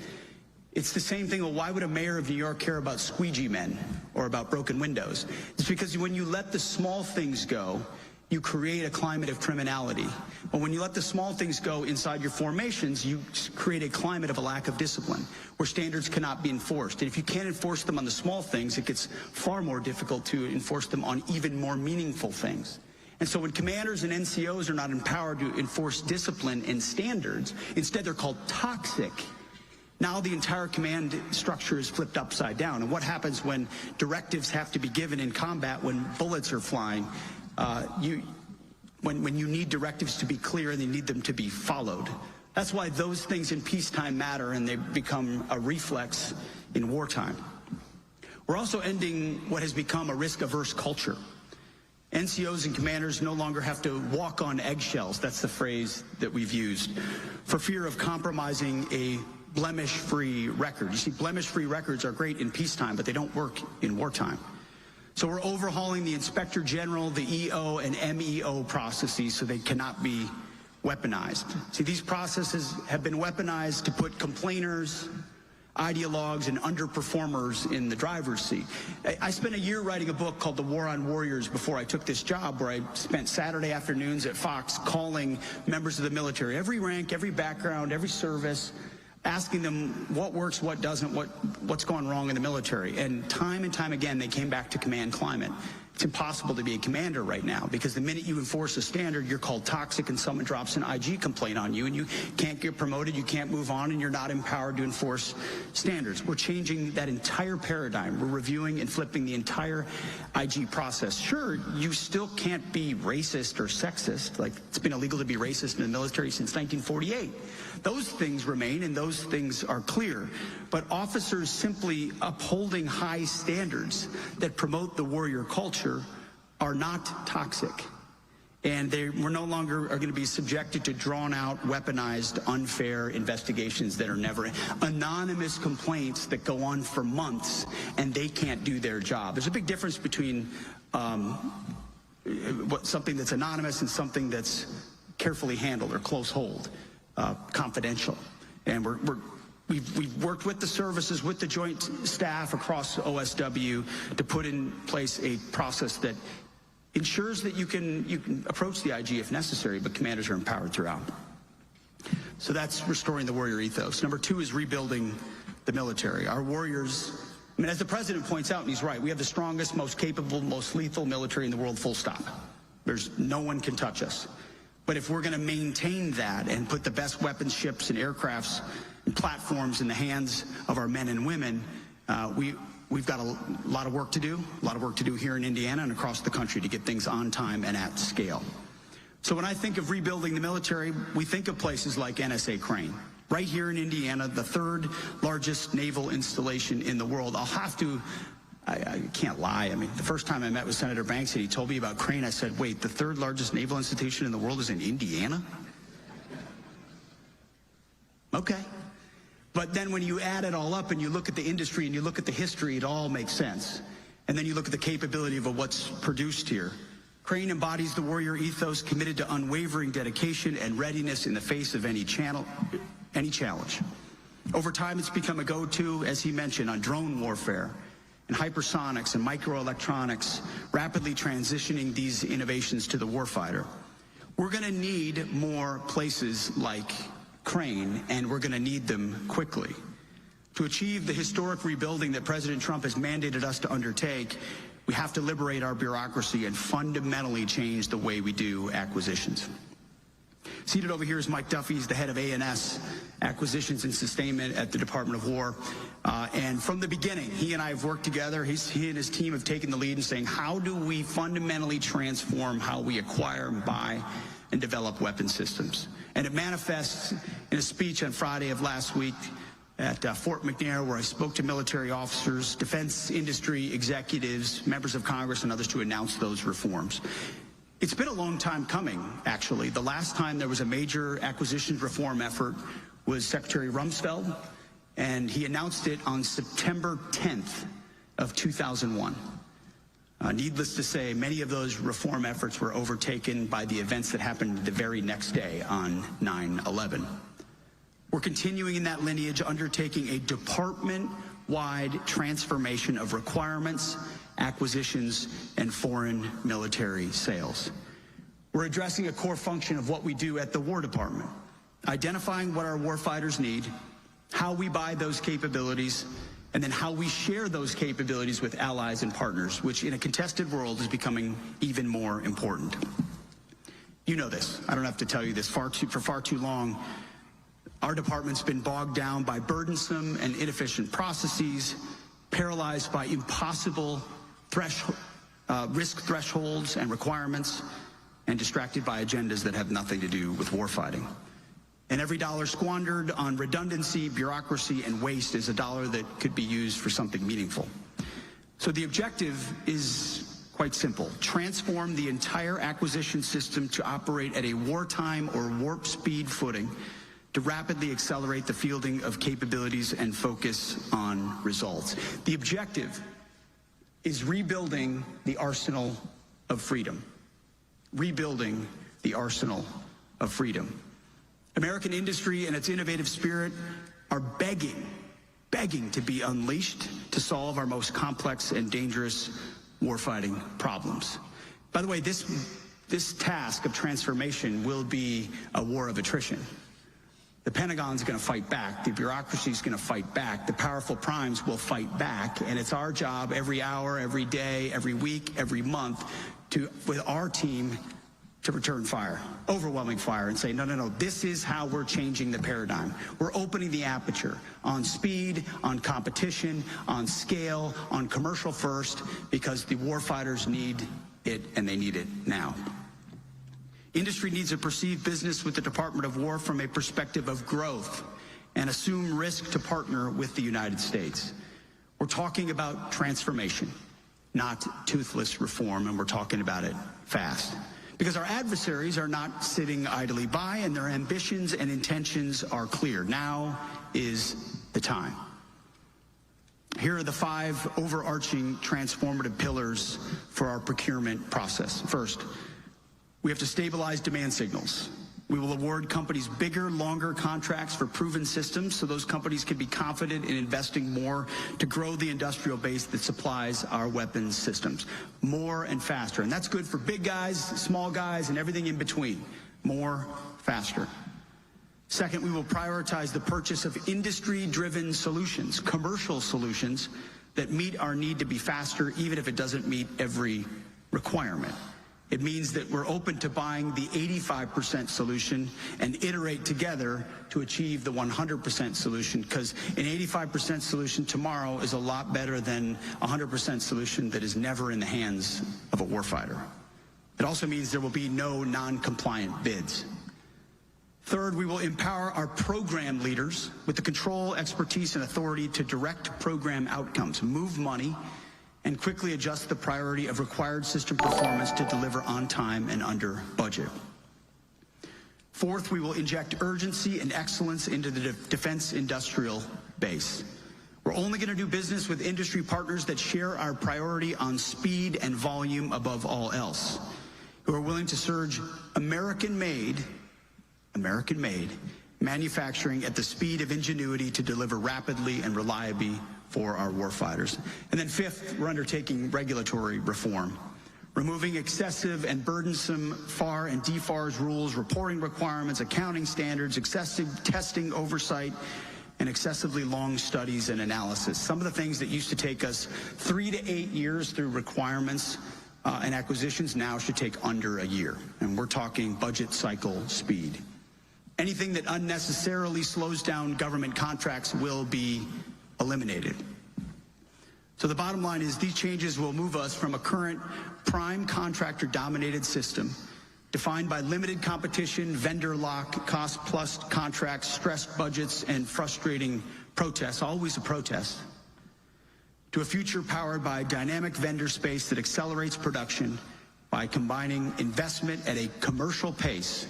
It's the same thing. Well, why would a mayor of New York care about squeegee men or about broken windows? It's because when you let the small things go, you create a climate of criminality. But when you let the small things go inside your formations, you create a climate of a lack of discipline, where standards cannot be enforced. And if you can't enforce them on the small things, it gets far more difficult to enforce them on even more meaningful things. And so when commanders and NCOs are not empowered to enforce discipline and standards, instead they're called toxic. Now the entire command structure is flipped upside down. And what happens when directives have to be given in combat when bullets are flying? When you need directives to be clear and you need them to be followed. That's why those things in peacetime matter, and they become a reflex in wartime. We're also ending what has become a risk-averse culture. NCOs and commanders no longer have to walk on eggshells, that's the phrase that we've used, for fear of compromising a blemish-free record. You see, blemish-free records are great in peacetime, but they don't work in wartime. So we're overhauling the Inspector General, the EO, and MEO processes so they cannot be weaponized. See, these processes have been weaponized to put complainers, ideologues, and underperformers in the driver's seat. I spent a year writing a book called The War on Warriors before I took this job, where I spent Saturday afternoons at Fox calling members of the military, every rank, every background, every service, asking them what works, what doesn't, what's gone wrong in the military. And time again, they came back to command climate. It's impossible to be a commander right now, because the minute you enforce a standard, you're called toxic and someone drops an IG complaint on you and you can't get promoted, you can't move on, and you're not empowered to enforce standards. We're changing that entire paradigm. We're reviewing and flipping the entire IG process. Sure, you still can't be racist or sexist. Like, it's been illegal to be racist in the military since 1948. Those things remain and those things are clear. But officers simply upholding high standards that promote the warrior culture are not toxic. And we're no longer are going to be subjected to drawn-out, weaponized, unfair investigations that are never anonymous complaints that go on for months and they can't do their job. There's a big difference between something that's anonymous and something that's carefully handled or close hold, confidential. And we've worked with the services, with the joint staff across OSW to put in place a process that ensures that you can approach the IG if necessary, but commanders are empowered throughout. So that's restoring the warrior ethos. Number two is rebuilding the military. Our warriors, I mean, as the president points out, and he's right, we have the strongest, most capable, most lethal military in the world, full stop. No one can touch us. But if we're going to maintain that and put the best weapons, ships, and aircrafts and platforms in the hands of our men and women, we've got a lot of work to do, here in Indiana and across the country to get things on time and at scale. So when I think of rebuilding the military, we think of places like NSA Crane. Right here in Indiana, the third largest naval installation in the world. I can't lie. I mean, the first time I met with Senator Banks and he told me about Crane, I said, wait, the third largest naval institution in the world is in Indiana? Okay. But then when you add it all up and you look at the industry and you look at the history, it all makes sense. And then you look at the capability of what's produced here. Crane embodies the warrior ethos, committed to unwavering dedication and readiness in the face of any challenge. Over time, it's become a go-to, as he mentioned, on drone warfare and hypersonics and microelectronics, rapidly transitioning these innovations to the warfighter. We're going to need more places like Crane, and we're going to need them quickly. To achieve the historic rebuilding that President Trump has mandated us to undertake, we have to liberate our bureaucracy and fundamentally change the way we do acquisitions. Seated over here is Mike Duffy. He's the head of A&S, Acquisitions and Sustainment at the Department of War. And from the beginning, he and I have worked together. He and his team have taken the lead in saying, how do we fundamentally transform how we acquire and buy and develop weapon systems? And it manifests in a speech on Friday of last week at Fort McNair, where I spoke to military officers, defense industry executives, members of Congress, and others to announce those reforms. It's been a long time coming, actually. The last time there was a major acquisitions reform effort was Secretary Rumsfeld, and he announced it on September 10th of 2001. Needless to say, many of those reform efforts were overtaken by the events that happened the very next day on 9/11. We're continuing in that lineage, undertaking a department-wide transformation of requirements, acquisitions, and foreign military sales. We're addressing a core function of what we do at the War Department, identifying what our warfighters need, how we buy those capabilities, and then how we share those capabilities with allies and partners, which in a contested world is becoming even more important. You know this. I don't have to tell you this. For far too long, our department's been bogged down by burdensome and inefficient processes, paralyzed by impossible risk thresholds and requirements, and distracted by agendas that have nothing to do with warfighting. And every dollar squandered on redundancy, bureaucracy, and waste is a dollar that could be used for something meaningful. So the objective is quite simple. Transform the entire acquisition system to operate at a wartime or warp speed footing to rapidly accelerate the fielding of capabilities and focus on results. The objective is rebuilding the arsenal of freedom. Rebuilding the arsenal of freedom. American industry and its innovative spirit are begging to be unleashed to solve our most complex and dangerous warfighting problems. By the way, this task of transformation will be a war of attrition. The Pentagon's going to fight back. The bureaucracy's going to fight back. The powerful primes will fight back. And it's our job every hour, every day, every week, every month with our team to return fire, overwhelming fire, and say, no, this is how we're changing the paradigm. We're opening the aperture on speed, on competition, on scale, on commercial first, because the warfighters need it, and they need it now. Industry needs to perceive business with the Department of War from a perspective of growth and assume risk to partner with the United States. We're talking about transformation, not toothless reform, and we're talking about it fast. Because our adversaries are not sitting idly by, and their ambitions and intentions are clear. Now is the time. Here are the 5 overarching transformative pillars for our procurement process. First, we have to stabilize demand signals. We will award companies bigger, longer contracts for proven systems so those companies can be confident in investing more to grow the industrial base that supplies our weapons systems more and faster. And that's good for big guys, small guys, and everything in between. More, faster. Second, we will prioritize the purchase of industry-driven solutions, commercial solutions that meet our need to be faster, even if it doesn't meet every requirement. It means that we're open to buying the 85% solution and iterate together to achieve the 100% solution, because an 85% solution tomorrow is a lot better than a 100% solution that is never in the hands of a warfighter. It also means there will be no non-compliant bids. Third, we will empower our program leaders with the control, expertise, and authority to direct program outcomes, move money, and quickly adjust the priority of required system performance to deliver on time and under budget. Fourth, we will inject urgency and excellence into the defense industrial base. We're only going to do business with industry partners that share our priority on speed and volume above all else, who are willing to surge American-made manufacturing at the speed of ingenuity to deliver rapidly and reliably for our warfighters. And then fifth, we're undertaking regulatory reform, removing excessive and burdensome FAR and DFARS rules, reporting requirements, accounting standards, excessive testing oversight, and excessively long studies and analysis. Some of the things that used to take us 3 to 8 years through requirements and acquisitions now should take under a year. And we're talking budget cycle speed. Anything that unnecessarily slows down government contracts will be eliminated. So the bottom line is these changes will move us from a current prime contractor dominated system defined by limited competition, vendor lock, cost plus contracts, stressed budgets, and frustrating protests, always a protest, to a future powered by dynamic vendor space that accelerates production by combining investment at a commercial pace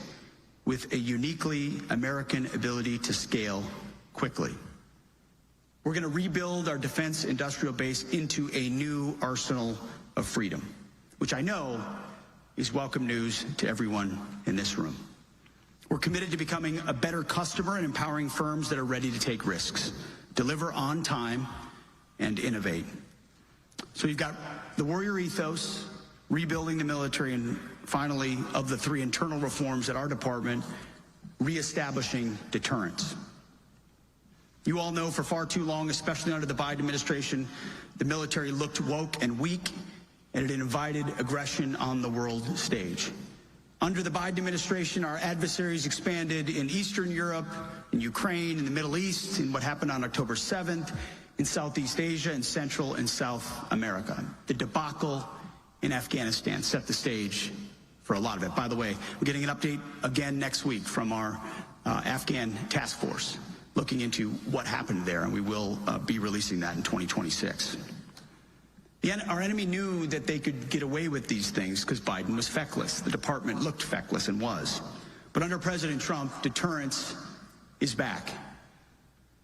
with a uniquely American ability to scale quickly. We're going to rebuild our defense industrial base into a new arsenal of freedom, which I know is welcome news to everyone in this room. We're committed to becoming a better customer and empowering firms that are ready to take risks, deliver on time, and innovate. So you've got the warrior ethos, rebuilding the military, and finally, of the 3 internal reforms at our department, reestablishing deterrence. You all know for far too long, especially under the Biden administration, the military looked woke and weak, and it invited aggression on the world stage. Under the Biden administration, our adversaries expanded in Eastern Europe, in Ukraine, in the Middle East, in what happened on October 7th, in Southeast Asia, and Central and South America. The debacle in Afghanistan set the stage for a lot of it. By the way, we're getting an update again next week from our Afghan task force, looking into what happened there, and we will be releasing that in 2026. Our enemy knew that they could get away with these things because Biden was feckless. The department looked feckless and was. But under President Trump, deterrence is back.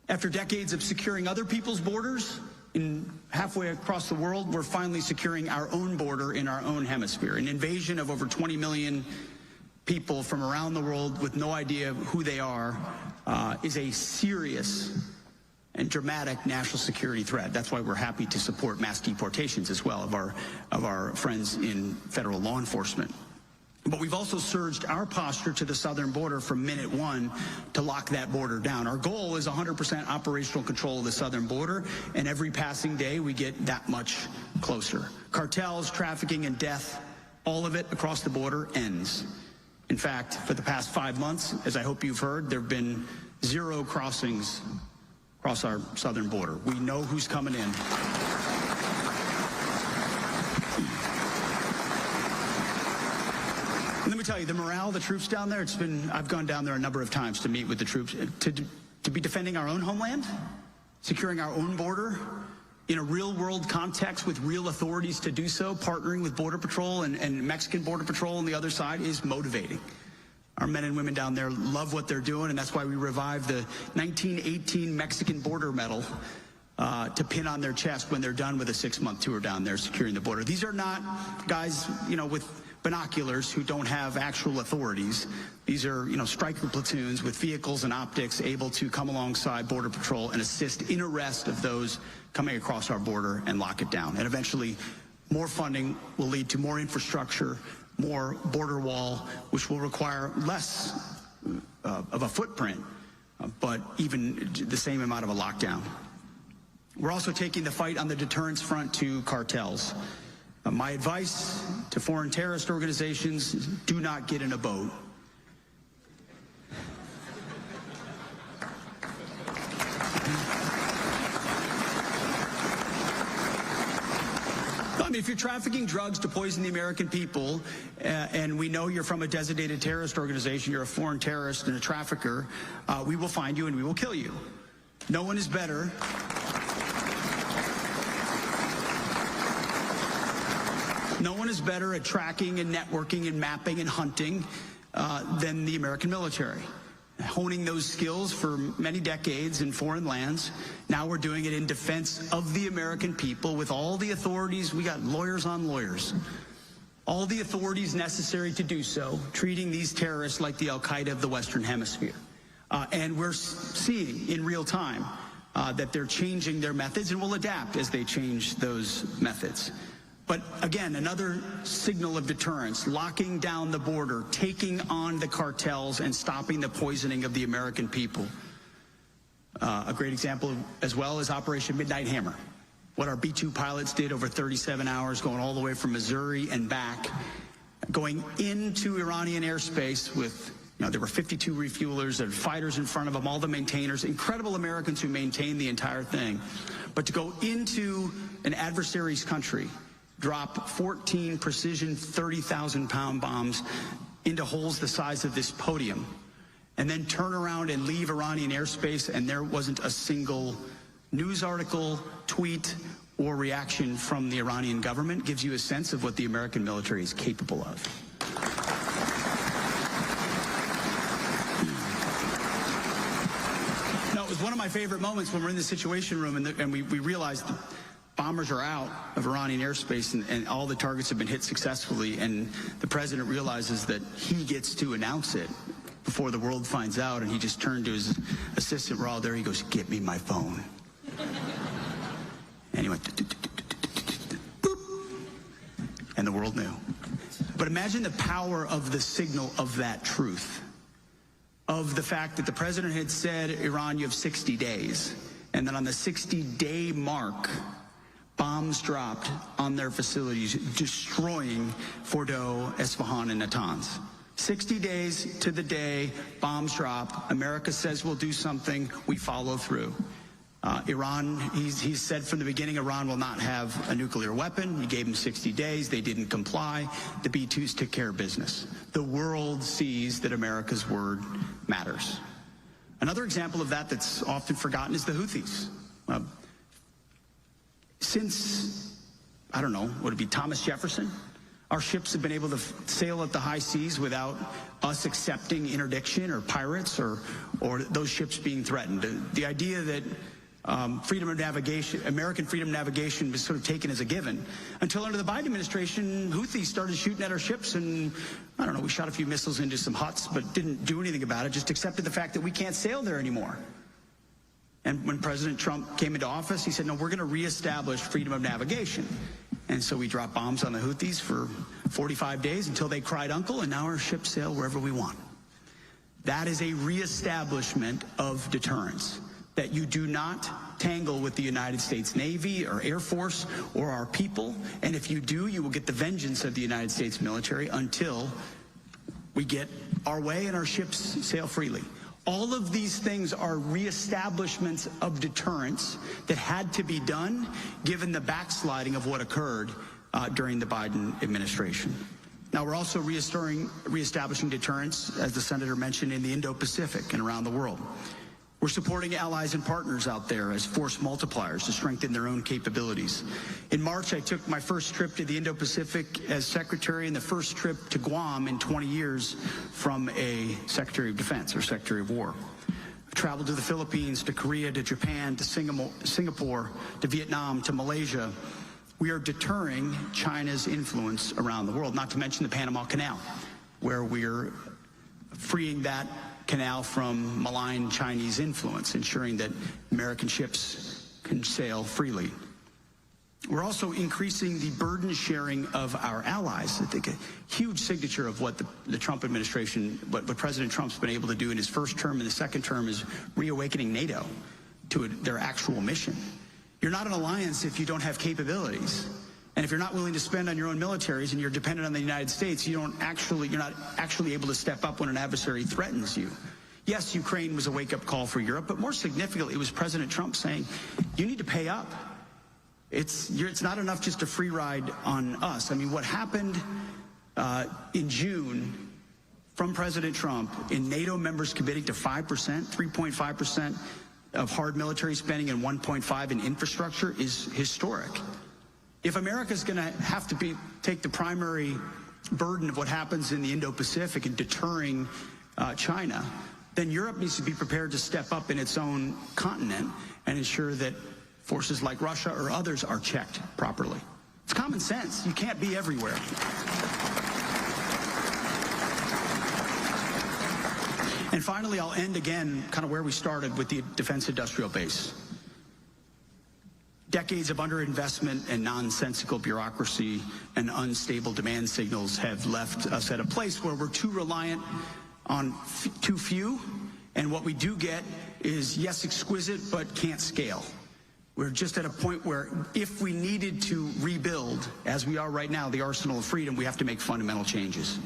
After decades of securing other people's borders, halfway across the world, we're finally securing our own border in our own hemisphere. An invasion of over 20 million people from around the world with no idea who they are is a serious and dramatic national security threat. That's why we're happy to support mass deportations as well of our friends in federal law enforcement. But we've also surged our posture to the southern border from minute one to lock that border down. Our goal is 100% operational control of the southern border, and every passing day we get that much closer. Cartels, trafficking, and death, all of it across the border ends. In fact, for the past 5 months, as I hope you've heard, there have been 0 crossings across our southern border. We know who's coming in. Let me tell you, the morale of the troops down there, I've gone down there a number of times to meet with the troops, to be defending our own homeland, securing our own border, in a real-world context with real authorities to do so, partnering with Border Patrol and Mexican Border Patrol on the other side is motivating. Our men and women down there love what they're doing, and that's why we revived the 1918 Mexican Border Medal to pin on their chest when they're done with a 6-month tour down there securing the border. These are not guys, with binoculars who don't have actual authorities. These are, striker platoons with vehicles and optics able to come alongside Border Patrol and assist in arrest of those coming across our border and lock it down. And eventually, more funding will lead to more infrastructure, more border wall, which will require less of a footprint, but even the same amount of a lockdown. We're also taking the fight on the deterrence front to cartels. My advice to foreign terrorist organizations is do not get in a boat. I mean, if you're trafficking drugs to poison the American people, and we know you're from a designated terrorist organization, you're a foreign terrorist and a trafficker, we will find you and we will kill you. No one is better. No one is better at tracking and networking and mapping and hunting than the American military. Honing those skills for many decades in foreign lands. Now we're doing it in defense of the American people with all the authorities. We got lawyers on lawyers. All the authorities necessary to do so, treating these terrorists like the Al-Qaeda of the Western Hemisphere. And we're seeing in real time that they're changing their methods and will adapt as they change those methods. But again, another signal of deterrence, locking down the border, taking on the cartels and stopping the poisoning of the American people. A great example as well is Operation Midnight Hammer. What our B-2 pilots did over 37 hours, going all the way from Missouri and back, going into Iranian airspace with, there were 52 refuelers, there were fighters in front of them, all the maintainers, incredible Americans who maintained the entire thing. But to go into an adversary's country, drop 14 precision 30,000-pound bombs into holes the size of this podium, and then turn around and leave Iranian airspace, and there wasn't a single news article, tweet, or reaction from the Iranian government, gives you a sense of what the American military is capable of. No, it was one of my favorite moments when we're in the Situation Room and we realized bombers are out of Iranian airspace and all the targets have been hit successfully, and the president realizes that he gets to announce it before the world finds out, and he just turned to his assistant, we're all there, he goes, "Get me my phone." And he went, boop, and the world knew. But imagine the power of the signal of that truth, of the fact that the president had said, Iran, you have 60 days, and then on the 60-day mark, bombs dropped on their facilities, destroying Fordow, Esfahan, and Natanz. 60 days to the day, bombs drop. America says we'll do something, we follow through. Iran, he's said from the beginning, Iran will not have a nuclear weapon. He gave them 60 days. They didn't comply. The B-2s took care of business. The world sees that America's word matters. Another example of that that's often forgotten is the Houthis. Since, I don't know, would it be Thomas Jefferson? Our ships have been able to sail at the high seas without us accepting interdiction or pirates or those ships being threatened. The idea that freedom of navigation, American freedom of navigation was sort of taken as a given until under the Biden administration, Houthis started shooting at our ships, and I don't know, we shot a few missiles into some huts, but didn't do anything about it, just accepted the fact that we can't sail there anymore. And when President Trump came into office, he said, no, we're going to reestablish freedom of navigation. And so we dropped bombs on the Houthis for 45 days until they cried uncle, and now our ships sail wherever we want. That is a reestablishment of deterrence, that you do not tangle with the United States Navy or Air Force or our people. And if you do, you will get the vengeance of the United States military until we get our way and our ships sail freely. All of these things are reestablishments of deterrence that had to be done given the backsliding of what occurred during the Biden administration. Now, we're also reestablishing deterrence, as the Senator mentioned, in the Indo-Pacific and around the world. We're supporting allies and partners out there as force multipliers to strengthen their own capabilities. In March, I took my first trip to the Indo-Pacific as Secretary, and the first trip to Guam in 20 years from a Secretary of Defense or Secretary of War. I've traveled to the Philippines, to Korea, to Japan, to Singapore, to Vietnam, to Malaysia. We are deterring China's influence around the world, not to mention the Panama Canal, where we're freeing that canal from malign Chinese influence, ensuring that American ships can sail freely. We're also increasing the burden sharing of our allies. I think a huge signature of what the Trump administration, what President Trump's been able to do in his first term and the second term is reawakening NATO to their actual mission. You're not an alliance if you don't have capabilities. And if you're not willing to spend on your own militaries and you're dependent on the United States, you're not actually able to step up when an adversary threatens you. Yes, Ukraine was a wake-up call for Europe, but more significantly, it was President Trump saying, you need to pay up. It's not enough just a free ride on us. I mean, what happened in June from President Trump in NATO members committing to 5%, 3.5% of hard military spending and 1.5% in infrastructure is historic. If America's going to have to take the primary burden of what happens in the Indo-Pacific in deterring China, then Europe needs to be prepared to step up in its own continent and ensure that forces like Russia or others are checked properly. It's common sense. You can't be everywhere. And finally, I'll end again kind of where we started with the defense industrial base. Decades of underinvestment and nonsensical bureaucracy and unstable demand signals have left us at a place where we're too reliant on too few, and what we do get is, yes, exquisite, but can't scale. We're just at a point where if we needed to rebuild, as we are right now, the arsenal of freedom, we have to make fundamental changes.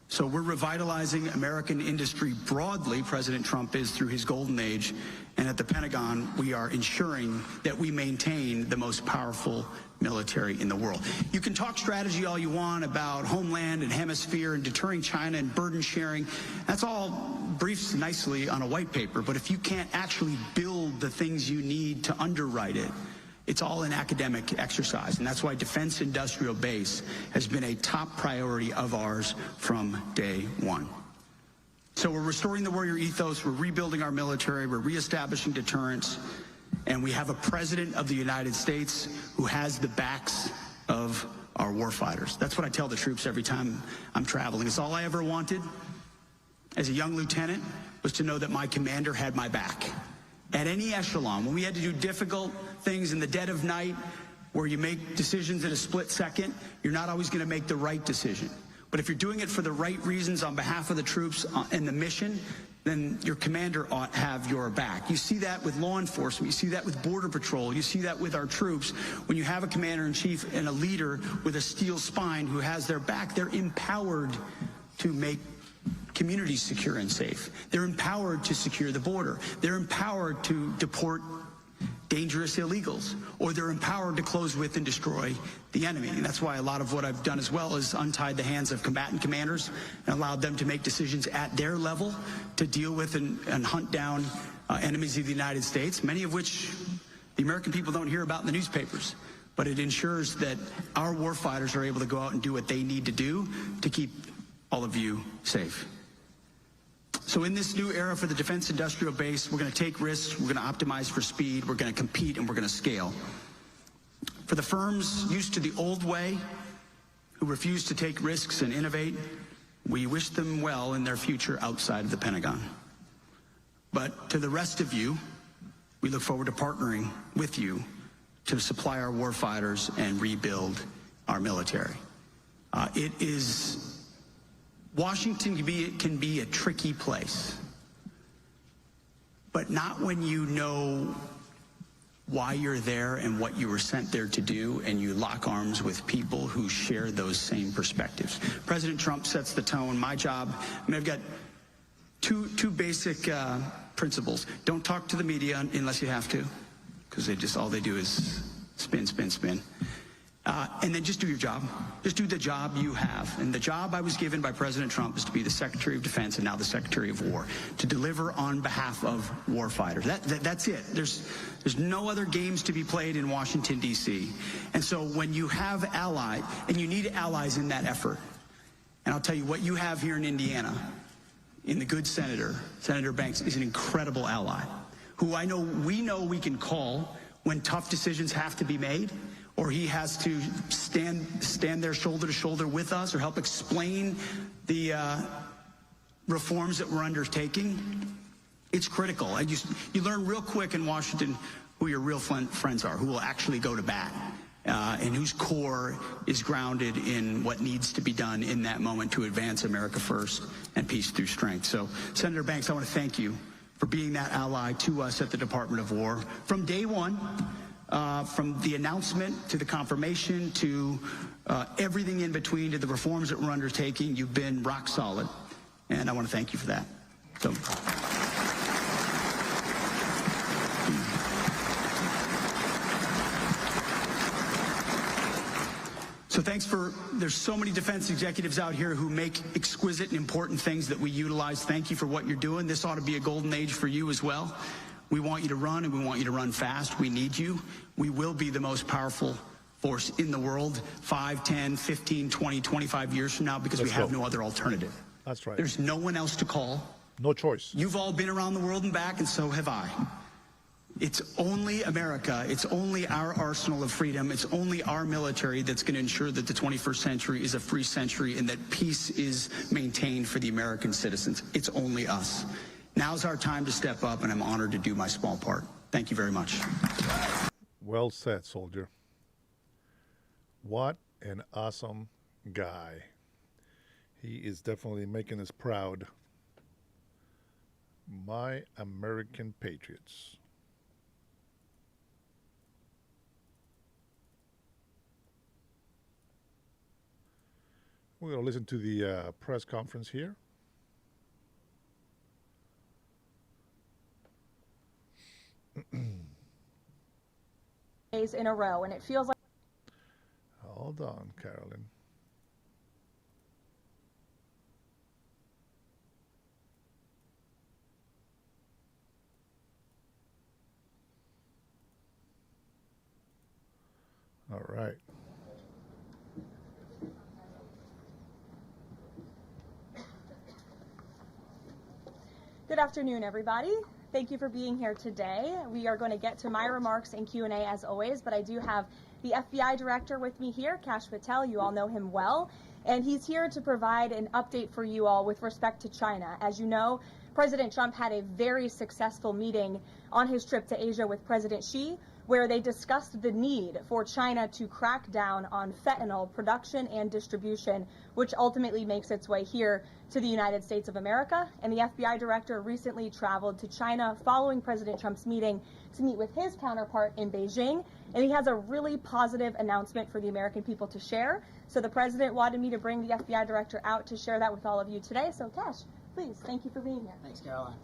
So we're revitalizing American industry broadly. President Trump is through his golden age. And at the Pentagon, we are ensuring that we maintain the most powerful military in the world. You can talk strategy all you want about homeland and hemisphere and deterring China and burden sharing. That's all briefs nicely on a white paper. But if you can't actually build the things you need to underwrite it, it's all an academic exercise, and that's why defense industrial base has been a top priority of ours from day one. So we're restoring the warrior ethos, we're rebuilding our military, we're reestablishing deterrence, and we have a president of the United States who has the backs of our warfighters. That's what I tell the troops every time I'm traveling. It's all I ever wanted as a young lieutenant was to know that my commander had my back. At any echelon, when we had to do difficult things in the dead of night, where you make decisions in a split second, you're not always going to make the right decision. But if you're doing it for the right reasons on behalf of the troops and the mission, then your commander ought to have your back. You see that with law enforcement. You see that with Border Patrol. You see that with our troops. When you have a commander-in-chief and a leader with a steel spine who has their back, they're empowered to make communities secure and safe. They're empowered to secure the border. They're empowered to deport dangerous illegals, or they're empowered to close with and destroy the enemy. And that's why a lot of what I've done as well is untied the hands of combatant commanders and allowed them to make decisions at their level to deal with and hunt down enemies of the United States, many of which the American people don't hear about in the newspapers. But it ensures that our warfighters are able to go out and do what they need to do to keep all of you safe. So in this new era for the defense industrial base, we're going to take risks, we're going to optimize for speed, we're going to compete, and we're going to scale. For the firms used to the old way, who refuse to take risks and innovate, we wish them well in their future outside of the Pentagon. But to the rest of you, we look forward to partnering with you to supply our warfighters and rebuild our military. Washington can be a tricky place, but not when you know why you're there and what you were sent there to do, and you lock arms with people who share those same perspectives. President Trump sets the tone. My job, I've got two basic principles. Don't talk to the media unless you have to, because all they do is spin, spin, spin. And then just do your job. Just do the job you have. And the job I was given by President Trump is to be the Secretary of Defense and now the Secretary of War, to deliver on behalf of warfighters. That's it. There's no other games to be played in Washington, D.C. And so when you have allies, and you need allies in that effort, and I'll tell you what you have here in Indiana, in the good senator, Senator Banks is an incredible ally, who we know we can call when tough decisions have to be made, or he has to stand there shoulder to shoulder with us, or help explain the reforms that we're undertaking. It's critical. You learn real quick in Washington who your real friends are, who will actually go to bat, and whose core is grounded in what needs to be done in that moment to advance America first and peace through strength. So, Senator Banks, I want to thank you for being that ally to us at the Department of War from day one. From the announcement to the confirmation to everything in between to the reforms that we're undertaking, you've been rock solid, and I want to thank you for that. So there's so many defense executives out here who make exquisite and important things that we utilize. Thank you for what you're doing. This ought to be a golden age for you as well. We want you to run, and we want you to run fast. We need you. We will be the most powerful force in the world 5, 10, 15, 20, 25 years from now, because we have no other alternative. That's right. There's no one else to call. No choice. You've all been around the world and back, and so have I. It's only America. It's only our arsenal of freedom. It's only our military that's going to ensure that the 21st century is a free century and that peace is maintained for the American citizens. It's only us. Now's our time to step up, and I'm honored to do my small part. Thank you very much. Well said, soldier. What an awesome guy. He is definitely making us proud. My American patriots. We're going to listen to the press conference here. Days in a row, and it feels like. Hold on, Carolyn. All right. Good afternoon, everybody. Thank you for being here today. We are going to get to my remarks and Q&A as always, but I do have the FBI director with me here, Kash Patel. You all know him well, and he's here to provide an update for you all with respect to China. As you know, President Trump had a very successful meeting on his trip to Asia with President Xi, where they discussed the need for China to crack down on fentanyl production and distribution, which ultimately makes its way here to the United States of America. And the FBI director recently traveled to China following President Trump's meeting to meet with his counterpart in Beijing. And he has a really positive announcement for the American people to share. So the president wanted me to bring the FBI director out to share that with all of you today. So Kash, please, thank you for being here. Thanks, Caroline.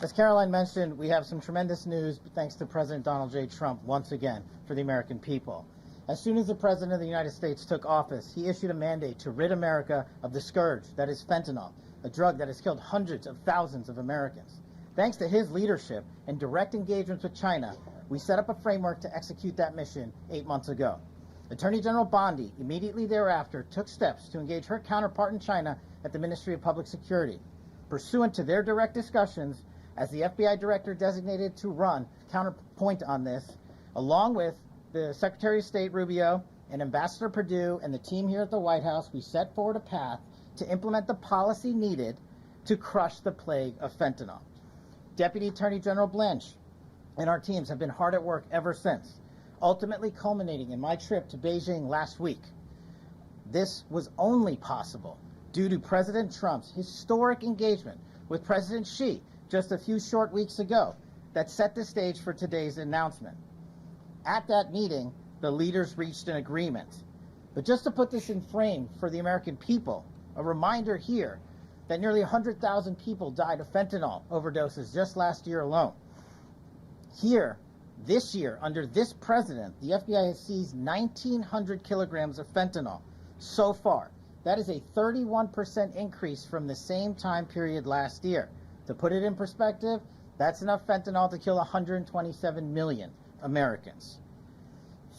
As Caroline mentioned, we have some tremendous news thanks to President Donald J. Trump once again for the American people. As soon as the President of the United States took office, he issued a mandate to rid America of the scourge that is fentanyl, a drug that has killed hundreds of thousands of Americans. Thanks to his leadership and direct engagements with China, we set up a framework to execute that mission 8 months ago. Attorney General Bondi immediately thereafter took steps to engage her counterpart in China at the Ministry of Public Security. Pursuant to their direct discussions, as the FBI director designated to run counterpoint on this, along with the Secretary of State Rubio and Ambassador Perdue and the team here at the White House, we set forward a path to implement the policy needed to crush the plague of fentanyl. Deputy Attorney General Blanche and our teams have been hard at work ever since, ultimately culminating in my trip to Beijing last week. This was only possible due to President Trump's historic engagement with President Xi just a few short weeks ago that set the stage for today's announcement. At that meeting, the leaders reached an agreement. But just to put this in frame for the American people, a reminder here that nearly 100,000 people died of fentanyl overdoses just last year alone. Here, this year, under this president, the FBI has seized 1,900 kilograms of fentanyl so far. That is a 31% increase from the same time period last year. To put it in perspective, that's enough fentanyl to kill 127 million Americans.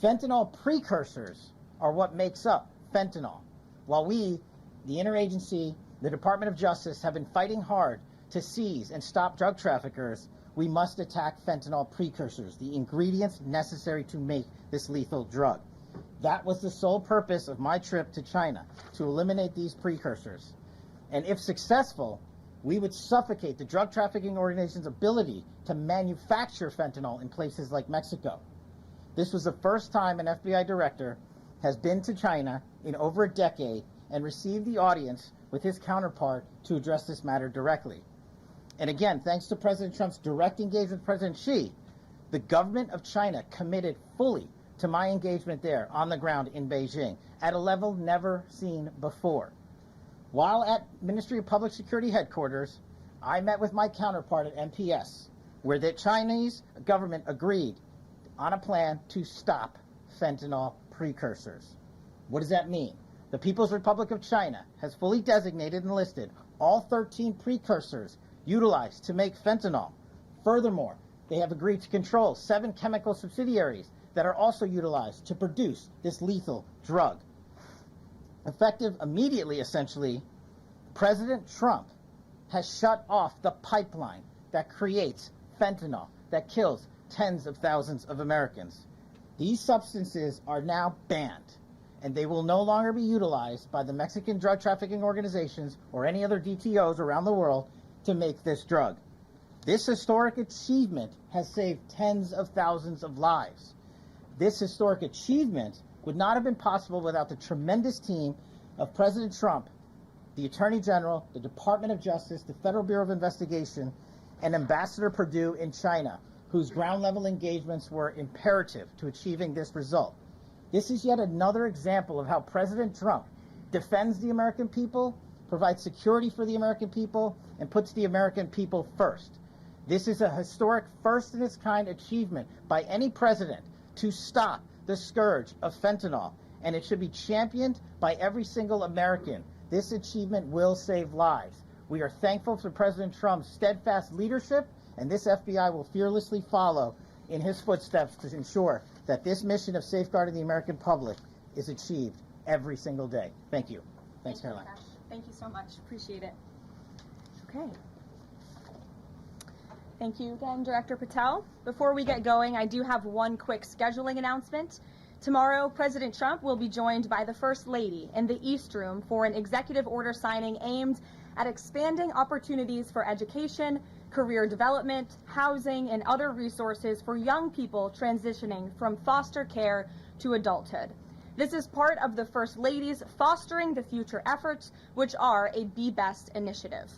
Fentanyl precursors are what makes up fentanyl. While we, the interagency, the Department of Justice, have been fighting hard to seize and stop drug traffickers, we must attack fentanyl precursors, the ingredients necessary to make this lethal drug. That was the sole purpose of my trip to China, to eliminate these precursors. And if successful, we would suffocate the drug trafficking organization's ability to manufacture fentanyl in places like Mexico. This was the first time an FBI director has been to China in over a decade and received the audience with his counterpart to address this matter directly. And again, thanks to President Trump's direct engagement with President Xi, the government of China committed fully to my engagement there on the ground in Beijing at a level never seen before. While at Ministry of Public Security headquarters, I met with my counterpart at MPS, where the Chinese government agreed on a plan to stop fentanyl precursors. What does that mean? The People's Republic of China has fully designated and listed all 13 precursors utilized to make fentanyl. Furthermore, they have agreed to control 7 chemical subsidiaries that are also utilized to produce this lethal drug. Effective immediately, essentially, President Trump has shut off the pipeline that creates fentanyl that kills tens of thousands of Americans. These substances are now banned, and they will no longer be utilized by the Mexican drug trafficking organizations or any other DTOs around the world to make this drug. This historic achievement has saved tens of thousands of lives. This historic achievement would not have been possible without the tremendous team of President Trump, the Attorney General, the Department of Justice, the Federal Bureau of Investigation, and Ambassador Perdue in China, whose ground-level engagements were imperative to achieving this result. This is yet another example of how President Trump defends the American people, provides security for the American people, and puts the American people first. This is a historic first-in-its-kind achievement by any president to stop the scourge of fentanyl, and it should be championed by every single American. This achievement will save lives. We are thankful for President Trump's steadfast leadership, and this FBI will fearlessly follow in his footsteps to ensure that this mission of safeguarding the American public is achieved every single day. Thank you. Thanks, Caroline. Thank you so much. Appreciate it. Okay. Thank you again, Director Patel. Before we get going, I do have one quick scheduling announcement. Tomorrow, President Trump will be joined by the First Lady in the East Room for an executive order signing aimed at expanding opportunities for education, career development, housing, and other resources for young people transitioning from foster care to adulthood. This is part of the First Lady's Fostering the Future efforts, which are a Be Best initiative.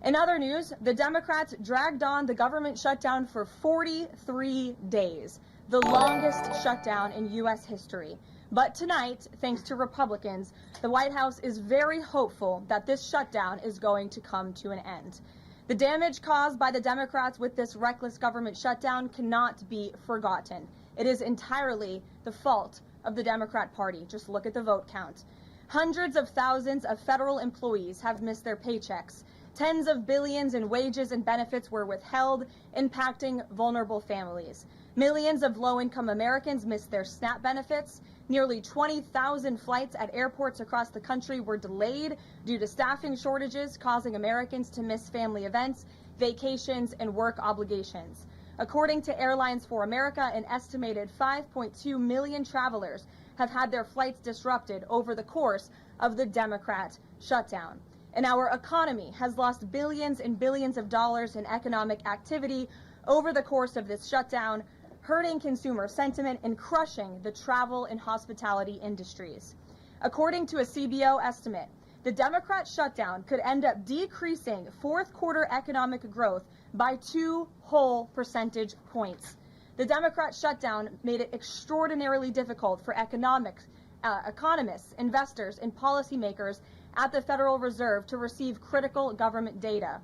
In other news, the Democrats dragged on the government shutdown for 43 days, the longest shutdown in U.S. history. But tonight, thanks to Republicans, the White House is very hopeful that this shutdown is going to come to an end. The damage caused by the Democrats with this reckless government shutdown cannot be forgotten. It is entirely the fault of the Democrat Party. Just look at the vote count. Hundreds of thousands of federal employees have missed their paychecks. Tens of billions in wages and benefits were withheld, impacting vulnerable families. Millions of low-income Americans missed their SNAP benefits. Nearly 20,000 flights at airports across the country were delayed due to staffing shortages, causing Americans to miss family events, vacations, and work obligations. According to Airlines for America, an estimated 5.2 million travelers have had their flights disrupted over the course of the Democrat shutdown. And our economy has lost billions and billions of dollars in economic activity over the course of this shutdown, hurting consumer sentiment and crushing the travel and hospitality industries. According to a CBO estimate, the Democrat shutdown could end up decreasing fourth quarter economic growth by 2 whole percentage points. The Democrat shutdown made it extraordinarily difficult for economists, investors, and policymakers at the Federal Reserve to receive critical government data.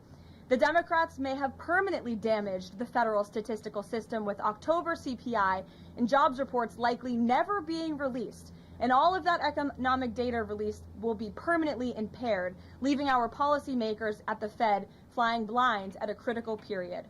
The Democrats may have permanently damaged the federal statistical system, with October CPI and jobs reports likely never being released. And all of that economic data released will be permanently impaired, leaving our policymakers at the Fed flying blind at a critical period.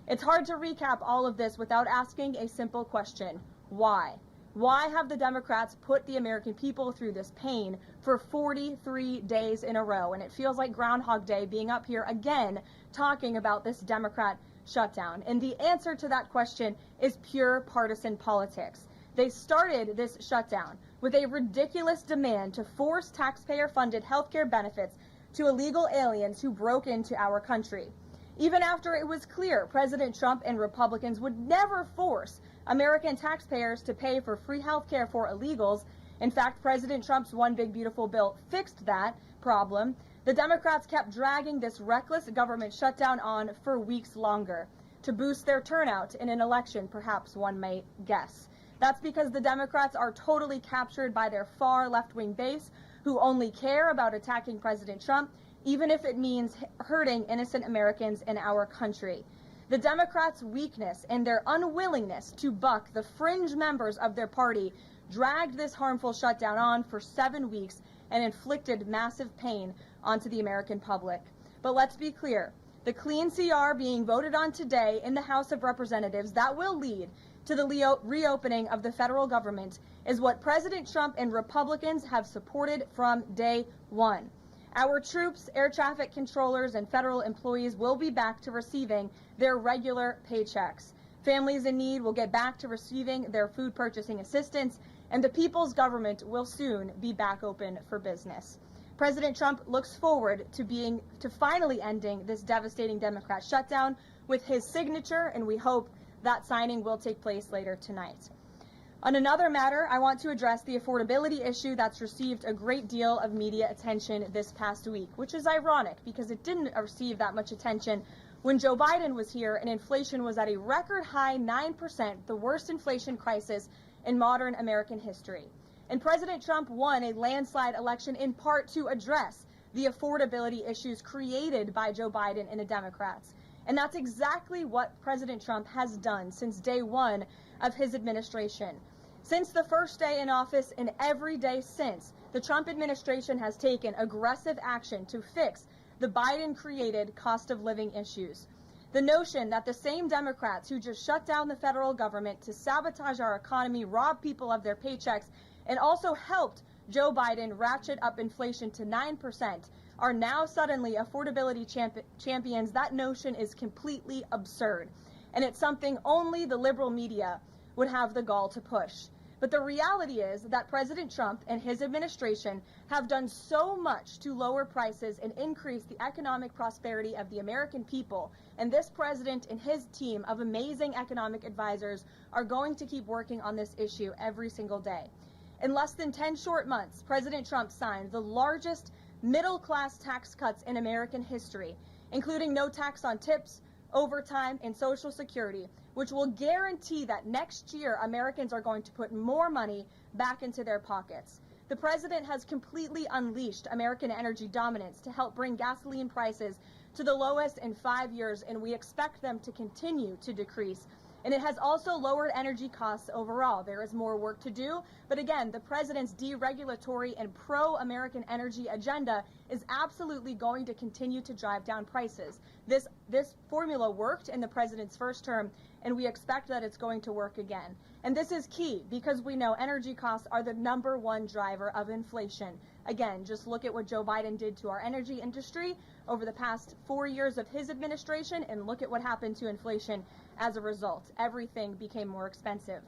It's hard to recap all of this without asking a simple question: why? Why have the Democrats put the American people through this pain for 43 days in a row? And it feels like Groundhog Day being up here again talking about this Democrat shutdown. And the answer to that question is pure partisan politics. They started this shutdown with a ridiculous demand to force taxpayer-funded healthcare benefits to illegal aliens who broke into our country. Even after it was clear President Trump and Republicans would never force American taxpayers to pay for free health care for illegals. In fact, President Trump's One Big Beautiful Bill fixed that problem. The Democrats kept dragging this reckless government shutdown on for weeks longer to boost their turnout in an election, perhaps one might guess. That's because the Democrats are totally captured by their far left-wing base, who only care about attacking President Trump, even if it means hurting innocent Americans in our country. The Democrats' weakness and their unwillingness to buck the fringe members of their party dragged this harmful shutdown on for 7 weeks and inflicted massive pain onto the American public. But let's be clear, the clean CR being voted on today in the House of Representatives that will lead to the reopening of the federal government is what President Trump and Republicans have supported from day one. Our troops, air traffic controllers, and federal employees will be back to receiving their regular paychecks. Families in need will get back to receiving their food purchasing assistance, and the people's government will soon be back open for business. President Trump looks forward to finally ending this devastating Democrat shutdown with his signature, and we hope that signing will take place later tonight. On another matter, I want to address the affordability issue that's received a great deal of media attention this past week, which is ironic because it didn't receive that much attention when Joe Biden was here and inflation was at a record high 9%, the worst inflation crisis in modern American history. And President Trump won a landslide election in part to address the affordability issues created by Joe Biden and the Democrats. And that's exactly what President Trump has done since day one of his administration. Since the first day in office and every day since, the Trump administration has taken aggressive action to fix the Biden-created cost of living issues. The notion that the same Democrats who just shut down the federal government to sabotage our economy, rob people of their paychecks, and also helped Joe Biden ratchet up inflation to 9%, are now suddenly affordability champions, that notion is completely absurd. And it's something only the liberal media would have the gall to push. But the reality is that President Trump and his administration have done so much to lower prices and increase the economic prosperity of the American people. And this president and his team of amazing economic advisors are going to keep working on this issue every single day. In less than 10 short months, President Trump signed the largest middle-class tax cuts in American history, including no tax on tips, overtime, and Social Security, which will guarantee that next year Americans are going to put more money back into their pockets. The president has completely unleashed American energy dominance to help bring gasoline prices to the lowest in 5 years, and we expect them to continue to decrease And it has also lowered energy costs overall. There is more work to do, but again, the president's deregulatory and pro-American energy agenda is absolutely going to continue to drive down prices. This formula worked in the president's first term, and we expect that it's going to work again. And this is key because we know energy costs are the #1 driver of inflation. Again, just look at what Joe Biden did to our energy industry over the past 4 years of his administration, and look at what happened to inflation as a result. Everything became more expensive.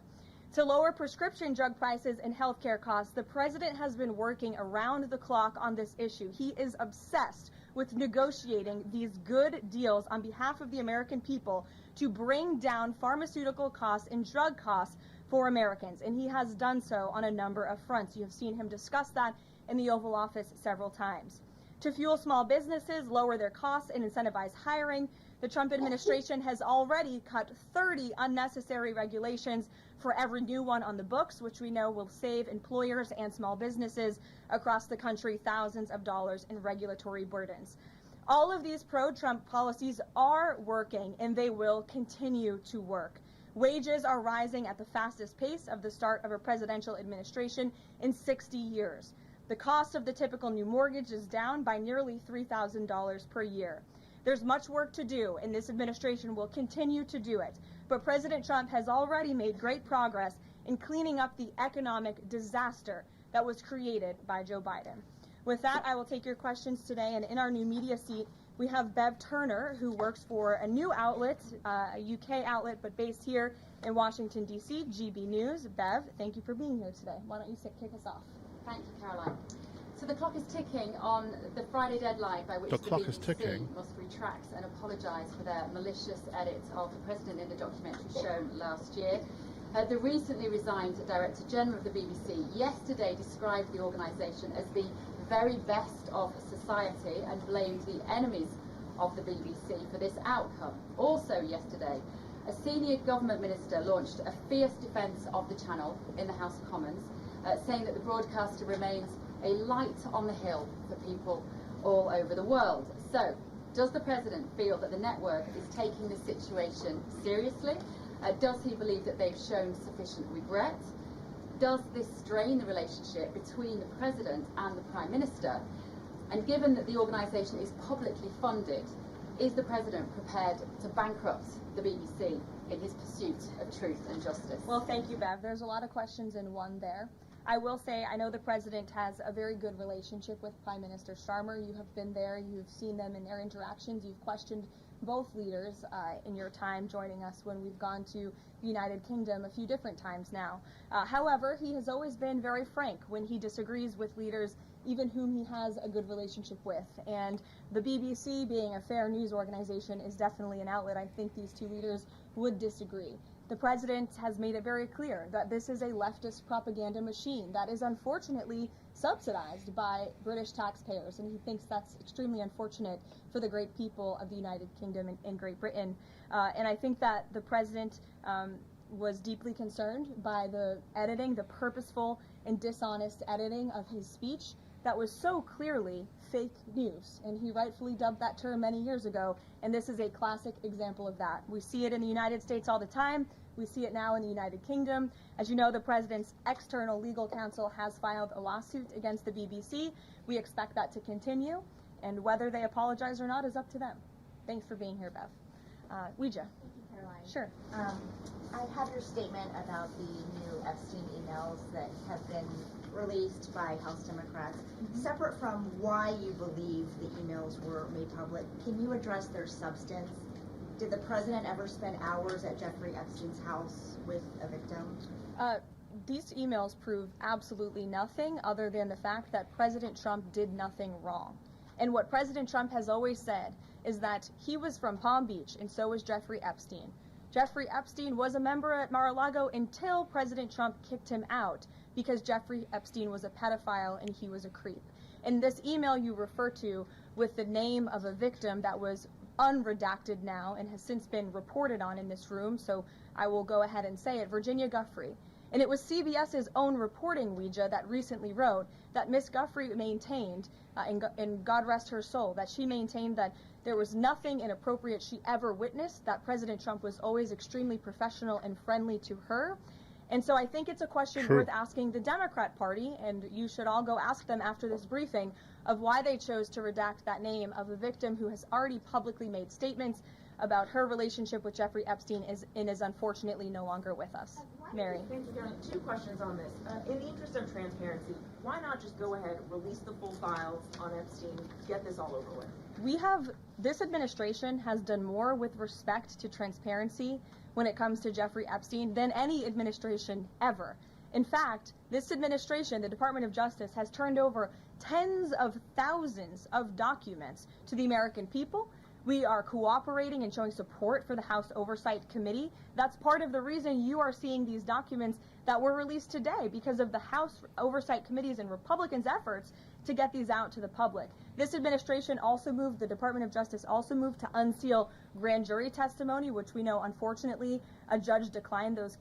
To lower prescription drug prices and healthcare costs, the president has been working around the clock on this issue. He is obsessed with negotiating these good deals on behalf of the American people to bring down pharmaceutical costs and drug costs for Americans. And he has done so on a number of fronts. You have seen him discuss that in the Oval Office several times. To fuel small businesses, lower their costs, and incentivize hiring, the Trump administration has already cut 30 unnecessary regulations for every new one on the books, which we know will save employers and small businesses across the country thousands of dollars in regulatory burdens. All of these pro-Trump policies are working, and they will continue to work. Wages are rising at the fastest pace of the start of a presidential administration in 60 years. The cost of the typical new mortgage is down by nearly $3,000 per year. There's much work to do, and this administration will continue to do it. But President Trump has already made great progress in cleaning up the economic disaster that was created by Joe Biden. With that, I will take your questions today, and in our new media seat, we have Bev Turner, who works for a new outlet, a UK outlet, but based here in Washington, D.C., GB News. Bev, thank you for being here today. Why don't you kick us off? Thank you, Caroline. So the clock is ticking on the Friday deadline by which the BBC must retract and apologise for their malicious edit of the president in the documentary shown last year. The recently resigned Director General of the BBC yesterday described the organisation as the very best of society and blamed the enemies of the BBC for this outcome. Also yesterday, a senior government minister launched a fierce defence of the channel in the House of Commons, saying that the broadcaster remains a light on the hill for people all over the world. So, does the president feel that the network is taking the situation seriously? Does he believe that they've shown sufficient regret? Does this strain the relationship between the president and the prime minister? And given that the organisation is publicly funded, is the president prepared to bankrupt the BBC in his pursuit of truth and justice? Well, thank you, Bev. There's a lot of questions in one there. I will say I know the president has a very good relationship with Prime Minister Starmer. You have been there. You've seen them in their interactions. You've questioned both leaders in your time joining us when we've gone to the United Kingdom a few different times now. However, he has always been very frank when he disagrees with leaders even whom he has a good relationship with. And the BBC, being a fair news organization, is definitely an outlet. I think these two leaders would disagree. The president has made it very clear that this is a leftist propaganda machine that is unfortunately subsidized by British taxpayers, and he thinks that's extremely unfortunate for the great people of the United Kingdom and Great Britain. And I think that the president was deeply concerned by the editing, the purposeful and dishonest editing of his speech that was so clearly fake news, and he rightfully dubbed that term many years ago, and this is a classic example of that. We see it in the United States all the time. We see it now in the United Kingdom. As you know, the president's external legal counsel has filed a lawsuit against the BBC. We expect that to continue, and whether they apologize or not is up to them. Thanks for being here, Bev. Ouija. Thank you, Caroline. Sure. I have your statement about the new Epstein emails that have been released by House Democrats. Separate from why you believe the emails were made public, can you address their substance? Did the president ever spend hours at Jeffrey Epstein's house with a victim? These emails prove absolutely nothing other than the fact that President Trump did nothing wrong. And what President Trump has always said is that he was from Palm Beach, and so was Jeffrey Epstein. Jeffrey Epstein was a member at Mar-a-Lago until President Trump kicked him out because Jeffrey Epstein was a pedophile and he was a creep. And this email you refer to with the name of a victim that was unredacted now and has since been reported on in this room, so I will go ahead and say it, Virginia Giuffre. And it was CBS's own reporting, Ouija, that recently wrote that Miss Guthrie maintained, and God rest her soul, that she maintained that there was nothing inappropriate she ever witnessed, that President Trump was always extremely professional and friendly to her. And so I think it's a question worth asking the Democrat Party, and you should all go ask them after this briefing, of why they chose to redact that name of a victim who has already publicly made statements about her relationship with Jeffrey Epstein and is unfortunately no longer with us. Mary. Thank you, Karen. 2 questions on this. In the interest of transparency, why not just go ahead, release the full files on Epstein, get this all over with? This administration has done more with respect to transparency when it comes to Jeffrey Epstein than any administration ever. In fact, this administration, the Department of Justice, has turned over tens of thousands of documents to the American people. We are cooperating and showing support for the House Oversight Committee. That's part of the reason you are seeing these documents that were released today, because of the House Oversight Committee's and Republicans' efforts to get these out to the public. This administration also moved, the Department of Justice also moved to unseal grand jury testimony, which we know, unfortunately, a judge declined those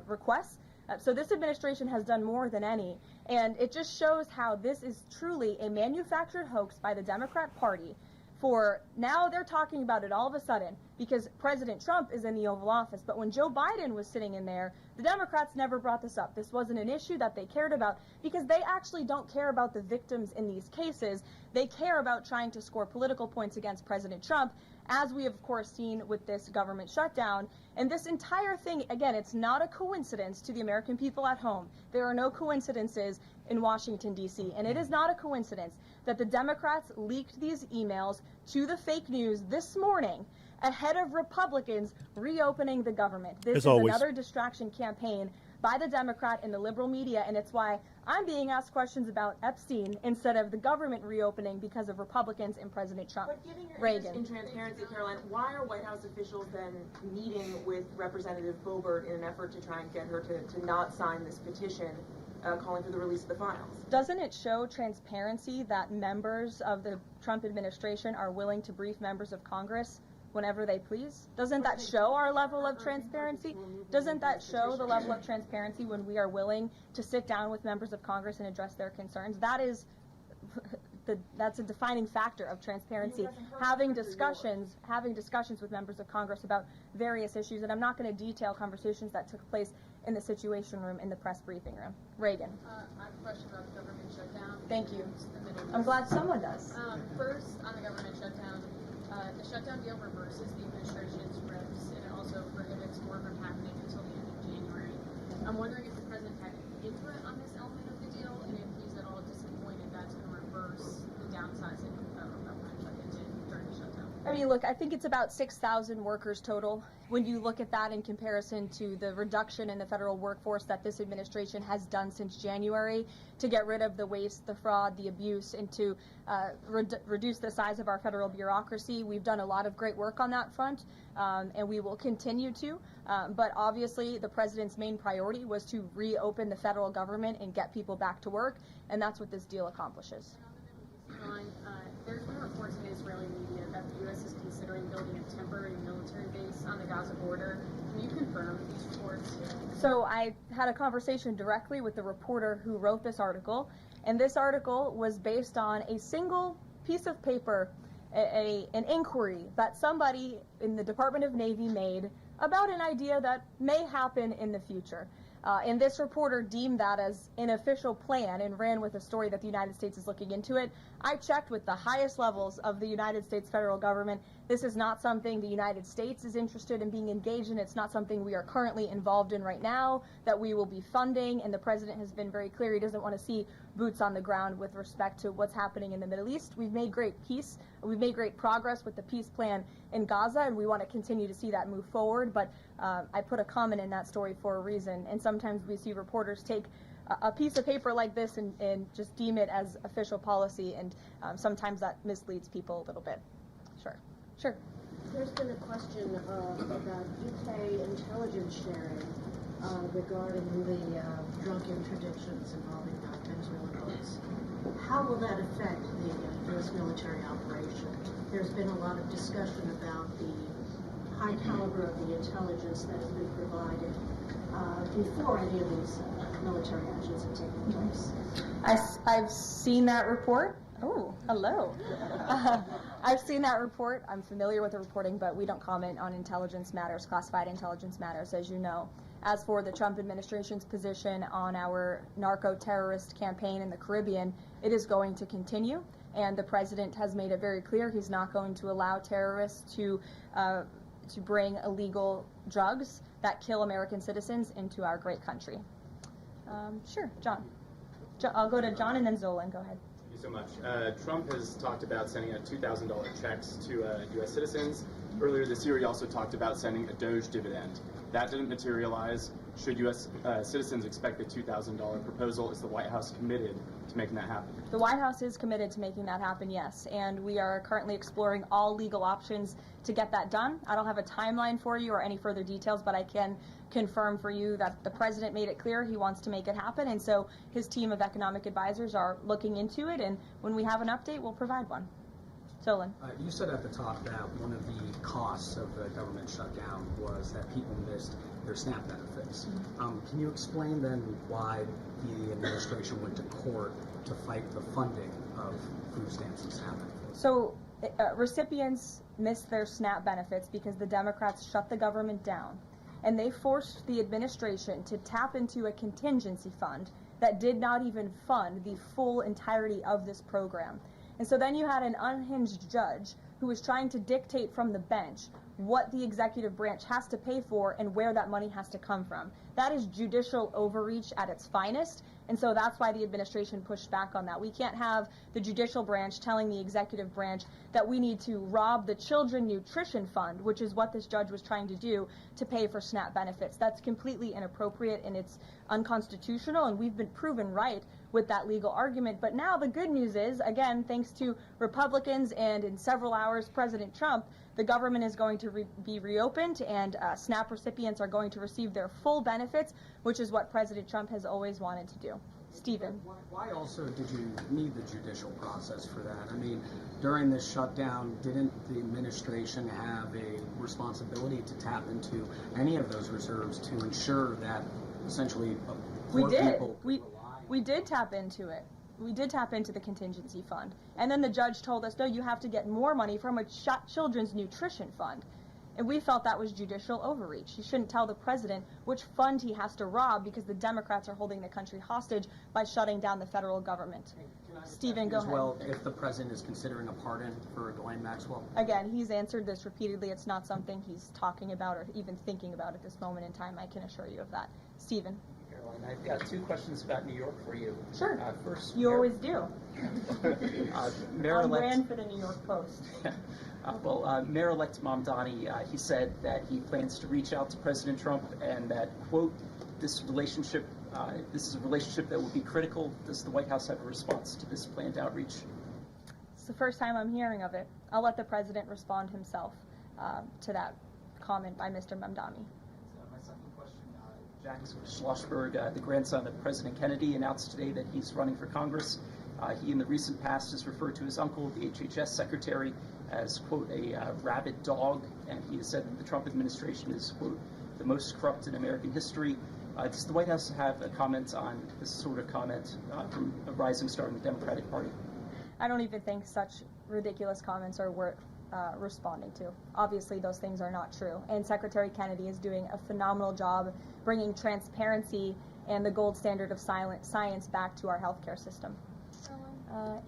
requests. So this administration has done more than any, and it just shows how this is truly a manufactured hoax by the Democrat Party. For now, they're talking about it all of a sudden because President Trump is in the Oval Office. But when Joe Biden was sitting in there, the Democrats never brought this up. This wasn't an issue that they cared about because they actually don't care about the victims in these cases. They care about trying to score political points against President Trump, as we have, of course, seen with this government shutdown. And this entire thing, again, it's not a coincidence to the American people at home. There are no coincidences in Washington, D.C., and it is not a coincidence that the Democrats leaked these emails to the fake news this morning ahead of Republicans reopening the government. This is another distraction campaign by the Democrat and the liberal media, and it's why I'm being asked questions about Epstein instead of the government reopening because of Republicans and President Trump. But given your interest in transparency, Caroline, why are White House officials then meeting with Representative Boebert in an effort to try and get her to not sign this petition calling for the release of the files? Doesn't it show transparency that members of the Trump administration are willing to brief members of Congress whenever they please? Doesn't that show our level of transparency? Doesn't that show the level of transparency when we are willing to sit down with members of Congress and address their concerns? That is that's a defining factor of transparency, having discussions with members of Congress about various issues. And I'm not going to detail conversations that took place in the Situation Room in the press briefing room. Reagan. I have a question about the government shutdown. Thank you. I'm glad someone does. First, on the government shutdown, the shutdown deal reverses the administration's reps, and it also prohibits more from happening until the end of January. I'm wondering if the president had input on this element of the deal, and if he's at all disappointed that's going to reverse the downsizing of government shutdowns during the shutdown. I mean, look, I think it's about 6,000 workers total. When you look at that in comparison to the reduction in the federal workforce that this administration has done since January to get rid of the waste, the fraud, the abuse, and to reduce the size of our federal bureaucracy, we've done a lot of great work on that front, and we will continue to. But obviously, the president's main priority was to reopen the federal government and get people back to work, and that's what this deal accomplishes. There's been reports in Israeli media that the U.S. is considering building a temporary military base on the Gaza border. Can you confirm these reports? So I had a conversation directly with the reporter who wrote this article, and this article was based on a single piece of paper, an inquiry that somebody in the Department of Navy made about an idea that may happen in the future. And this reporter deemed that as an official plan and ran with a story that the United States is looking into it. I checked with the highest levels of the United States federal government. This is not something the United States is interested in being engaged in. It's not something we are currently involved in right now that we will be funding. And the president has been very clear he doesn't want to see boots on the ground with respect to what's happening in the Middle East. We've made great peace. We've made great progress with the peace plan in Gaza, and we want to continue to see that move forward. But I put a comment in that story for a reason. And sometimes we see reporters take a piece of paper like this and just deem it as official policy, and sometimes that misleads people a little bit. Sure. There's been a question about UK intelligence sharing regarding the drug interdictions involving Venezuelan boats. How will that affect the U.S. military operation? There's been a lot of discussion about the high caliber of the intelligence that has been provided. before any of these military actions have taken place. I've seen that report. Oh, hello. I've seen that report. I'm familiar with the reporting, but we don't comment on intelligence matters, classified intelligence matters, as you know. As for the Trump administration's position on our narco-terrorist campaign in the Caribbean, it is going to continue, and the president has made it very clear he's not going to allow terrorists to bring illegal drugs that kill American citizens into our great country. Sure, John. I'll go to John and then Zolan. Go ahead. Thank you so much. Trump has talked about sending out $2,000 checks to U.S. citizens. Earlier this year, he also talked about sending a Doge dividend. That didn't materialize. Should U.S. Citizens expect the $2,000 proposal? Is the White House committed to making that happen? The White House is committed to making that happen, yes, and we are currently exploring all legal options to get that done. I don't have a timeline for you or any further details, but I can confirm for you that the president made it clear he wants to make it happen, and so his team of economic advisors are looking into it, and when we have an update, we'll provide one. Solon. You said at the top that one of the costs of the government shutdown was that people missed their SNAP benefits. Can you explain then why the administration went to court to fight the funding of food stamps and SNAP benefits? So recipients missed their SNAP benefits because the Democrats shut the government down, and they forced the administration to tap into a contingency fund that did not even fund the full entirety of this program. And so then you had an unhinged judge who was trying to dictate from the bench what the executive branch has to pay for and where that money has to come from. That is judicial overreach at its finest, and so that's why the administration pushed back on that. We can't have the judicial branch telling the executive branch that we need to rob the Children Nutrition Fund, which is what this judge was trying to do, to pay for SNAP benefits. That's completely inappropriate and it's unconstitutional, and we've been proven right with that legal argument. But now the good news is, again, thanks to Republicans and in several hours President Trump, the government is going to be reopened, and SNAP recipients are going to receive their full benefits, which is what President Trump has always wanted to do. Stephen. Why also did you need the judicial process for that? I mean, during this shutdown, didn't the administration have a responsibility to tap into any of those reserves to ensure that essentially poor people could rely? We did tap into it. We did tap into the contingency fund. And then the judge told us, no, you have to get more money from a Children's Nutrition Fund. And we felt that was judicial overreach. He shouldn't tell the president which fund he has to rob because the Democrats are holding the country hostage by shutting down the federal government. Stephen, go ahead. Well, if the president is considering a pardon for Ghislaine Maxwell? Again, he's answered this repeatedly. It's not something he's talking about or even thinking about at this moment in time. I can assure you of that. Stephen. I've got two questions about New York for you. Sure. First, you always do. Mayor-elect ran for the New York Post. Mayor-elect Mamdani, he said that he plans to reach out to President Trump and that, quote, this is a relationship that will be critical. Does the White House have a response to this planned outreach? It's the first time I'm hearing of it. I'll let the president respond himself to that comment by Mr. Mamdani. My second question, Jack Schlossberg, the grandson of President Kennedy, announced today that he's running for Congress. He, in the recent past, has referred to his uncle, the HHS secretary, as, quote, a rabid dog, and he has said that the Trump administration is, quote, the most corrupt in American history. Does the White House have a comment on this sort of comment from a rising star in the Democratic Party? I don't even think such ridiculous comments are worth responding to. Obviously, those things are not true. And Secretary Kennedy is doing a phenomenal job bringing transparency and the gold standard of science back to our healthcare system.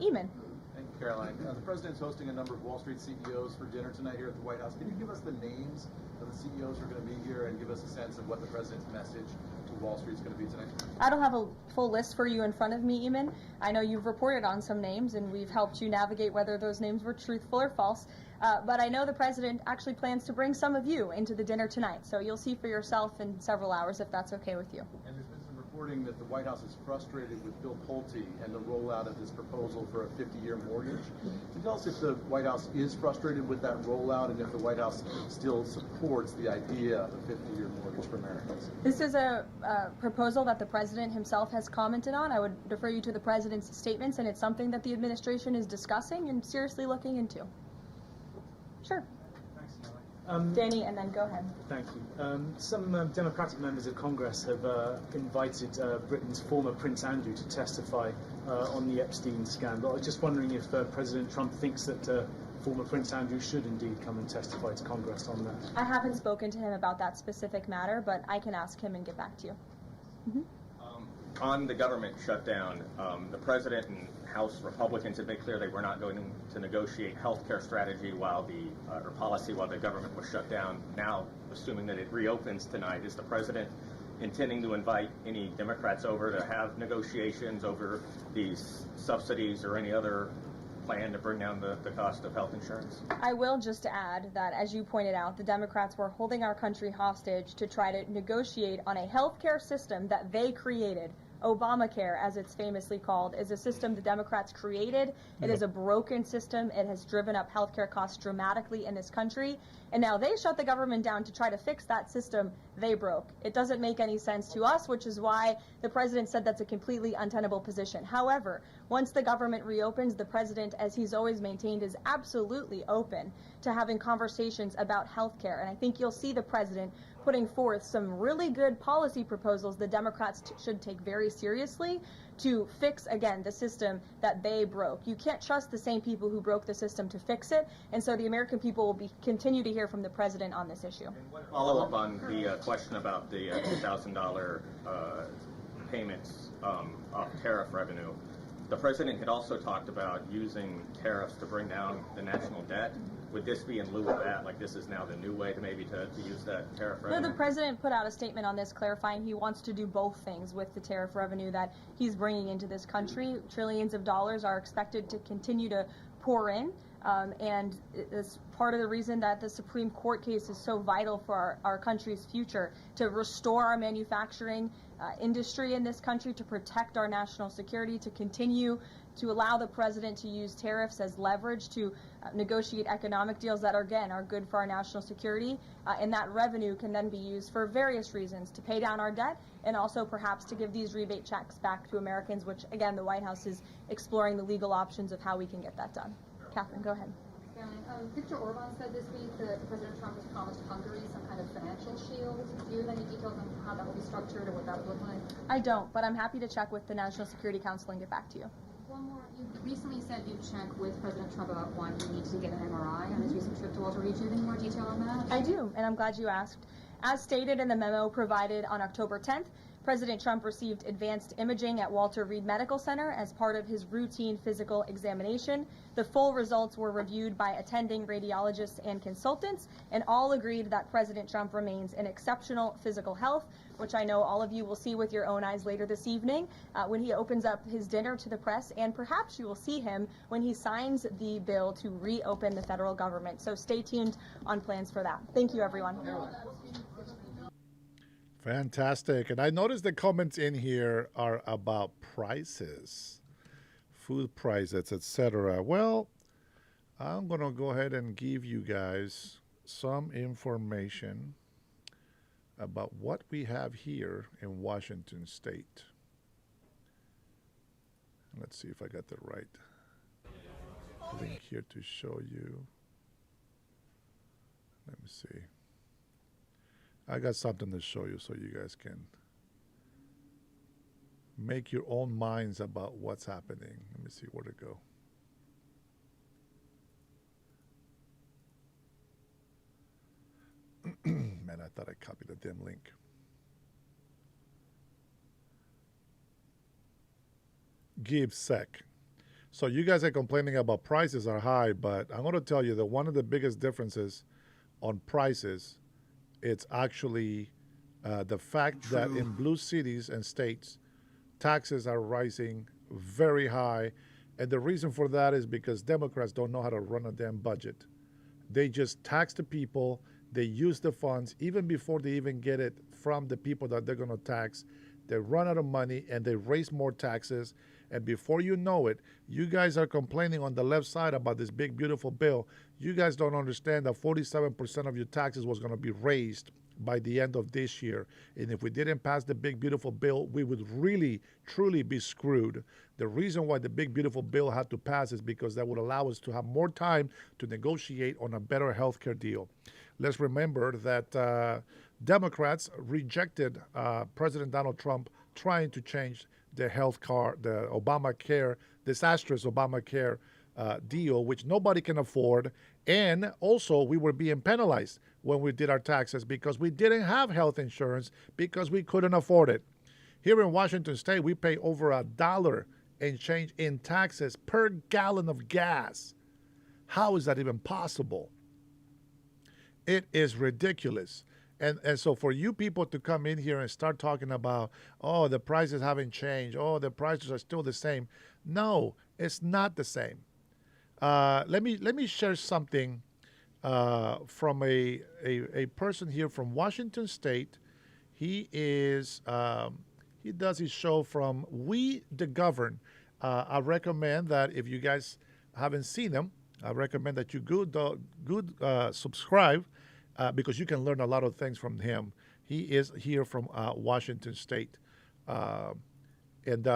Eamon. Thank you, Caroline. The president's hosting a number of Wall Street CEOs for dinner tonight here at the White House. Can you give us the names of the CEOs who are going to be here and give us a sense of what the president's message to Wall Street is going to be tonight? I don't have a full list for you in front of me, Eamon. I know you've reported on some names, and we've helped you navigate whether those names were truthful or false. But I know the president actually plans to bring some of you into the dinner tonight, so you'll see for yourself in several hours if that's okay with you. And there's been some reporting that the White House is frustrated with Bill Pulte and the rollout of this proposal for a 50-year mortgage. Can you tell us if the White House is frustrated with that rollout and if the White House still supports the idea of a 50-year mortgage for Americans? This is a proposal that the president himself has commented on. I would defer you to the president's statements, and it's something that the administration is discussing and seriously looking into. Sure. Thanks, Danny, and then go ahead. Thank you. Some Democratic members of Congress have invited Britain's former Prince Andrew to testify on the Epstein scandal. I was just wondering if President Trump thinks that former Prince Andrew should indeed come and testify to Congress on that. I haven't spoken to him about that specific matter, but I can ask him and get back to you. On the government shutdown, the president and House Republicans have made clear they were not going to negotiate health care strategy or policy while the government was shut down. Now, assuming that it reopens tonight, is the president intending to invite any Democrats over to have negotiations over these subsidies or any other plan to bring down the cost of health insurance? I will just add that, as you pointed out, the Democrats were holding our country hostage to try to negotiate on a healthcare system that they created. Obamacare, as it's famously called, is a system the Democrats created. It is a broken system. It has driven up healthcare costs dramatically in this country. And now they shut the government down to try to fix that system they broke. It doesn't make any sense to us, which is why the president said that's a completely untenable position. However, once the government reopens, the president, as he's always maintained, is absolutely open to having conversations about healthcare. And I think you'll see the president putting forth some really good policy proposals the Democrats should take very seriously to fix, again, the system that they broke. You can't trust the same people who broke the system to fix it, and so the American people will continue to hear from the president on this issue. Follow up on the question about the $2,000 payments of tariff revenue. The president had also talked about using tariffs to bring down the national debt. Would this be in lieu of that? Like, this is now the new way to maybe to use that tariff revenue? No, the president put out a statement on this clarifying he wants to do both things with the tariff revenue that he's bringing into this country. Trillions of dollars are expected to continue to pour in. And it's part of the reason that the Supreme Court case is so vital for our country's future, to restore our manufacturing industry in this country, to protect our national security, to continue to allow the president to use tariffs as leverage to negotiate economic deals that, again, are good for our national security. And that revenue can then be used for various reasons, to pay down our debt and also perhaps to give these rebate checks back to Americans, which, again, the White House is exploring the legal options of how we can get that done. Catherine, go ahead. Viktor Orban said this week that President Trump has promised Hungary some kind of financial shield. Do you have any details on how that will be structured or what that would look like? I don't, but I'm happy to check with the National Security Council and get back to you. One more. You recently said you'd check with President Trump about why he needs to get an MRI on his recent trip to Walter Reed. Do you have any more detail on that? I do, and I'm glad you asked. As stated in the memo provided on October 10th, President Trump received advanced imaging at Walter Reed Medical Center as part of his routine physical examination. The full results were reviewed by attending radiologists and consultants, and all agreed that President Trump remains in exceptional physical health, which I know all of you will see with your own eyes later this evening when he opens up his dinner to the press, and perhaps you will see him when he signs the bill to reopen the federal government. So stay tuned on plans for that. Thank you, everyone. Fantastic. And I noticed the comments in here are about prices, food prices, etc. Well, I'm going to go ahead and give you guys some information about what we have here in Washington State. Let's see if I got the right link here to show you. Let me see. I got something to show you so you guys can make your own minds about what's happening. Let me see where to go. Man, I thought I copied the damn link. Give sec. So you guys are complaining about prices are high, but I'm going to tell you that one of the biggest differences on prices, it's actually the fact that in blue cities and states, taxes are rising very high. And the reason for that is because Democrats don't know how to run a damn budget. They just tax the people. They use the funds even before they even get it from the people that they're going to tax. They run out of money and they raise more taxes. And before you know it, you guys are complaining on the left side about this big, beautiful bill. You guys don't understand that 47% of your taxes was going to be raised by the end of this year. And if we didn't pass the big, beautiful bill, we would really, truly be screwed. The reason why the big, beautiful bill had to pass is because that would allow us to have more time to negotiate on a better health care deal. Let's remember that Democrats rejected President Donald Trump trying to change the the Obamacare, disastrous Obamacare deal, which nobody can afford. And also, we were being penalized when we did our taxes because we didn't have health insurance because we couldn't afford it. Here in Washington State, we pay over $1 and change in taxes per gallon of gas. How is that even possible? It is ridiculous. And so for you people to come in here and start talking about, oh, the prices haven't changed, oh, the prices are still the same. No, it's not the same. Let me share something from a person here from Washington State. He does his show from We the Govern. I recommend that if you guys haven't seen him, I recommend that you subscribe because you can learn a lot of things from him. He is here from Washington State. And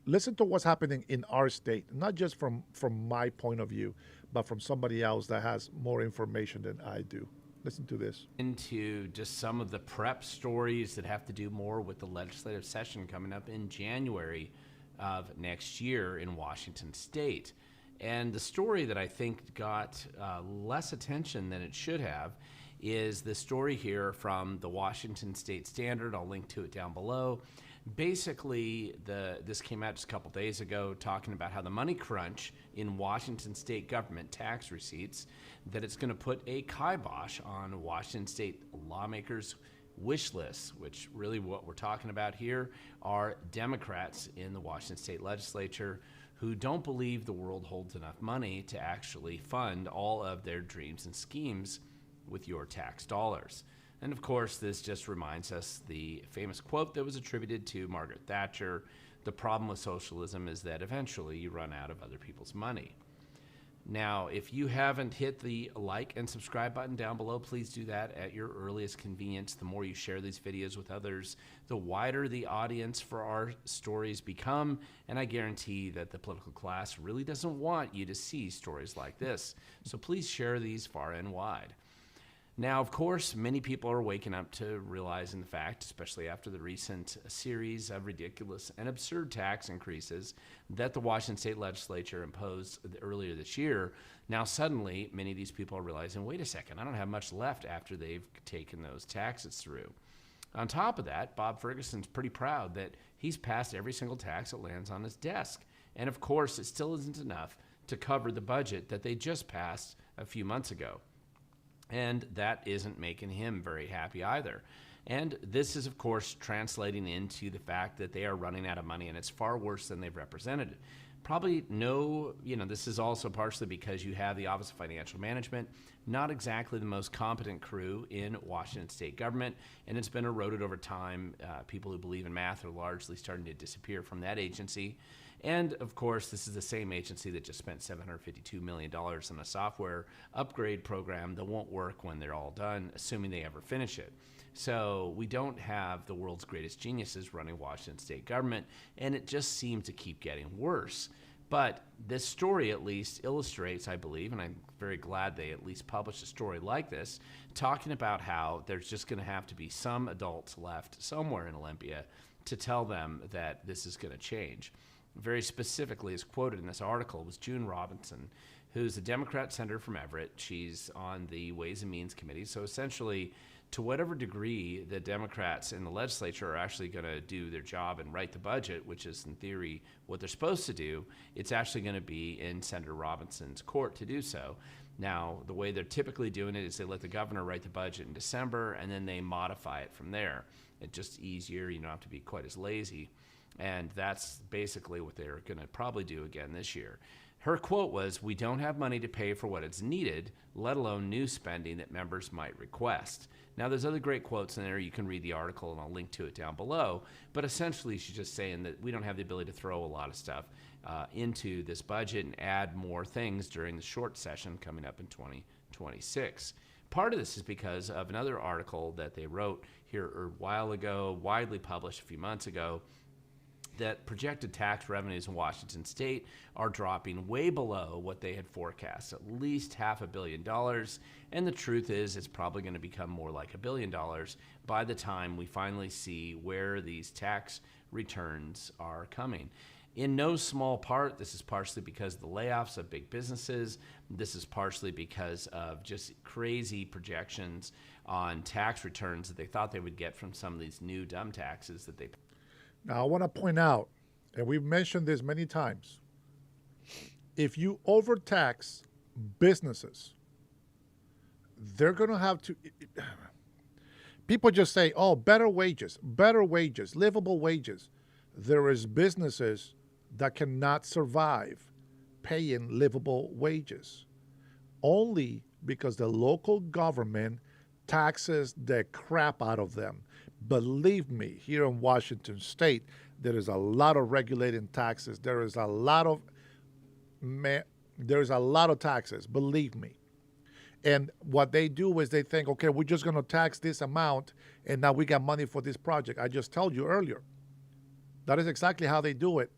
listen to what's happening in our state, not just from my point of view, but from somebody else that has more information than I do. Listen to this. Into just some of the prep stories that have to do more with the legislative session coming up in January of next year in Washington State. And the story that I think got less attention than it should have is the story here from the Washington State Standard. I'll link to it down below. Basically, this came out just a couple days ago talking about how the money crunch in Washington State government tax receipts, that it's going to put a kibosh on Washington State lawmakers' wish lists, which really what we're talking about here are Democrats in the Washington State legislature who don't believe the world holds enough money to actually fund all of their dreams and schemes with your tax dollars. And of course, this just reminds us the famous quote that was attributed to Margaret Thatcher: the problem with socialism is that eventually you run out of other people's money. Now, if you haven't hit the like and subscribe button down below, please do that at your earliest convenience. The more you share these videos with others, the wider the audience for our stories become, and I guarantee that the political class really doesn't want you to see stories like this. So please share these far and wide. Now, of course, many people are waking up to realizing the fact, especially after the recent series of ridiculous and absurd tax increases that the Washington State legislature imposed earlier this year. Now, suddenly, many of these people are realizing, wait a second, I don't have much left after they've taken those taxes through. On top of that, Bob Ferguson's pretty proud that he's passed every single tax that lands on his desk. And of course, it still isn't enough to cover the budget that they just passed a few months ago. And that isn't making him very happy either. And this is, of course, translating into the fact that they are running out of money, and it's far worse than they've represented. Probably this is also partially because you have the Office of Financial Management, not exactly the most competent crew in Washington State government, and it's been eroded over time. People who believe in math are largely starting to disappear from that agency. And of course, this is the same agency that just spent $752 million on a software upgrade program that won't work when they're all done, assuming they ever finish it. So we don't have the world's greatest geniuses running Washington State government, and it just seems to keep getting worse. But this story at least illustrates, I believe, and I'm very glad they at least published a story like this, talking about how there's just going to have to be some adults left somewhere in Olympia to tell them that this is going to change. Very specifically, as quoted in this article, was June Robinson, who's a Democrat senator from Everett. She's on the Ways and Means Committee. So essentially, to whatever degree the Democrats in the legislature are actually going to do their job and write the budget, which is in theory what they're supposed to do, it's actually going to be in Senator Robinson's court to do so. Now, the way they're typically doing it is they let the governor write the budget in December, and then they modify it from there. It's just easier. You don't have to be quite as lazy. And that's basically what they're going to probably do again this year. Her quote was, "We don't have money to pay for what is needed, let alone new spending that members might request." Now, there's other great quotes in there. You can read the article, and I'll link to it down below. But essentially, she's just saying that we don't have the ability to throw a lot of stuff into this budget and add more things during the short session coming up in 2026. Part of this is because of another article that they wrote here a while ago, widely published a few months ago, that projected tax revenues in Washington state are dropping way below what they had forecast, at least $500 million. And the truth is, it's probably going to become more like $1 billion by the time we finally see where these tax returns are coming. In no small part, this is partially because of the layoffs of big businesses. This is partially because of just crazy projections on tax returns that they thought they would get from some of these new dumb taxes that they. Now, I want to point out, and we've mentioned this many times, if you overtax businesses, they're going to have to. People just say, oh, better wages, livable wages. There is businesses that cannot survive paying livable wages only because the local government taxes the crap out of them. Believe me, here in Washington state, there is a lot of regulating taxes. There is a lot of taxes, believe me. And what they do is they think, okay, we're just going to tax this amount, and now we got money for this project. I just told you earlier. That is exactly how they do it.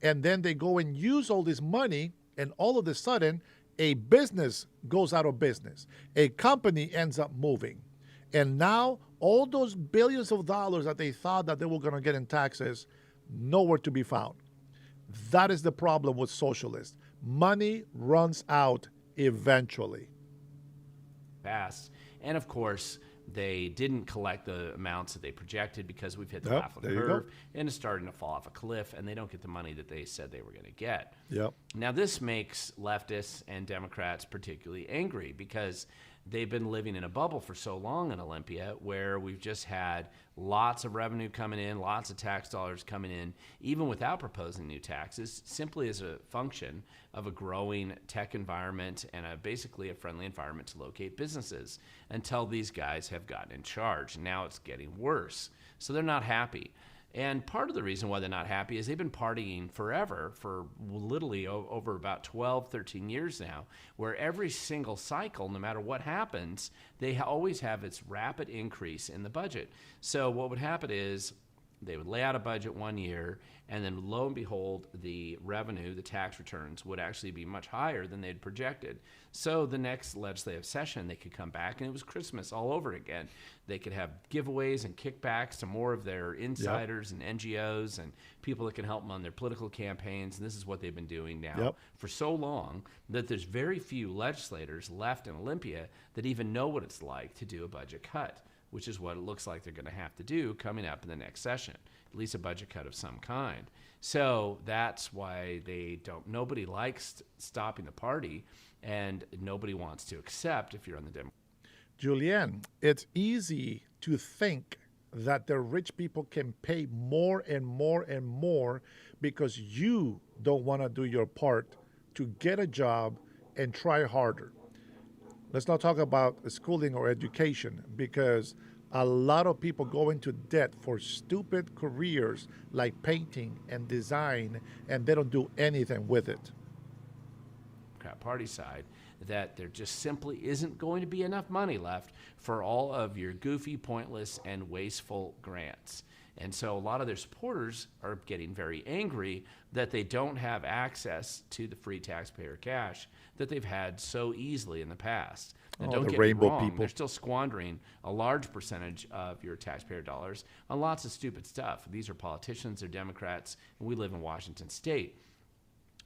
And then they go and use all this money, and all of a sudden, a business goes out of business. A company ends up moving. And now all those billions of dollars that they thought that they were going to get in taxes, nowhere to be found. That is the problem with socialists. Money runs out eventually. Fast. And of course, they didn't collect the amounts that they projected because we've hit the Laflin curve and it's starting to fall off a cliff, and they don't get the money that they said they were going to get. Yep. Now, this makes leftists and Democrats particularly angry because they've been living in a bubble for so long in Olympia where we've just had lots of revenue coming in, lots of tax dollars coming in, even without proposing new taxes, simply as a function of a growing tech environment and basically a friendly environment to locate businesses until these guys have gotten in charge. Now it's getting worse. So they're not happy. And part of the reason why they're not happy is they've been partying forever, for literally over about 12, 13 years now, where every single cycle, no matter what happens, they always have its rapid increase in the budget. So what would happen is they would lay out a budget one year, and then lo and behold, the revenue, the tax returns, would actually be much higher than they'd projected. So the next legislative session, they could come back, and it was Christmas all over again. They could have giveaways and kickbacks to more of their insiders and NGOs and people that can help them on their political campaigns. And this is what they've been doing now for so long that there's very few legislators left in Olympia that even know what it's like to do a budget cut, which is what it looks like they're going to have to do coming up in the next session, at least a budget cut of some kind. So that's why nobody likes stopping the party, and nobody wants to accept if you're on the Democrat. Julianne, it's easy to think that the rich people can pay more and more and more because you don't want to do your part to get a job and try harder. Let's not talk about schooling or education, because a lot of people go into debt for stupid careers like painting and design, and they don't do anything with it. Party side, that there just simply isn't going to be enough money left for all of your goofy, pointless, and wasteful grants. And so a lot of their supporters are getting very angry that they don't have access to the free taxpayer cash that they've had so easily in the past. And don't get me wrong, they're still squandering a large percentage of your taxpayer dollars on lots of stupid stuff. These are politicians, they're Democrats, and we live in Washington state.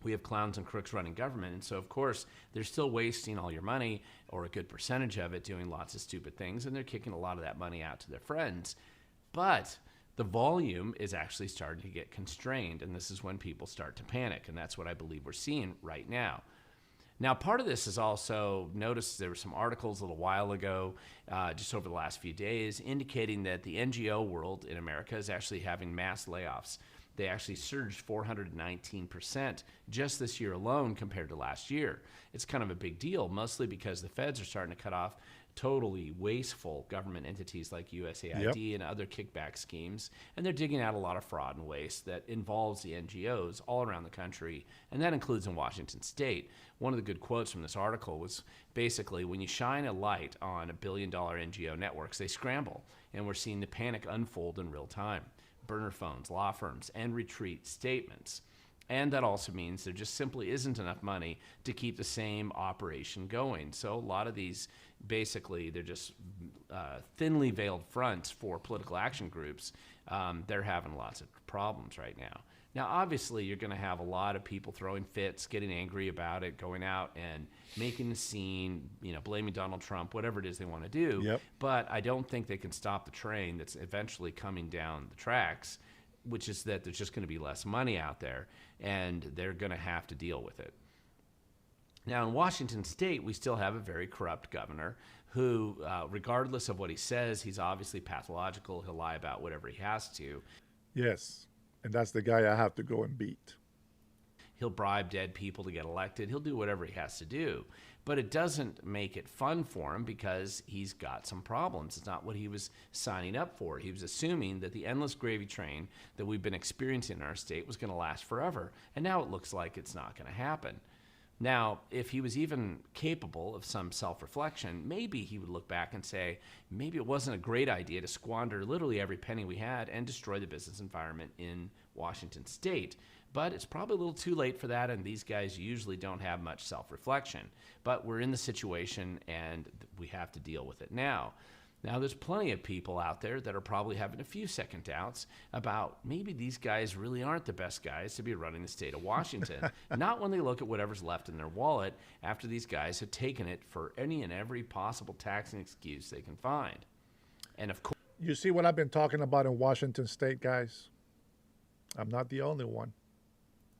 We have clowns and crooks running government, and so of course they're still wasting all your money, or a good percentage of it, doing lots of stupid things, and they're kicking a lot of that money out to their friends. But the volume is actually starting to get constrained, and this is when people start to panic, and that's what I believe we're seeing right now. Now, part of this is also, noticed there were some articles a little while ago, just over the last few days, indicating that the NGO world in America is actually having mass layoffs. They actually surged 419% just this year alone compared to last year. It's kind of a big deal, mostly because the feds are starting to cut off totally wasteful government entities like USAID and other kickback schemes. And they're digging out a lot of fraud and waste that involves the NGOs all around the country, and that includes in Washington state. One of the good quotes from this article was basically, when you shine a light on $1 billion NGO networks, they scramble, and we're seeing the panic unfold in real time. Burner phones, law firms, and retreat statements. And that also means there just simply isn't enough money to keep the same operation going. So a lot of these, basically, they're just thinly veiled fronts for political action groups. They're having lots of problems right now. Now, obviously, you're going to have a lot of people throwing fits, getting angry about it, going out and making a scene, blaming Donald Trump, whatever it is they want to do. But I don't think they can stop the train that's eventually coming down the tracks, which is that there's just going to be less money out there, and they're going to have to deal with it. Now, in Washington state, we still have a very corrupt governor who, regardless of what he says, he's obviously pathological. He'll lie about whatever he has to. Yes, and that's the guy I have to go and beat. He'll bribe dead people to get elected. He'll do whatever he has to do. But it doesn't make it fun for him because he's got some problems. It's not what he was signing up for. He was assuming that the endless gravy train that we've been experiencing in our state was going to last forever. And now it looks like it's not going to happen. Now, if he was even capable of some self-reflection, maybe he would look back and say, maybe it wasn't a great idea to squander literally every penny we had and destroy the business environment in Washington state. But it's probably a little too late for that, and these guys usually don't have much self-reflection. But we're in the situation, and we have to deal with it now. Now, there's plenty of people out there that are probably having a few second doubts about maybe these guys really aren't the best guys to be running the state of Washington. Not when they look at whatever's left in their wallet after these guys have taken it for any and every possible taxing excuse they can find. And of course, you see what I've been talking about in Washington state, guys? I'm not the only one.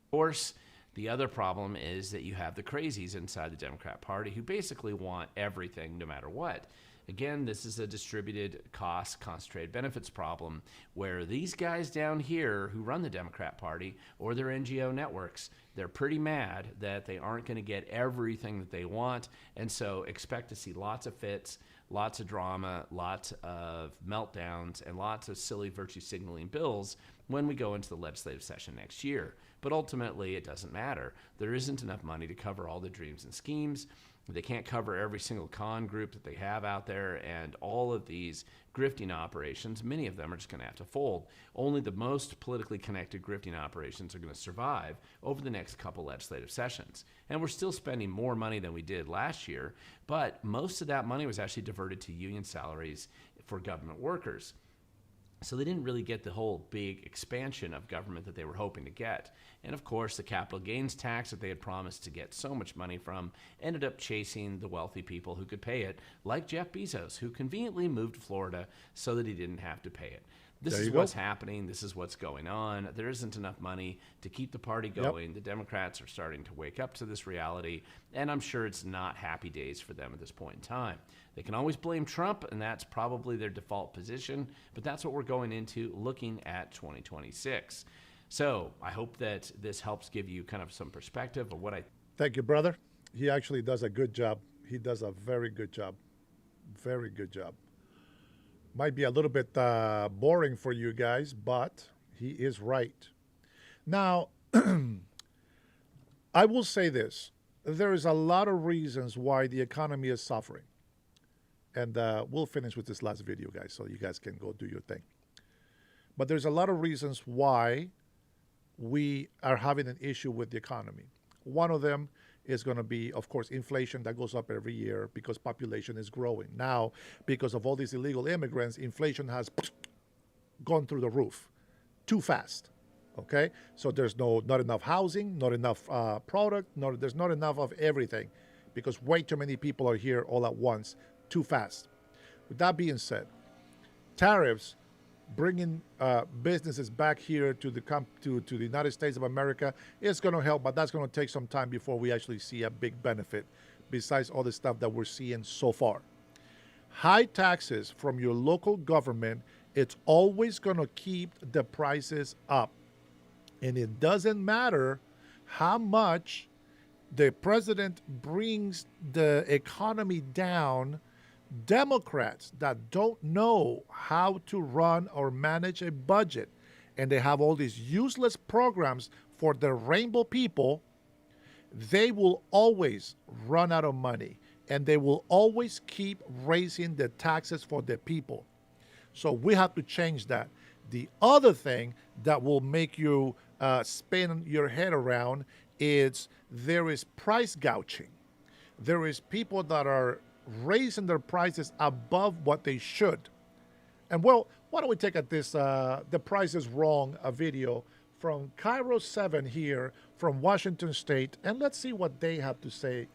Of course, the other problem is that you have the crazies inside the Democrat Party who basically want everything no matter what. Again, this is a distributed cost, concentrated benefits problem where these guys down here who run the Democrat Party or their NGO networks, they're pretty mad that they aren't going to get everything that they want. And so expect to see lots of fits, lots of drama, lots of meltdowns, and lots of silly virtue signaling bills when we go into the legislative session next year. But ultimately, it doesn't matter. There isn't enough money to cover all the dreams and schemes. They can't cover every single con group that they have out there, and all of these grifting operations, many of them are just going to have to fold. Only the most politically connected grifting operations are going to survive over the next couple legislative sessions. And we're still spending more money than we did last year, but most of that money was actually diverted to union salaries for government workers. So they didn't really get the whole big expansion of government that they were hoping to get. And of course, the capital gains tax that they had promised to get so much money from ended up chasing the wealthy people who could pay it, like Jeff Bezos, who conveniently moved to Florida so that he didn't have to pay it. This is what's happening. This is what's going on. There isn't enough money to keep the party going. Yep. The Democrats are starting to wake up to this reality, and I'm sure it's not happy days for them at this point in time. They can always blame Trump, and that's probably their default position, but that's what we're going into looking at 2026. So I hope that this helps give you kind of some perspective of what I... Thank you, brother. He actually does a good job. He does a very good job. Very good job. Might be a little bit boring for you guys, but he is right. Now, I will say this. There is a lot of reasons why the economy is suffering. And we'll finish with this last video, guys, so you guys can go do your thing. But there's a lot of reasons why we are having an issue with the economy. One of them is going to be, of course, inflation that goes up every year because population is growing. Now, because of all these illegal immigrants, inflation has gone through the roof too fast. Okay? So there's not enough housing, not enough product, there's not enough of everything because way too many people are here all at once too fast. With that being said, tariffs bringing businesses back here to the United States of America is going to help, but that's going to take some time before we actually see a big benefit besides all the stuff that we're seeing so far. High taxes from your local government, it's always going to keep the prices up. And it doesn't matter how much the president brings the economy down. Democrats that don't know how to run or manage a budget, and they have all these useless programs for the rainbow people, they will always run out of money, and they will always keep raising the taxes for the people. So we have to change that. The other thing that will make you spin your head around is there is price gouging. There is people that are raising their prices above what they should. And well, why don't we take at this The Price is Wrong video from Cairo 7 here from Washington State, and let's see what they have to say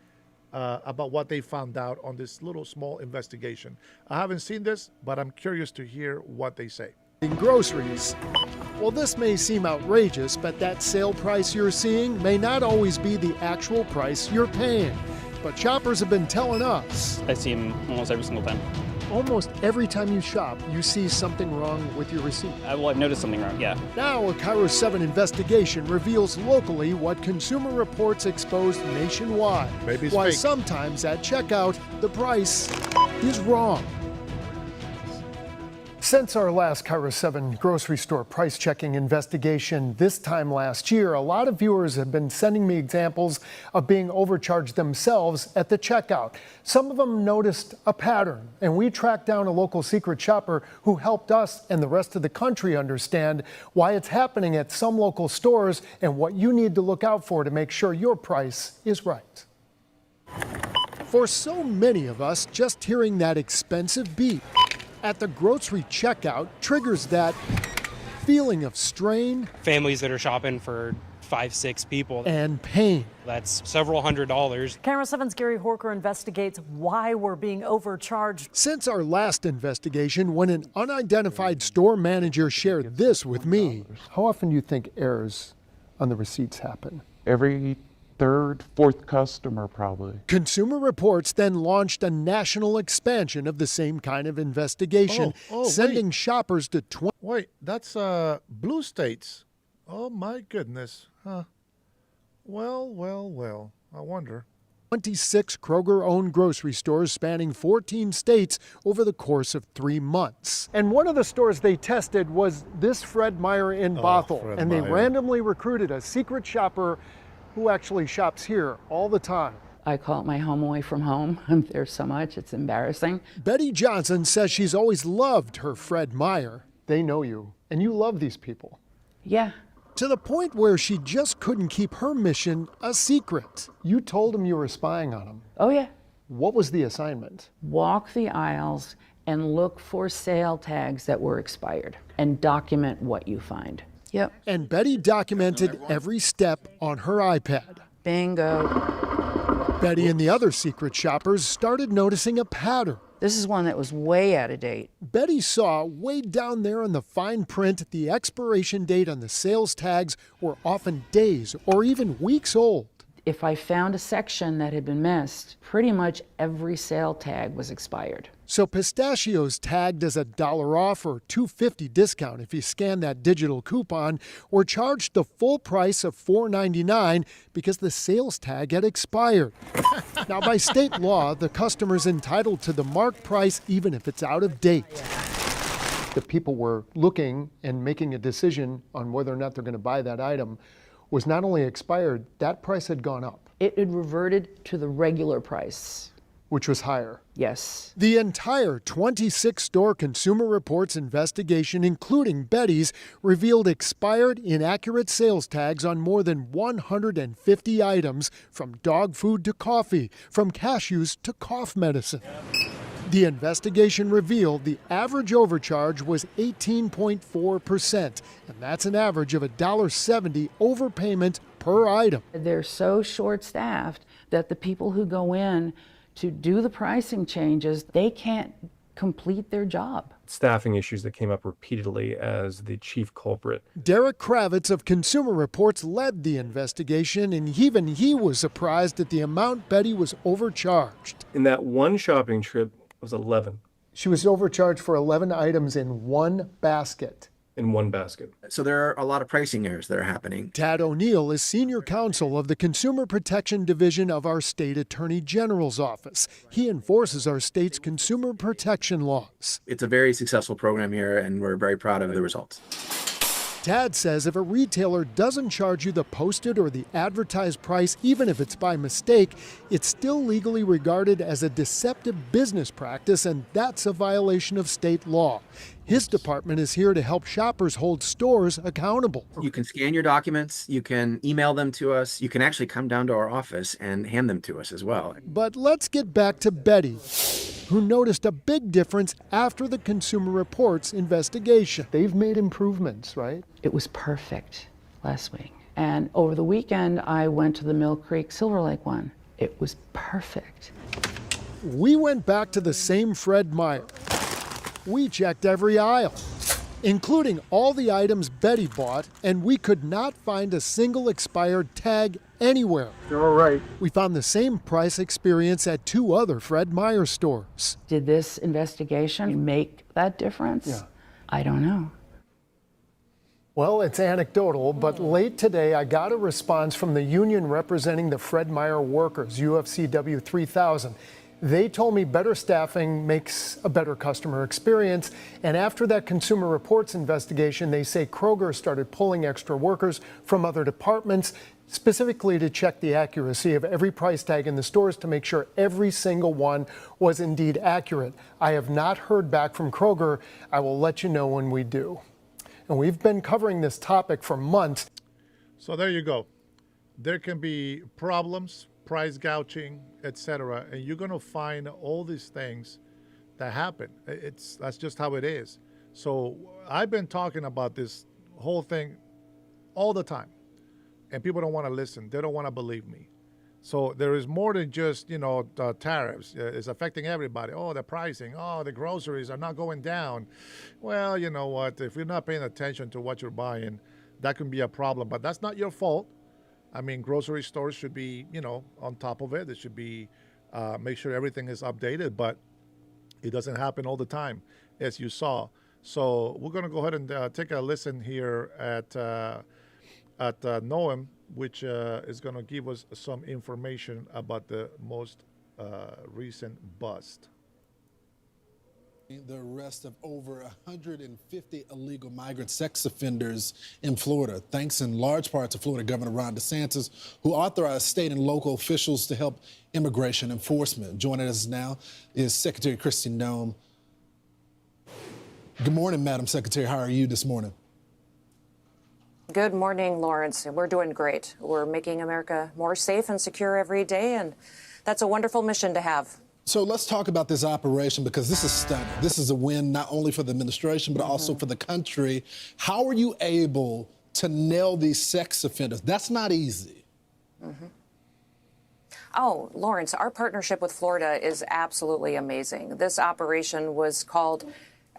about what they found out on this little small investigation. I haven't seen this, but I'm curious to hear what they say. In groceries, well, this may seem outrageous, but that sale price you're seeing may not always be the actual price you're paying. But shoppers have been telling us. I see them almost every single time. Almost every time you shop, you see something wrong with your receipt. Well, I've noticed something wrong, yeah. Now, a Cairo 7 investigation reveals locally what Consumer Reports exposed nationwide. Maybe it's why fake. Sometimes at checkout, the price is wrong. Since our last Cairo 7 grocery store price checking investigation this time last year, a lot of viewers have been sending me examples of being overcharged themselves at the checkout. Some of them noticed a pattern, and we tracked down a local secret shopper who helped us and the rest of the country understand why it's happening at some local stores and what you need to look out for to make sure your price is right. For so many of us, just hearing that expensive beep at the grocery checkout triggers that feeling of strain. Families that are shopping for 5-6 people. And pain. That's several $100s. Cairo 7's Gary Horker investigates why we're being overcharged. Since our last investigation, when an unidentified store manager shared this with me, how often do you think errors on the receipts happen? Every third, fourth customer, probably. Consumer Reports then launched a national expansion of the same kind of investigation, sending shoppers to Wait, that's blue states. Oh my goodness. Huh. Well, I wonder. 26 Kroger-owned grocery stores spanning 14 states over the course of 3 months. And one of the stores they tested was this Fred Meyer in Bothell. And they randomly recruited a secret shopper who actually shops here all the time. I call it my home away from home. I'm there so much, it's embarrassing. Betty Johnson says she's always loved her Fred Meyer. They know you, and you love these people. Yeah. To the point where she just couldn't keep her mission a secret. You told him you were spying on him. Oh, yeah. What was the assignment? Walk the aisles and look for sale tags that were expired and document what you find. Yep. And Betty documented every step on her iPad. Bingo. Betty and the other secret shoppers started noticing a pattern. This is one that was way out of date. Betty saw way down there in the fine print the expiration date on the sales tags were often days or even weeks old. If I found a section that had been missed, pretty much every sale tag was expired. So pistachios tagged as $1 off or $2.50 discount if you scan that digital coupon were charged the full price of $4.99 because the sales tag had expired. Now, by state law, the customer's entitled to the marked price even if it's out of date. The people were looking and making a decision on whether or not they're going to buy that item was not only expired, that price had gone up. It had reverted to the regular price. Which was higher. Yes. The entire 26-store Consumer Reports investigation, including Betty's, revealed expired, inaccurate sales tags on more than 150 items, from dog food to coffee, from cashews to cough medicine. The investigation revealed the average overcharge was 18.4%, and that's an average of $1.70 overpayment per item. They're so short-staffed that the people who go in to do the pricing changes, they can't complete their job. Staffing issues that came up repeatedly as the chief culprit. Derek Kravitz of Consumer Reports led the investigation, and even he was surprised at the amount Betty was overcharged. In that one shopping trip, it was 11. She was overcharged for 11 items in one basket. in one basket. So there are a lot of pricing errors that are happening. Tad O'Neill is senior counsel of the Consumer Protection Division of our state attorney general's office. He enforces our state's consumer protection laws. It's a very successful program here, and we're very proud of the results. Tad says if a retailer doesn't charge you the posted or the advertised price, even if it's by mistake, it's still legally regarded as a deceptive business practice, and that's a violation of state law. His department is here to help shoppers hold stores accountable. You can scan your documents, you can email them to us, you can actually come down to our office and hand them to us as well. But let's get back to Betty, who noticed a big difference after the Consumer Reports investigation. They've made improvements, right? It was perfect last week. And over the weekend, I went to the Mill Creek Silver Lake one. It was perfect. We went back to the same Fred Meyer. We checked every aisle, including all the items Betty bought, and we could not find a single expired tag anywhere. You're all right. We found the same price experience at 2 other Fred Meyer stores. Did this investigation make that difference? Yeah. I don't know. Well, it's anecdotal, but late today I got a response from the union representing the Fred Meyer workers, UFCW 3000. They told me better staffing makes a better customer experience. And after that Consumer Reports investigation, they say Kroger started pulling extra workers from other departments, specifically to check the accuracy of every price tag in the stores to make sure every single one was indeed accurate. I have not heard back from Kroger. I will let you know when we do. And we've been covering this topic for months. So there you go. There can be problems, price gouging, etc., and you're going to find all these things that happen. That's just how it is. So I've been talking about this whole thing all the time, and people don't want to listen. They don't want to believe me. So there is more than just, tariffs. It's affecting everybody. Oh, the pricing. Oh, the groceries are not going down. Well, you know what? If you're not paying attention to what you're buying, that can be a problem. But that's not your fault. I mean, grocery stores should be, on top of it. They should be, make sure everything is updated. But it doesn't happen all the time, as you saw. So we're going to go ahead and take a listen here at Noam, which is going to give us some information about the most recent bust. The arrest of over 150 illegal migrant sex offenders in Florida, thanks in large part to Florida Governor Ron DeSantis, who authorized state and local officials to help immigration enforcement. Joining us now is Secretary Kristi Noem. Good morning, Madam Secretary. How are you this morning? Good morning, Lawrence. We're doing great. We're making America more safe and secure every day, and that's a wonderful mission to have. So let's talk about this operation, because this is stunning. This is a win not only for the administration, but also for the country. How were you able to nail these sex offenders? That's not easy. Oh, Lawrence, our partnership with Florida is absolutely amazing. This operation was called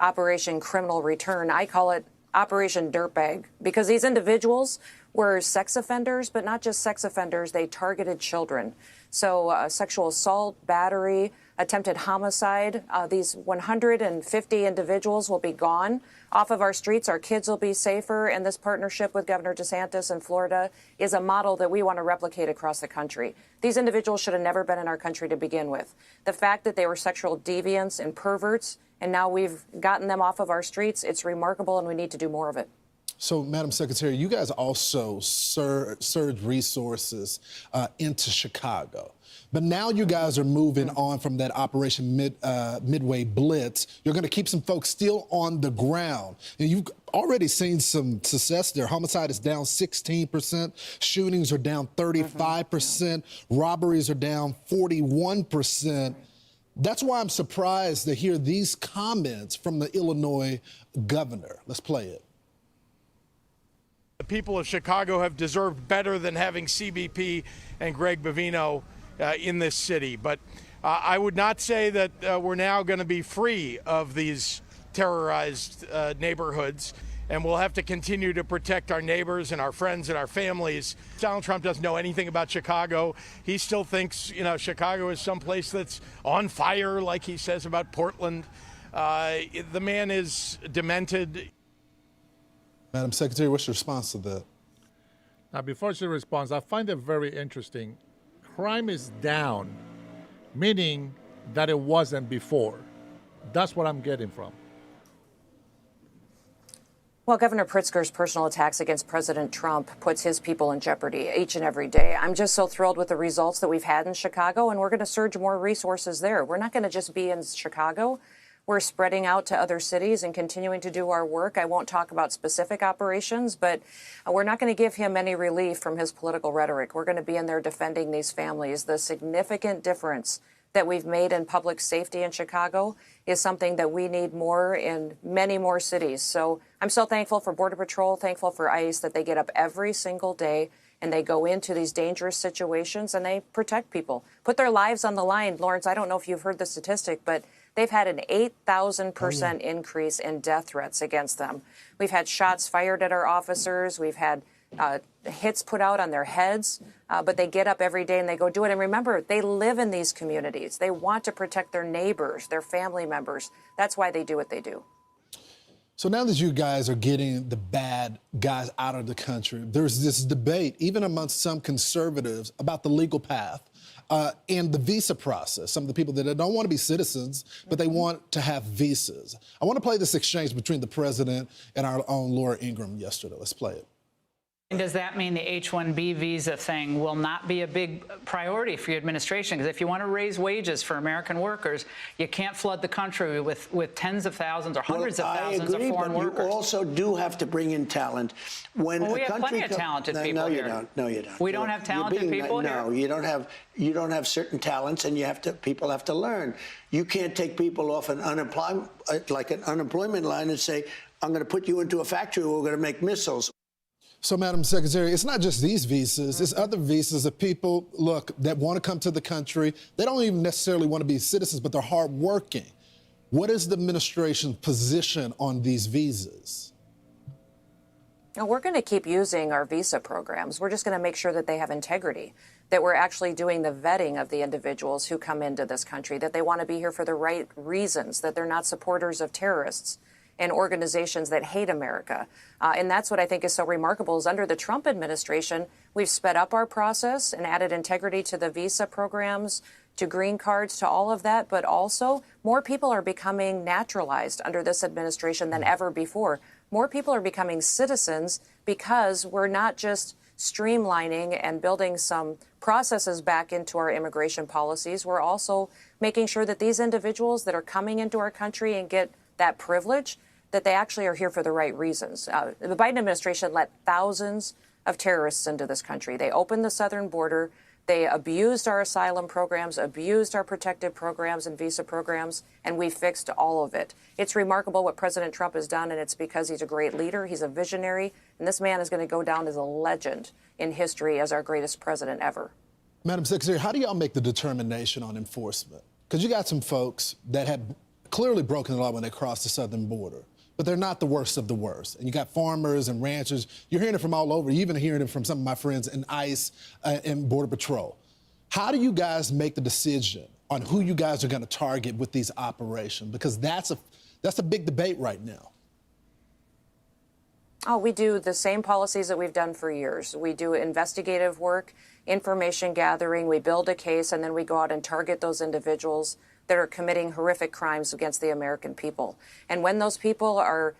Operation Criminal Return. I call it Operation Dirtbag, because these individuals were sex offenders, but not just sex offenders, they targeted children. So sexual assault, battery, attempted homicide. These 150 individuals will be gone off of our streets. Our kids will be safer. And this partnership with Governor DeSantis in Florida is a model that we want to replicate across the country. These individuals should have never been in our country to begin with. The fact that they were sexual deviants and perverts, and now we've gotten them off of our streets, it's remarkable, and we need to do more of it. So, Madam Secretary, you guys also surge resources into Chicago. But now you guys are moving on from that Operation Midway Blitz. You're going to keep some folks still on the ground. And you've already seen some success there. Homicide is down 16%. Shootings are down 35%. Robberies are down 41%. That's why I'm surprised to hear these comments from the Illinois governor. Let's play it. The people of Chicago have deserved better than having CBP and Greg Bovino in this city. But I would not say that we're now going to be free of these terrorized neighborhoods. And we'll have to continue to protect our neighbors and our friends and our families. Donald Trump doesn't know anything about Chicago. He still thinks, Chicago is someplace that's on fire, like he says about Portland. The man is demented. Madam Secretary, what's your response to that? Now, before she responds, I find it very interesting. Crime is down, meaning that it wasn't before. That's what I'm getting from. Well, Governor Pritzker's personal attacks against President Trump puts his people in jeopardy each and every day. I'm just so thrilled with the results that we've had in Chicago, and we're going to surge more resources there. We're not going to just be in Chicago. We're spreading out to other cities and continuing to do our work. I won't talk about specific operations, but we're not going to give him any relief from his political rhetoric. We're going to be in there defending these families. The significant difference that we've made in public safety in Chicago is something that we need more in many more cities. So I'm so thankful for Border Patrol, thankful for ICE that they get up every single day and they go into these dangerous situations and they protect people, put their lives on the line. Lawrence, I don't know if you've heard the statistic, but they've had an 8,000% increase in death threats against them. We've had shots fired at our officers. We've had hits put out on their heads, but they get up every day and they go do it. And remember, they live in these communities. They want to protect their neighbors, their family members. That's why they do what they do. So now that you guys are getting the bad guys out of the country, there's this debate, even amongst some conservatives, about the legal path and the visa process. Some of the people that don't want to be citizens, but they want to have visas. I want to play this exchange between the president and our own Laura Ingraham yesterday. Let's play it. And does that mean the H-1B visa thing will not be a big priority for your administration? Because if you want to raise wages for American workers, you can't flood the country with tens of thousands or hundreds of thousands of foreign workers. You also do have to bring in talent. When we have plenty of talented people here. No, you don't. We don't have talented people here? No, you don't have certain talents, and people have to learn. You can't take people off an unemployment line and say, I'm going to put you into a factory where we're going to make missiles. So, Madam Secretary, it's not just these visas, it's other visas of people, look, that want to come to the country. They don't even necessarily want to be citizens, but they're hardworking. What is the administration's position on these visas? Now, we're going to keep using our visa programs. We're just going to make sure that they have integrity, that we're actually doing the vetting of the individuals who come into this country, that they want to be here for the right reasons, that they're not supporters of terrorists and organizations that hate America. And that's what I think is so remarkable is under the Trump administration, we've sped up our process and added integrity to the visa programs, to green cards, to all of that. But also more people are becoming naturalized under this administration than ever before. More people are becoming citizens because we're not just streamlining and building some processes back into our immigration policies. We're also making sure that these individuals that are coming into our country and get that privilege, that they actually are here for the right reasons. The Biden administration let thousands of terrorists into this country. They opened the southern border. They abused our asylum programs, abused our protective programs and visa programs, and we fixed all of it. It's remarkable what President Trump has done, and it's because he's a great leader. He's a visionary, and this man is going to go down as a legend in history as our greatest president ever. Madam Secretary, how do y'all make the determination on enforcement? Because you got some folks that have clearly broken the law when they cross the southern border, but they're not the worst of the worst. And you got farmers and ranchers. You're hearing it from all over. You're even hearing it from some of my friends in ICE and Border Patrol. How do you guys make the decision on who you guys are going to target with these operations? Because that's a big debate right now. Oh, we do the same policies that we've done for years. We do investigative work, information gathering, we build a case, and then we go out and target those individuals that are committing horrific crimes against the American people. And when those people are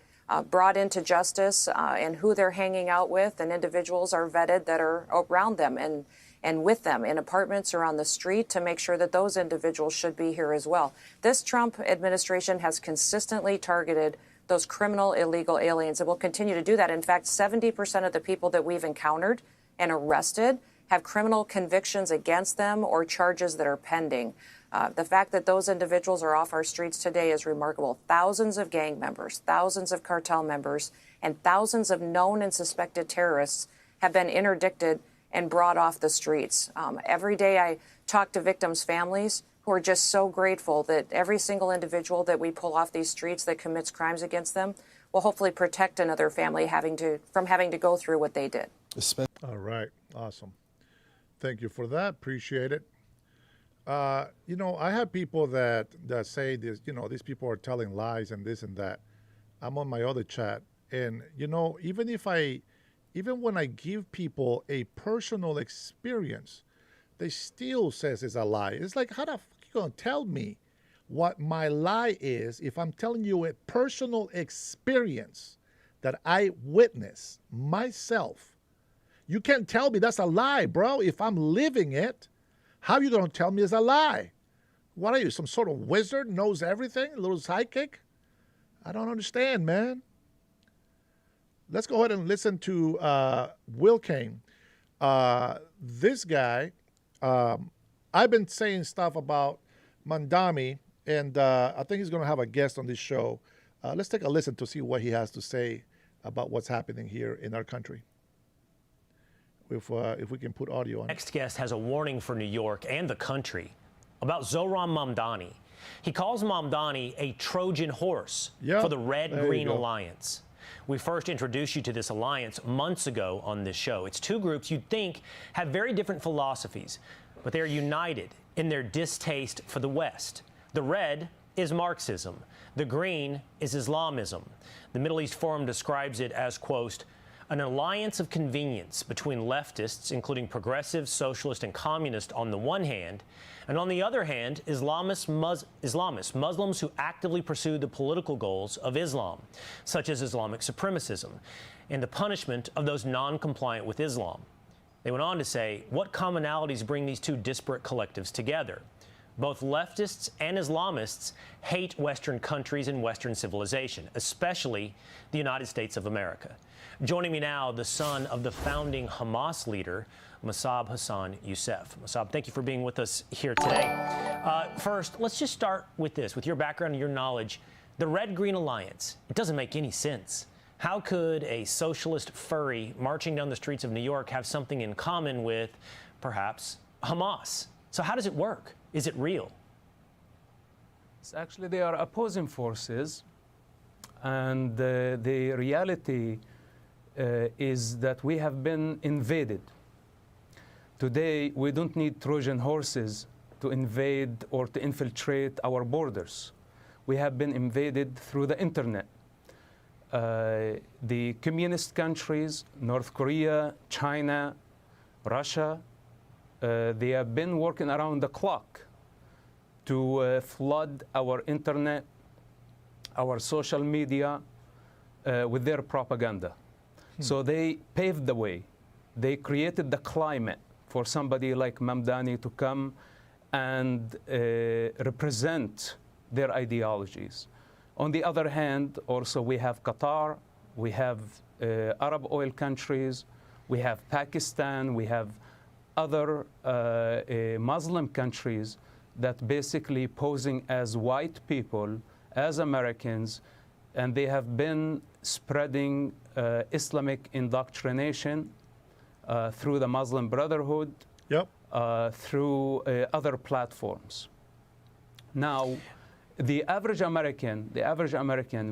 brought into justice and who they're hanging out with, and individuals are vetted that are around them and with them in apartments or on the street to make sure that those individuals should be here as well. This Trump administration has consistently targeted those criminal illegal aliens and will continue to do that. In fact, 70% of the people that we've encountered and arrested have criminal convictions against them or charges that are pending. The fact that those individuals are off our streets today is remarkable. Thousands of gang members, thousands of cartel members, and thousands of known and suspected terrorists have been interdicted and brought off the streets. Every day I talk to victims' families who are just so grateful that every single individual that we pull off these streets that commits crimes against them will hopefully protect another family from having to go through what they did. All right. Awesome. Thank you for that. Appreciate it. I have people that say this, these people are telling lies and this and that. I'm on my other chat And you know, even when I give people a personal experience, they still says it's a lie. It's like, how the fuck you gonna tell me what my lie is if I'm telling you a personal experience that I witnessed myself? You can't tell me that's a lie, bro. If I'm living it, how are you gonna tell me it's a lie? What are you, some sort of wizard, knows everything, a little sidekick? I don't understand, man. Let's go ahead and listen to Will Kane. This guy, I've been saying stuff about Mamdani, and I think he's going to have a guest on this show. Let's take a listen to see what he has to say about what's happening here in our country. If we can put audio on. Next guest has a warning for New York and the country about Zohran Mamdani. He calls Mamdani a Trojan horse for the Red-Green Alliance. We first introduced you to this alliance months ago on this show. It's two groups you'd think have very different philosophies, but they're united in their distaste for the West. The red is Marxism. The green is Islamism. The Middle East Forum describes it as, quote, an alliance of convenience between leftists, including progressive, socialist, and communist on the one hand, and on the other hand, Islamists, Muslims who actively pursue the political goals of Islam, such as Islamic supremacism, and the punishment of those non-compliant with Islam. They went on to say, what commonalities bring these two disparate collectives together? Both leftists and Islamists hate Western countries and Western civilization, especially the United States of America. Joining me now, the son of the founding Hamas leader, Mossab Hassan Youssef. Mossab, thank you for being with us here today. First, let's just start with this. With your background and your knowledge, the Red-Green Alliance, it doesn't make any sense. How could a socialist furry marching down the streets of New York have something in common with, perhaps, Hamas? So how does it work? Is it real? Actually, they are opposing forces, and the reality is that we have been invaded. Today, we don't need Trojan horses to invade or to infiltrate our borders. We have been invaded through the internet. The communist countries, North Korea, China, Russia, they have been working around the clock to flood our internet, our social media with their propaganda. So they paved the way. They created the climate for somebody like Mamdani to come and represent their ideologies. On the other hand, also we have Qatar, we have Arab oil countries, we have Pakistan, we have other Muslim countries that basically posing as white people, as Americans, and they have been spreading Islamic indoctrination through the Muslim Brotherhood, through other platforms. Now, the average American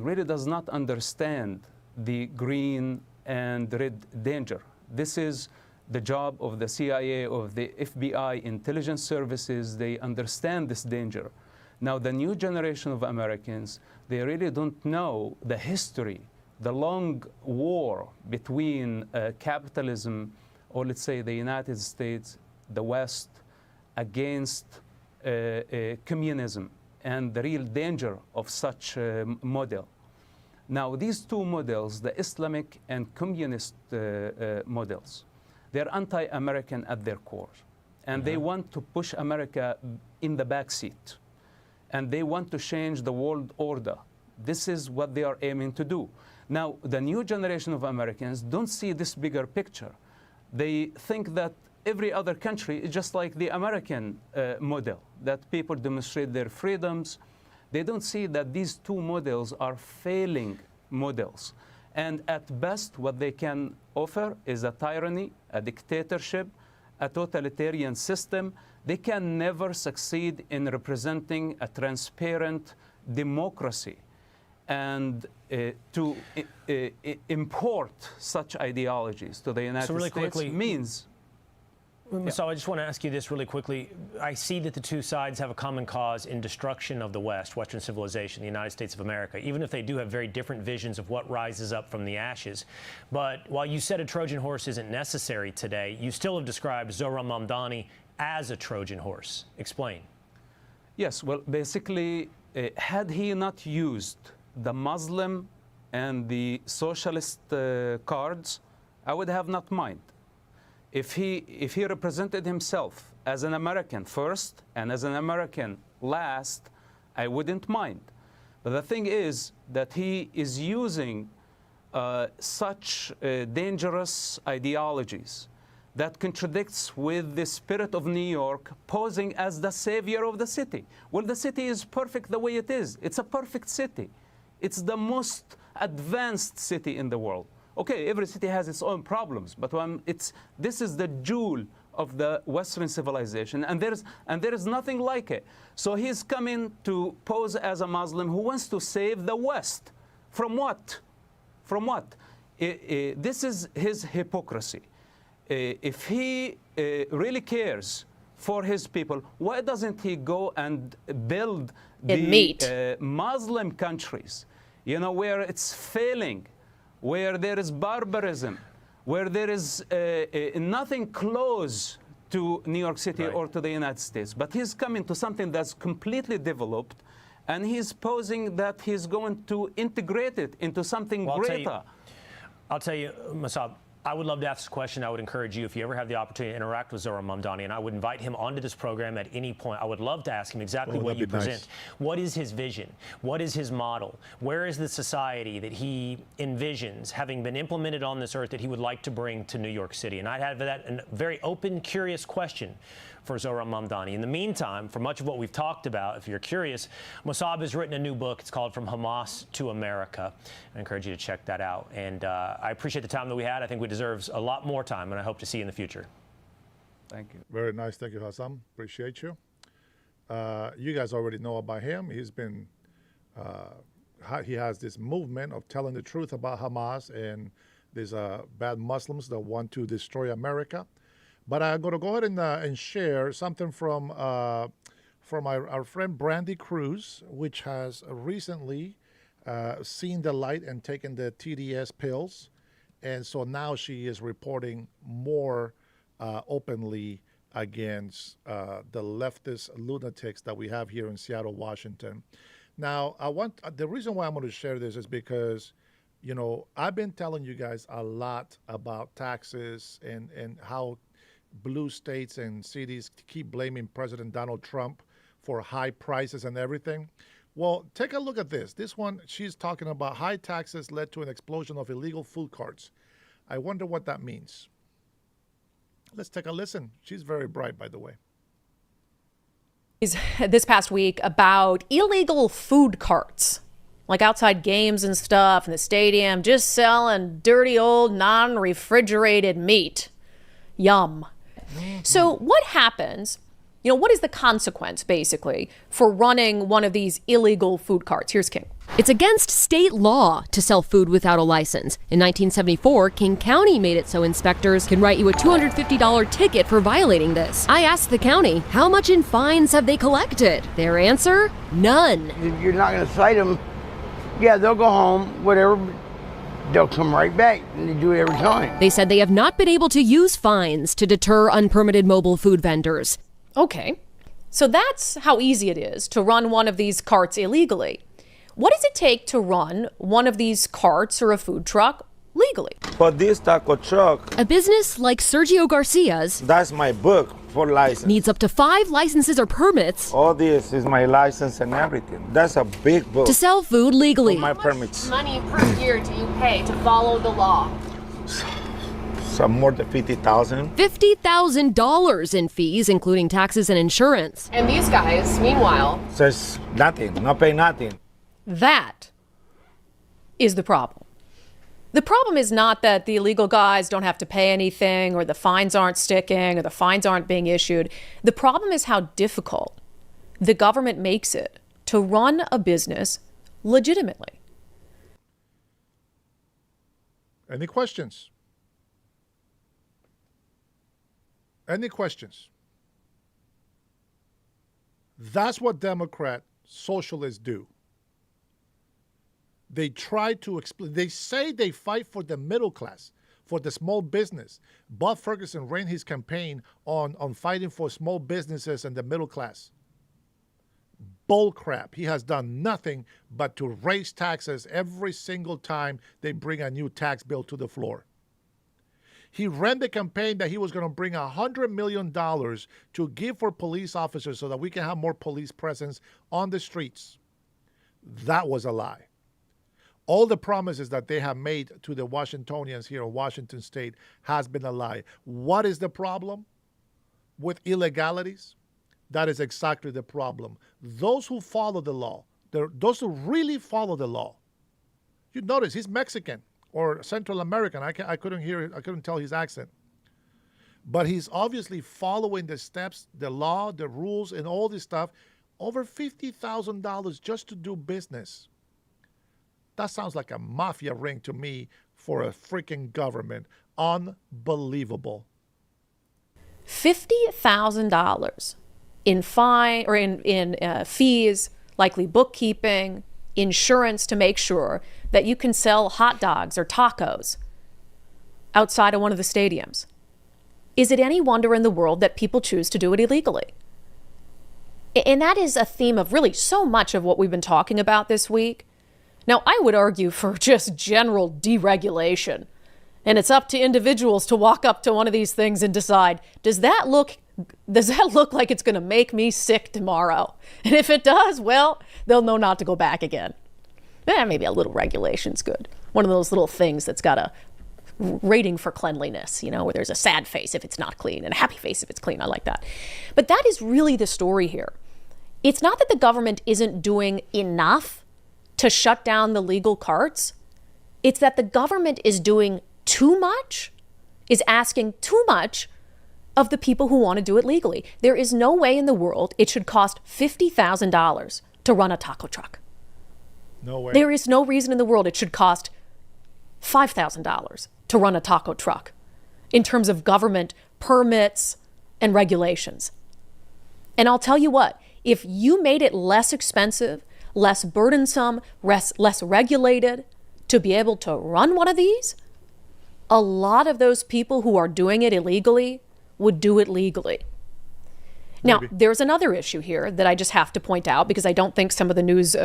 really does not understand the green and red danger. This is the job of the CIA, of the FBI, intelligence services. They understand this danger. Now, the new generation of Americans, they really don't know the history, the long war between capitalism, or let's say the United States, the West, against communism, and the real danger of such a model. Now, these two models, the Islamic and communist models, they're anti-American at their core. And they want to push America in the backseat. And they want to change the world order. This is what they are aiming to do. Now, the new generation of Americans don't see this bigger picture. They think that every other country is just like the American model, that people demonstrate their freedoms. They don't see that these two models are failing models. And at best, what they can offer is a tyranny, a dictatorship, a totalitarian system. They can never succeed in representing a transparent democracy. And to import such ideologies to the United States means So I just want to ask you this really quickly. I see that the two sides have a common cause in destruction of the West, Western civilization, the United States of America, even if they do have very different visions of what rises up from the ashes. But while you said a Trojan horse isn't necessary today, you still have described Zohran Mamdani as a Trojan horse. Explain. Yes, well, basically, had he not used the Muslim and the socialist cards, I would have not mind. If he represented himself as an American first and as an American last, I wouldn't mind. But the thing is that he is using such dangerous ideologies that contradicts with the spirit of New York, posing as the savior of the city. Well, the city is perfect the way it is. It's a perfect city. It's the most advanced city in the world. Okay, every city has its own problems, but this is the jewel of the Western civilization, and there is nothing like it. So he's coming to pose as a Muslim who wants to save the West. From what? From what? This is his hypocrisy. If he really cares for his people, why doesn't he go and build the Muslim countries, you know, where it's failing, where there is barbarism, where there is nothing close to New York City or to the United States. But he's coming to something that's completely developed, and he's posing that he's going to integrate it into something greater. I'll tell you, Mossab, I would love to ask this question. I would encourage you, if you ever have the opportunity to interact with Zohran Mamdani, and I would invite him onto this program at any point. I would love to ask him exactly what you present. Nice. What is his vision? What is his model? Where is the society that he envisions having been implemented on this earth that he would like to bring to New York City? And I'd have that a very open, curious question for Zohran Mamdani. In the meantime, for much of what we've talked about, if you're curious, Mossab has written a new book. It's called From Hamas to America. I encourage you to check that out. And I appreciate the time that we had. I think we deserve a lot more time, and I hope to see you in the future. Thank you. Very nice. Thank you, Hassan. Appreciate you. You guys already know about him. He's been, he has this movement of telling the truth about Hamas and these bad Muslims that want to destroy America. But I'm going to go ahead and share something from our friend Brandy Cruz, which has recently seen the light and taken the TDS pills. And so now she is reporting more openly against the leftist lunatics that we have here in Seattle, Washington. Now, the reason why I'm going to share this is because, you know, I've been telling you guys a lot about taxes and how blue states and cities keep blaming President Donald Trump for high prices and everything. Well, take a look at this. This one, she's talking about high taxes led to an explosion of illegal food carts. I wonder what that means. Let's take a listen. She's very bright, by the way. This past week about illegal food carts, like outside games and stuff in the stadium, just selling dirty old non-refrigerated meat. Yum. So what happens, you know, what is the consequence, basically, for running one of these illegal food carts? Here's King. It's against state law to sell food without a license. In 1974, King County made it so inspectors can write you a $250 ticket for violating this. I asked the county, how much in fines have they collected? Their answer, none. If you're not going to cite them, yeah, they'll go home, whatever. They'll come right back, and they do it every time. They said they have not been able to use fines to deter unpermitted mobile food vendors. Okay, so that's how easy it is to run one of these carts illegally. What does it take to run one of these carts or a food truck legally? For this taco truck, a business like Sergio Garcia's, that's my book for license, needs up to 5 licenses or permits. All this is my license and everything. That's a big book. To sell food legally. My permits. Money per year do you pay to follow the law? Some more than $50,000. $50,000 in fees, including taxes and insurance. And these guys, meanwhile, says nothing, not pay nothing. That is the problem. The problem is not that the illegal guys don't have to pay anything, or the fines aren't sticking, or the fines aren't being issued. The problem is how difficult the government makes it to run a business legitimately. Any questions? Any questions? That's what Democrat socialists do. They try to explain. They say they fight for the middle class, for the small business. Bob Ferguson ran his campaign on fighting for small businesses and the middle class. Bull crap. He has done nothing but to raise taxes every single time they bring a new tax bill to the floor. He ran the campaign that he was going to bring $100 million to give for police officers so that we can have more police presence on the streets. That was a lie. All the promises that they have made to the Washingtonians here in Washington State has been a lie. What is the problem with illegalities? That is exactly the problem. Those who follow the law, those who really follow the law. You notice he's Mexican or Central American. I couldn't tell his accent. But he's obviously following the steps, the law, the rules, and all this stuff. Over $50,000 just to do business. That sounds like a mafia ring to me for a freaking government. Unbelievable. $50,000 in fine or in fees, likely bookkeeping, insurance to make sure that you can sell hot dogs or tacos outside of one of the stadiums. Is it any wonder in the world that people choose to do it illegally? And that is a theme of really so much of what we've been talking about this week. Now, I would argue for just general deregulation. And it's up to individuals to walk up to one of these things and decide, does that look like it's going to make me sick tomorrow? And if it does, well, they'll know not to go back again. Maybe a little regulation's good. One of those little things that's got a rating for cleanliness, where there's a sad face if it's not clean and a happy face if it's clean. I like that. But that is really the story here. It's not that the government isn't doing enough to shut down the legal carts. It's that the government is doing too much, is asking too much of the people who want to do it legally. There is no way in the world it should cost $50,000 to run a taco truck. No way. There is no reason in the world it should cost $5,000 to run a taco truck in terms of government permits and regulations. And I'll tell you what, if you made it less expensive, less burdensome, less regulated to be able to run one of these, a lot of those people who are doing it illegally would do it legally. Now, there's another issue here that I just have to point out because I don't think some of the news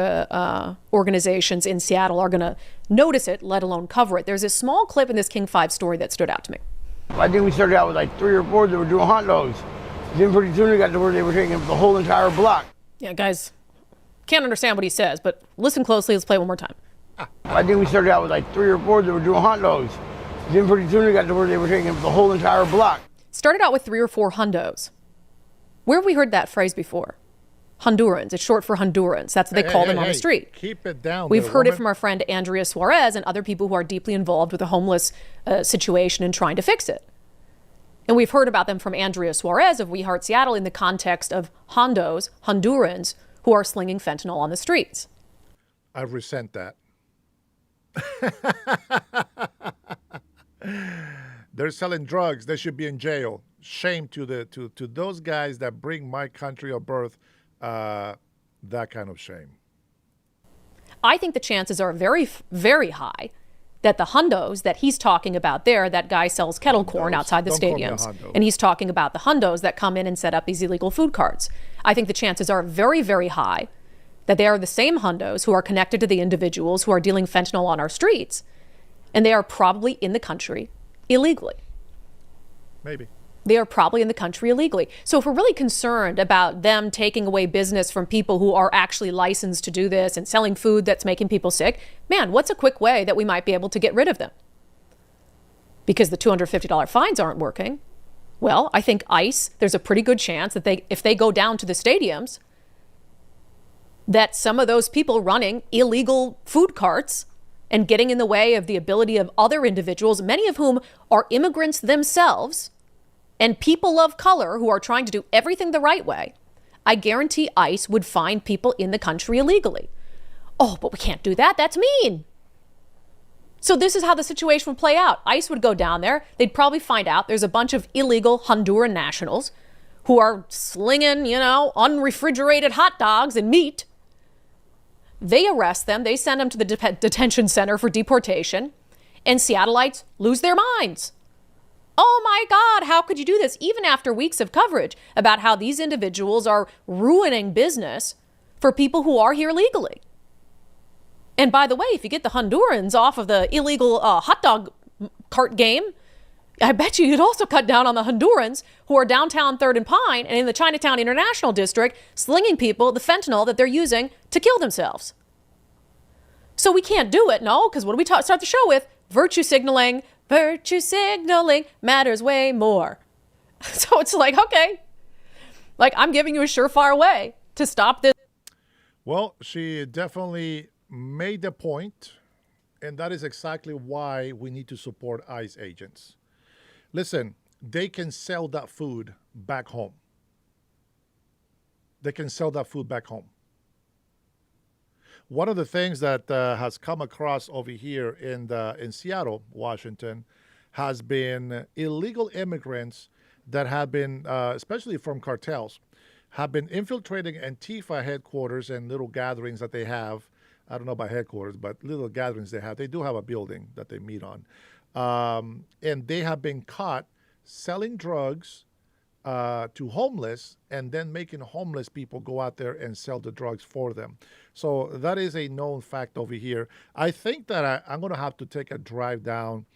organizations in Seattle are going to notice it, let alone cover it. There's a small clip in this King 5 story that stood out to me. I think we started out with like 3 or 4 that were doing hot dogs. Then pretty soon we got to where they were taking up the whole entire block. Yeah, guys, can't understand what he says, but listen closely. Let's play one more time. I think we started out with like 3 or 4 that were doing hot dogs. Then pretty soon we got to where they were taking up the whole entire block. Started out with 3 or 4 hundos. Where have we heard that phrase before? Hondurans. It's short for Hondurans. That's what they call them on the street. Keep it down. We've heard it from our friend Andrea Suarez and other people who are deeply involved with the homeless situation and trying to fix it. And we've heard about them from Andrea Suarez of We Heart Seattle in the context of Hondos, Hondurans, who are slinging fentanyl on the streets. I resent that. They're selling drugs. They should be in jail. Shame to those guys that bring my country of birth that kind of shame. I think the chances are very, very high that the hundos that he's talking about there, that guy sells kettle corn outside the stadiums, and he's talking about the hundos that come in and set up these illegal food carts. I think the chances are very, very high that they are the same hundos who are connected to the individuals who are dealing fentanyl on our streets, and they are probably in the country illegally. Maybe. They are probably in the country illegally. So if we're really concerned about them taking away business from people who are actually licensed to do this and selling food that's making people sick, man, what's a quick way that we might be able to get rid of them? Because the $250 fines aren't working. Well, I think ICE, there's a pretty good chance that if they go down to the stadiums, that some of those people running illegal food carts and getting in the way of the ability of other individuals, many of whom are immigrants themselves, and people of color who are trying to do everything the right way, I guarantee ICE would find people in the country illegally. Oh, but we can't do that. That's mean. So this is how the situation would play out. ICE would go down there. They'd probably find out there's a bunch of illegal Honduran nationals who are slinging, unrefrigerated hot dogs and meat. They arrest them. They send them to the detention center for deportation. And Seattleites lose their minds. Oh my God, how could you do this? Even after weeks of coverage about how these individuals are ruining business for people who are here legally. And by the way, if you get the Hondurans off of the illegal hot dog cart game, I bet you'd also cut down on the Hondurans who are downtown 3rd and Pine and in the Chinatown International District slinging people the fentanyl that they're using to kill themselves. So we can't do it, no, because what do we start the show with? Virtue signaling. Virtue signaling matters way more. So it's like, okay, like I'm giving you a surefire way to stop this. Well, she definitely made the point, and that is exactly why we need to support ICE agents. Listen, they can sell that food back home. They can sell that food back home. One of the things that has come across over here in Seattle, Washington, has been illegal immigrants that have been, especially from cartels, have been infiltrating Antifa headquarters and little gatherings that they have. I don't know about headquarters, but little gatherings they have. They do have a building that they meet on. And they have been caught selling drugs to homeless and then making homeless people go out there and sell the drugs for them. So that is a known fact over here. I think that I'm going to have to take a drive down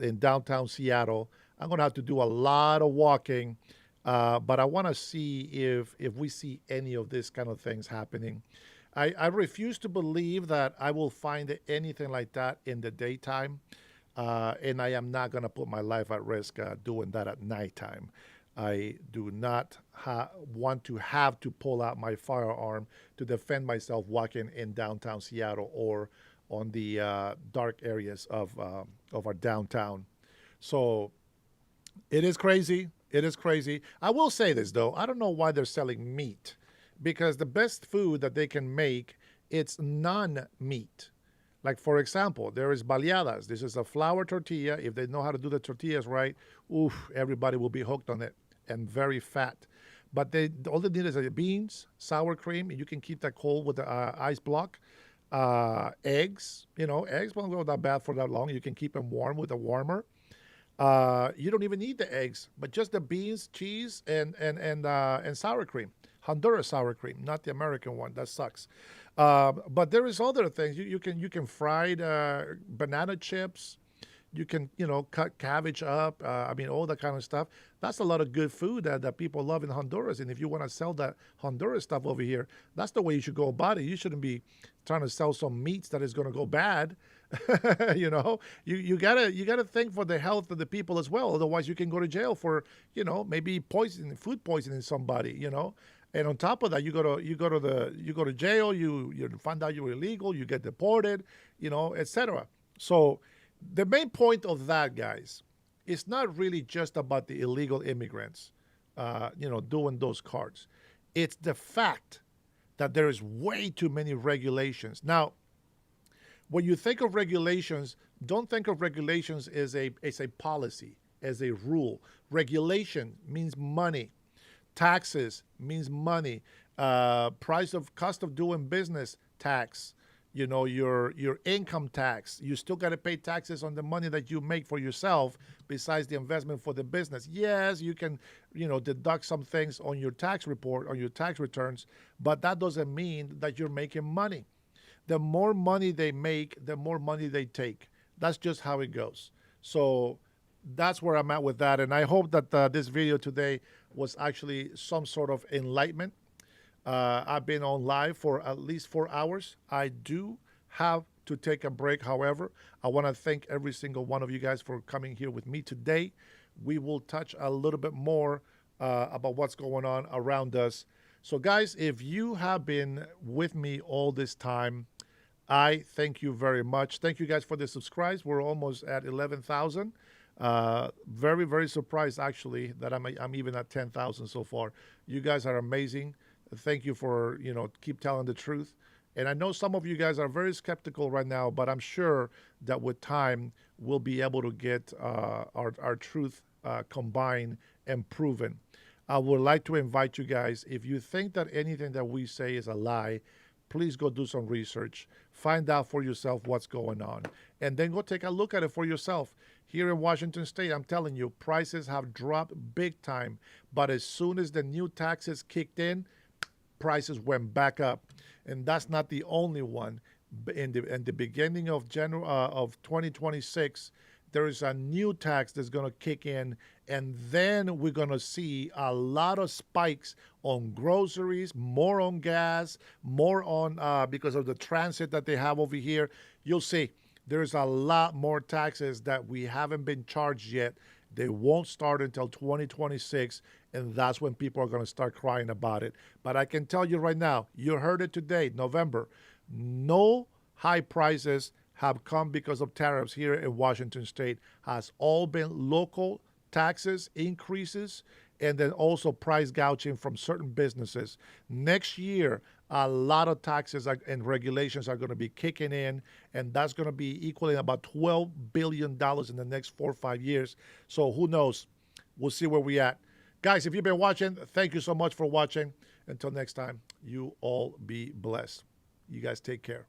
in downtown Seattle. I'm going to have to do a lot of walking, but I want to see if we see any of this kind of things happening. I refuse to believe that I will find anything like that in the daytime, and I am not going to put my life at risk doing that at nighttime. I do not want to have to pull out my firearm to defend myself walking in downtown Seattle or on the dark areas of our downtown. So it is crazy. It is crazy. I will say this, though. I don't know why they're selling meat, because the best food that they can make, it's non-meat. Like, for example, there is baleadas. This is a flour tortilla. If they know how to do the tortillas right, oof, everybody will be hooked on it, and very fat. But all they need is beans, sour cream. You can keep that cold with the ice block. Eggs, eggs won't go that bad for that long. You can keep them warm with a warmer. You don't even need the eggs, but just the beans, cheese, and sour cream. Honduras sour cream, not the American one. That sucks. But there is other things. You can fried banana chips. You can cut cabbage up. All that kind of stuff. That's a lot of good food that people love in Honduras. And if you want to sell that Honduras stuff over here, that's the way you should go about it. You shouldn't be trying to sell some meats that is going to go bad. You gotta think for the health of the people as well. Otherwise, you can go to jail for maybe food poisoning somebody. And on top of that, you go to jail. You find out you're illegal. You get deported. Etc. So the main point of that, guys, is not really just about the illegal immigrants, doing those cards. It's the fact that there is way too many regulations. Now, when you think of regulations, don't think of regulations as a policy, as a rule. Regulation means money. Taxes means money. Cost of doing business, tax. Your income tax. You still got to pay taxes on the money that you make for yourself besides the investment for the business. Yes, you can, deduct some things on your tax report, on your tax returns, but that doesn't mean that you're making money. The more money they make, the more money they take. That's just how it goes. So that's where I'm at with that. And I hope that this video today was actually some sort of enlightenment. I've been on live for at least 4 hours. I do have to take a break. However, I want to thank every single one of you guys for coming here with me today. We will touch a little bit more about what's going on around us. So, guys, if you have been with me all this time, I thank you very much. Thank you guys for the subscribes. We're almost at 11,000. Very, very surprised, actually, that I'm even at 10,000 so far. You guys are amazing. Thank you for, keep telling the truth. And I know some of you guys are very skeptical right now, but I'm sure that with time, we'll be able to get our truth combined and proven. I would like to invite you guys, if you think that anything that we say is a lie, please go do some research. Find out for yourself what's going on. And then go take a look at it for yourself. Here in Washington State, I'm telling you, prices have dropped big time. But as soon as the new taxes kicked in, prices went back up. And that's not the only one. In the beginning of 2026, there is a new tax that's going to kick in, and then we're going to see a lot of spikes on groceries, more on gas, more on because of the transit that they have over here. You'll see there's a lot more taxes that we haven't been charged yet. They won't start until 2026, and that's when people are going to start crying about it. But I can tell you right now, you heard it today, November, no high prices have come because of tariffs here in Washington State. Has all been local taxes increases and then also price gouging from certain businesses. Next year, a lot of taxes and regulations are going to be kicking in, and that's going to be equaling about $12 billion in the next 4 or 5 years. So who knows? We'll see where we're at. Guys, if you've been watching, thank you so much for watching. Until next time, you all be blessed. You guys take care.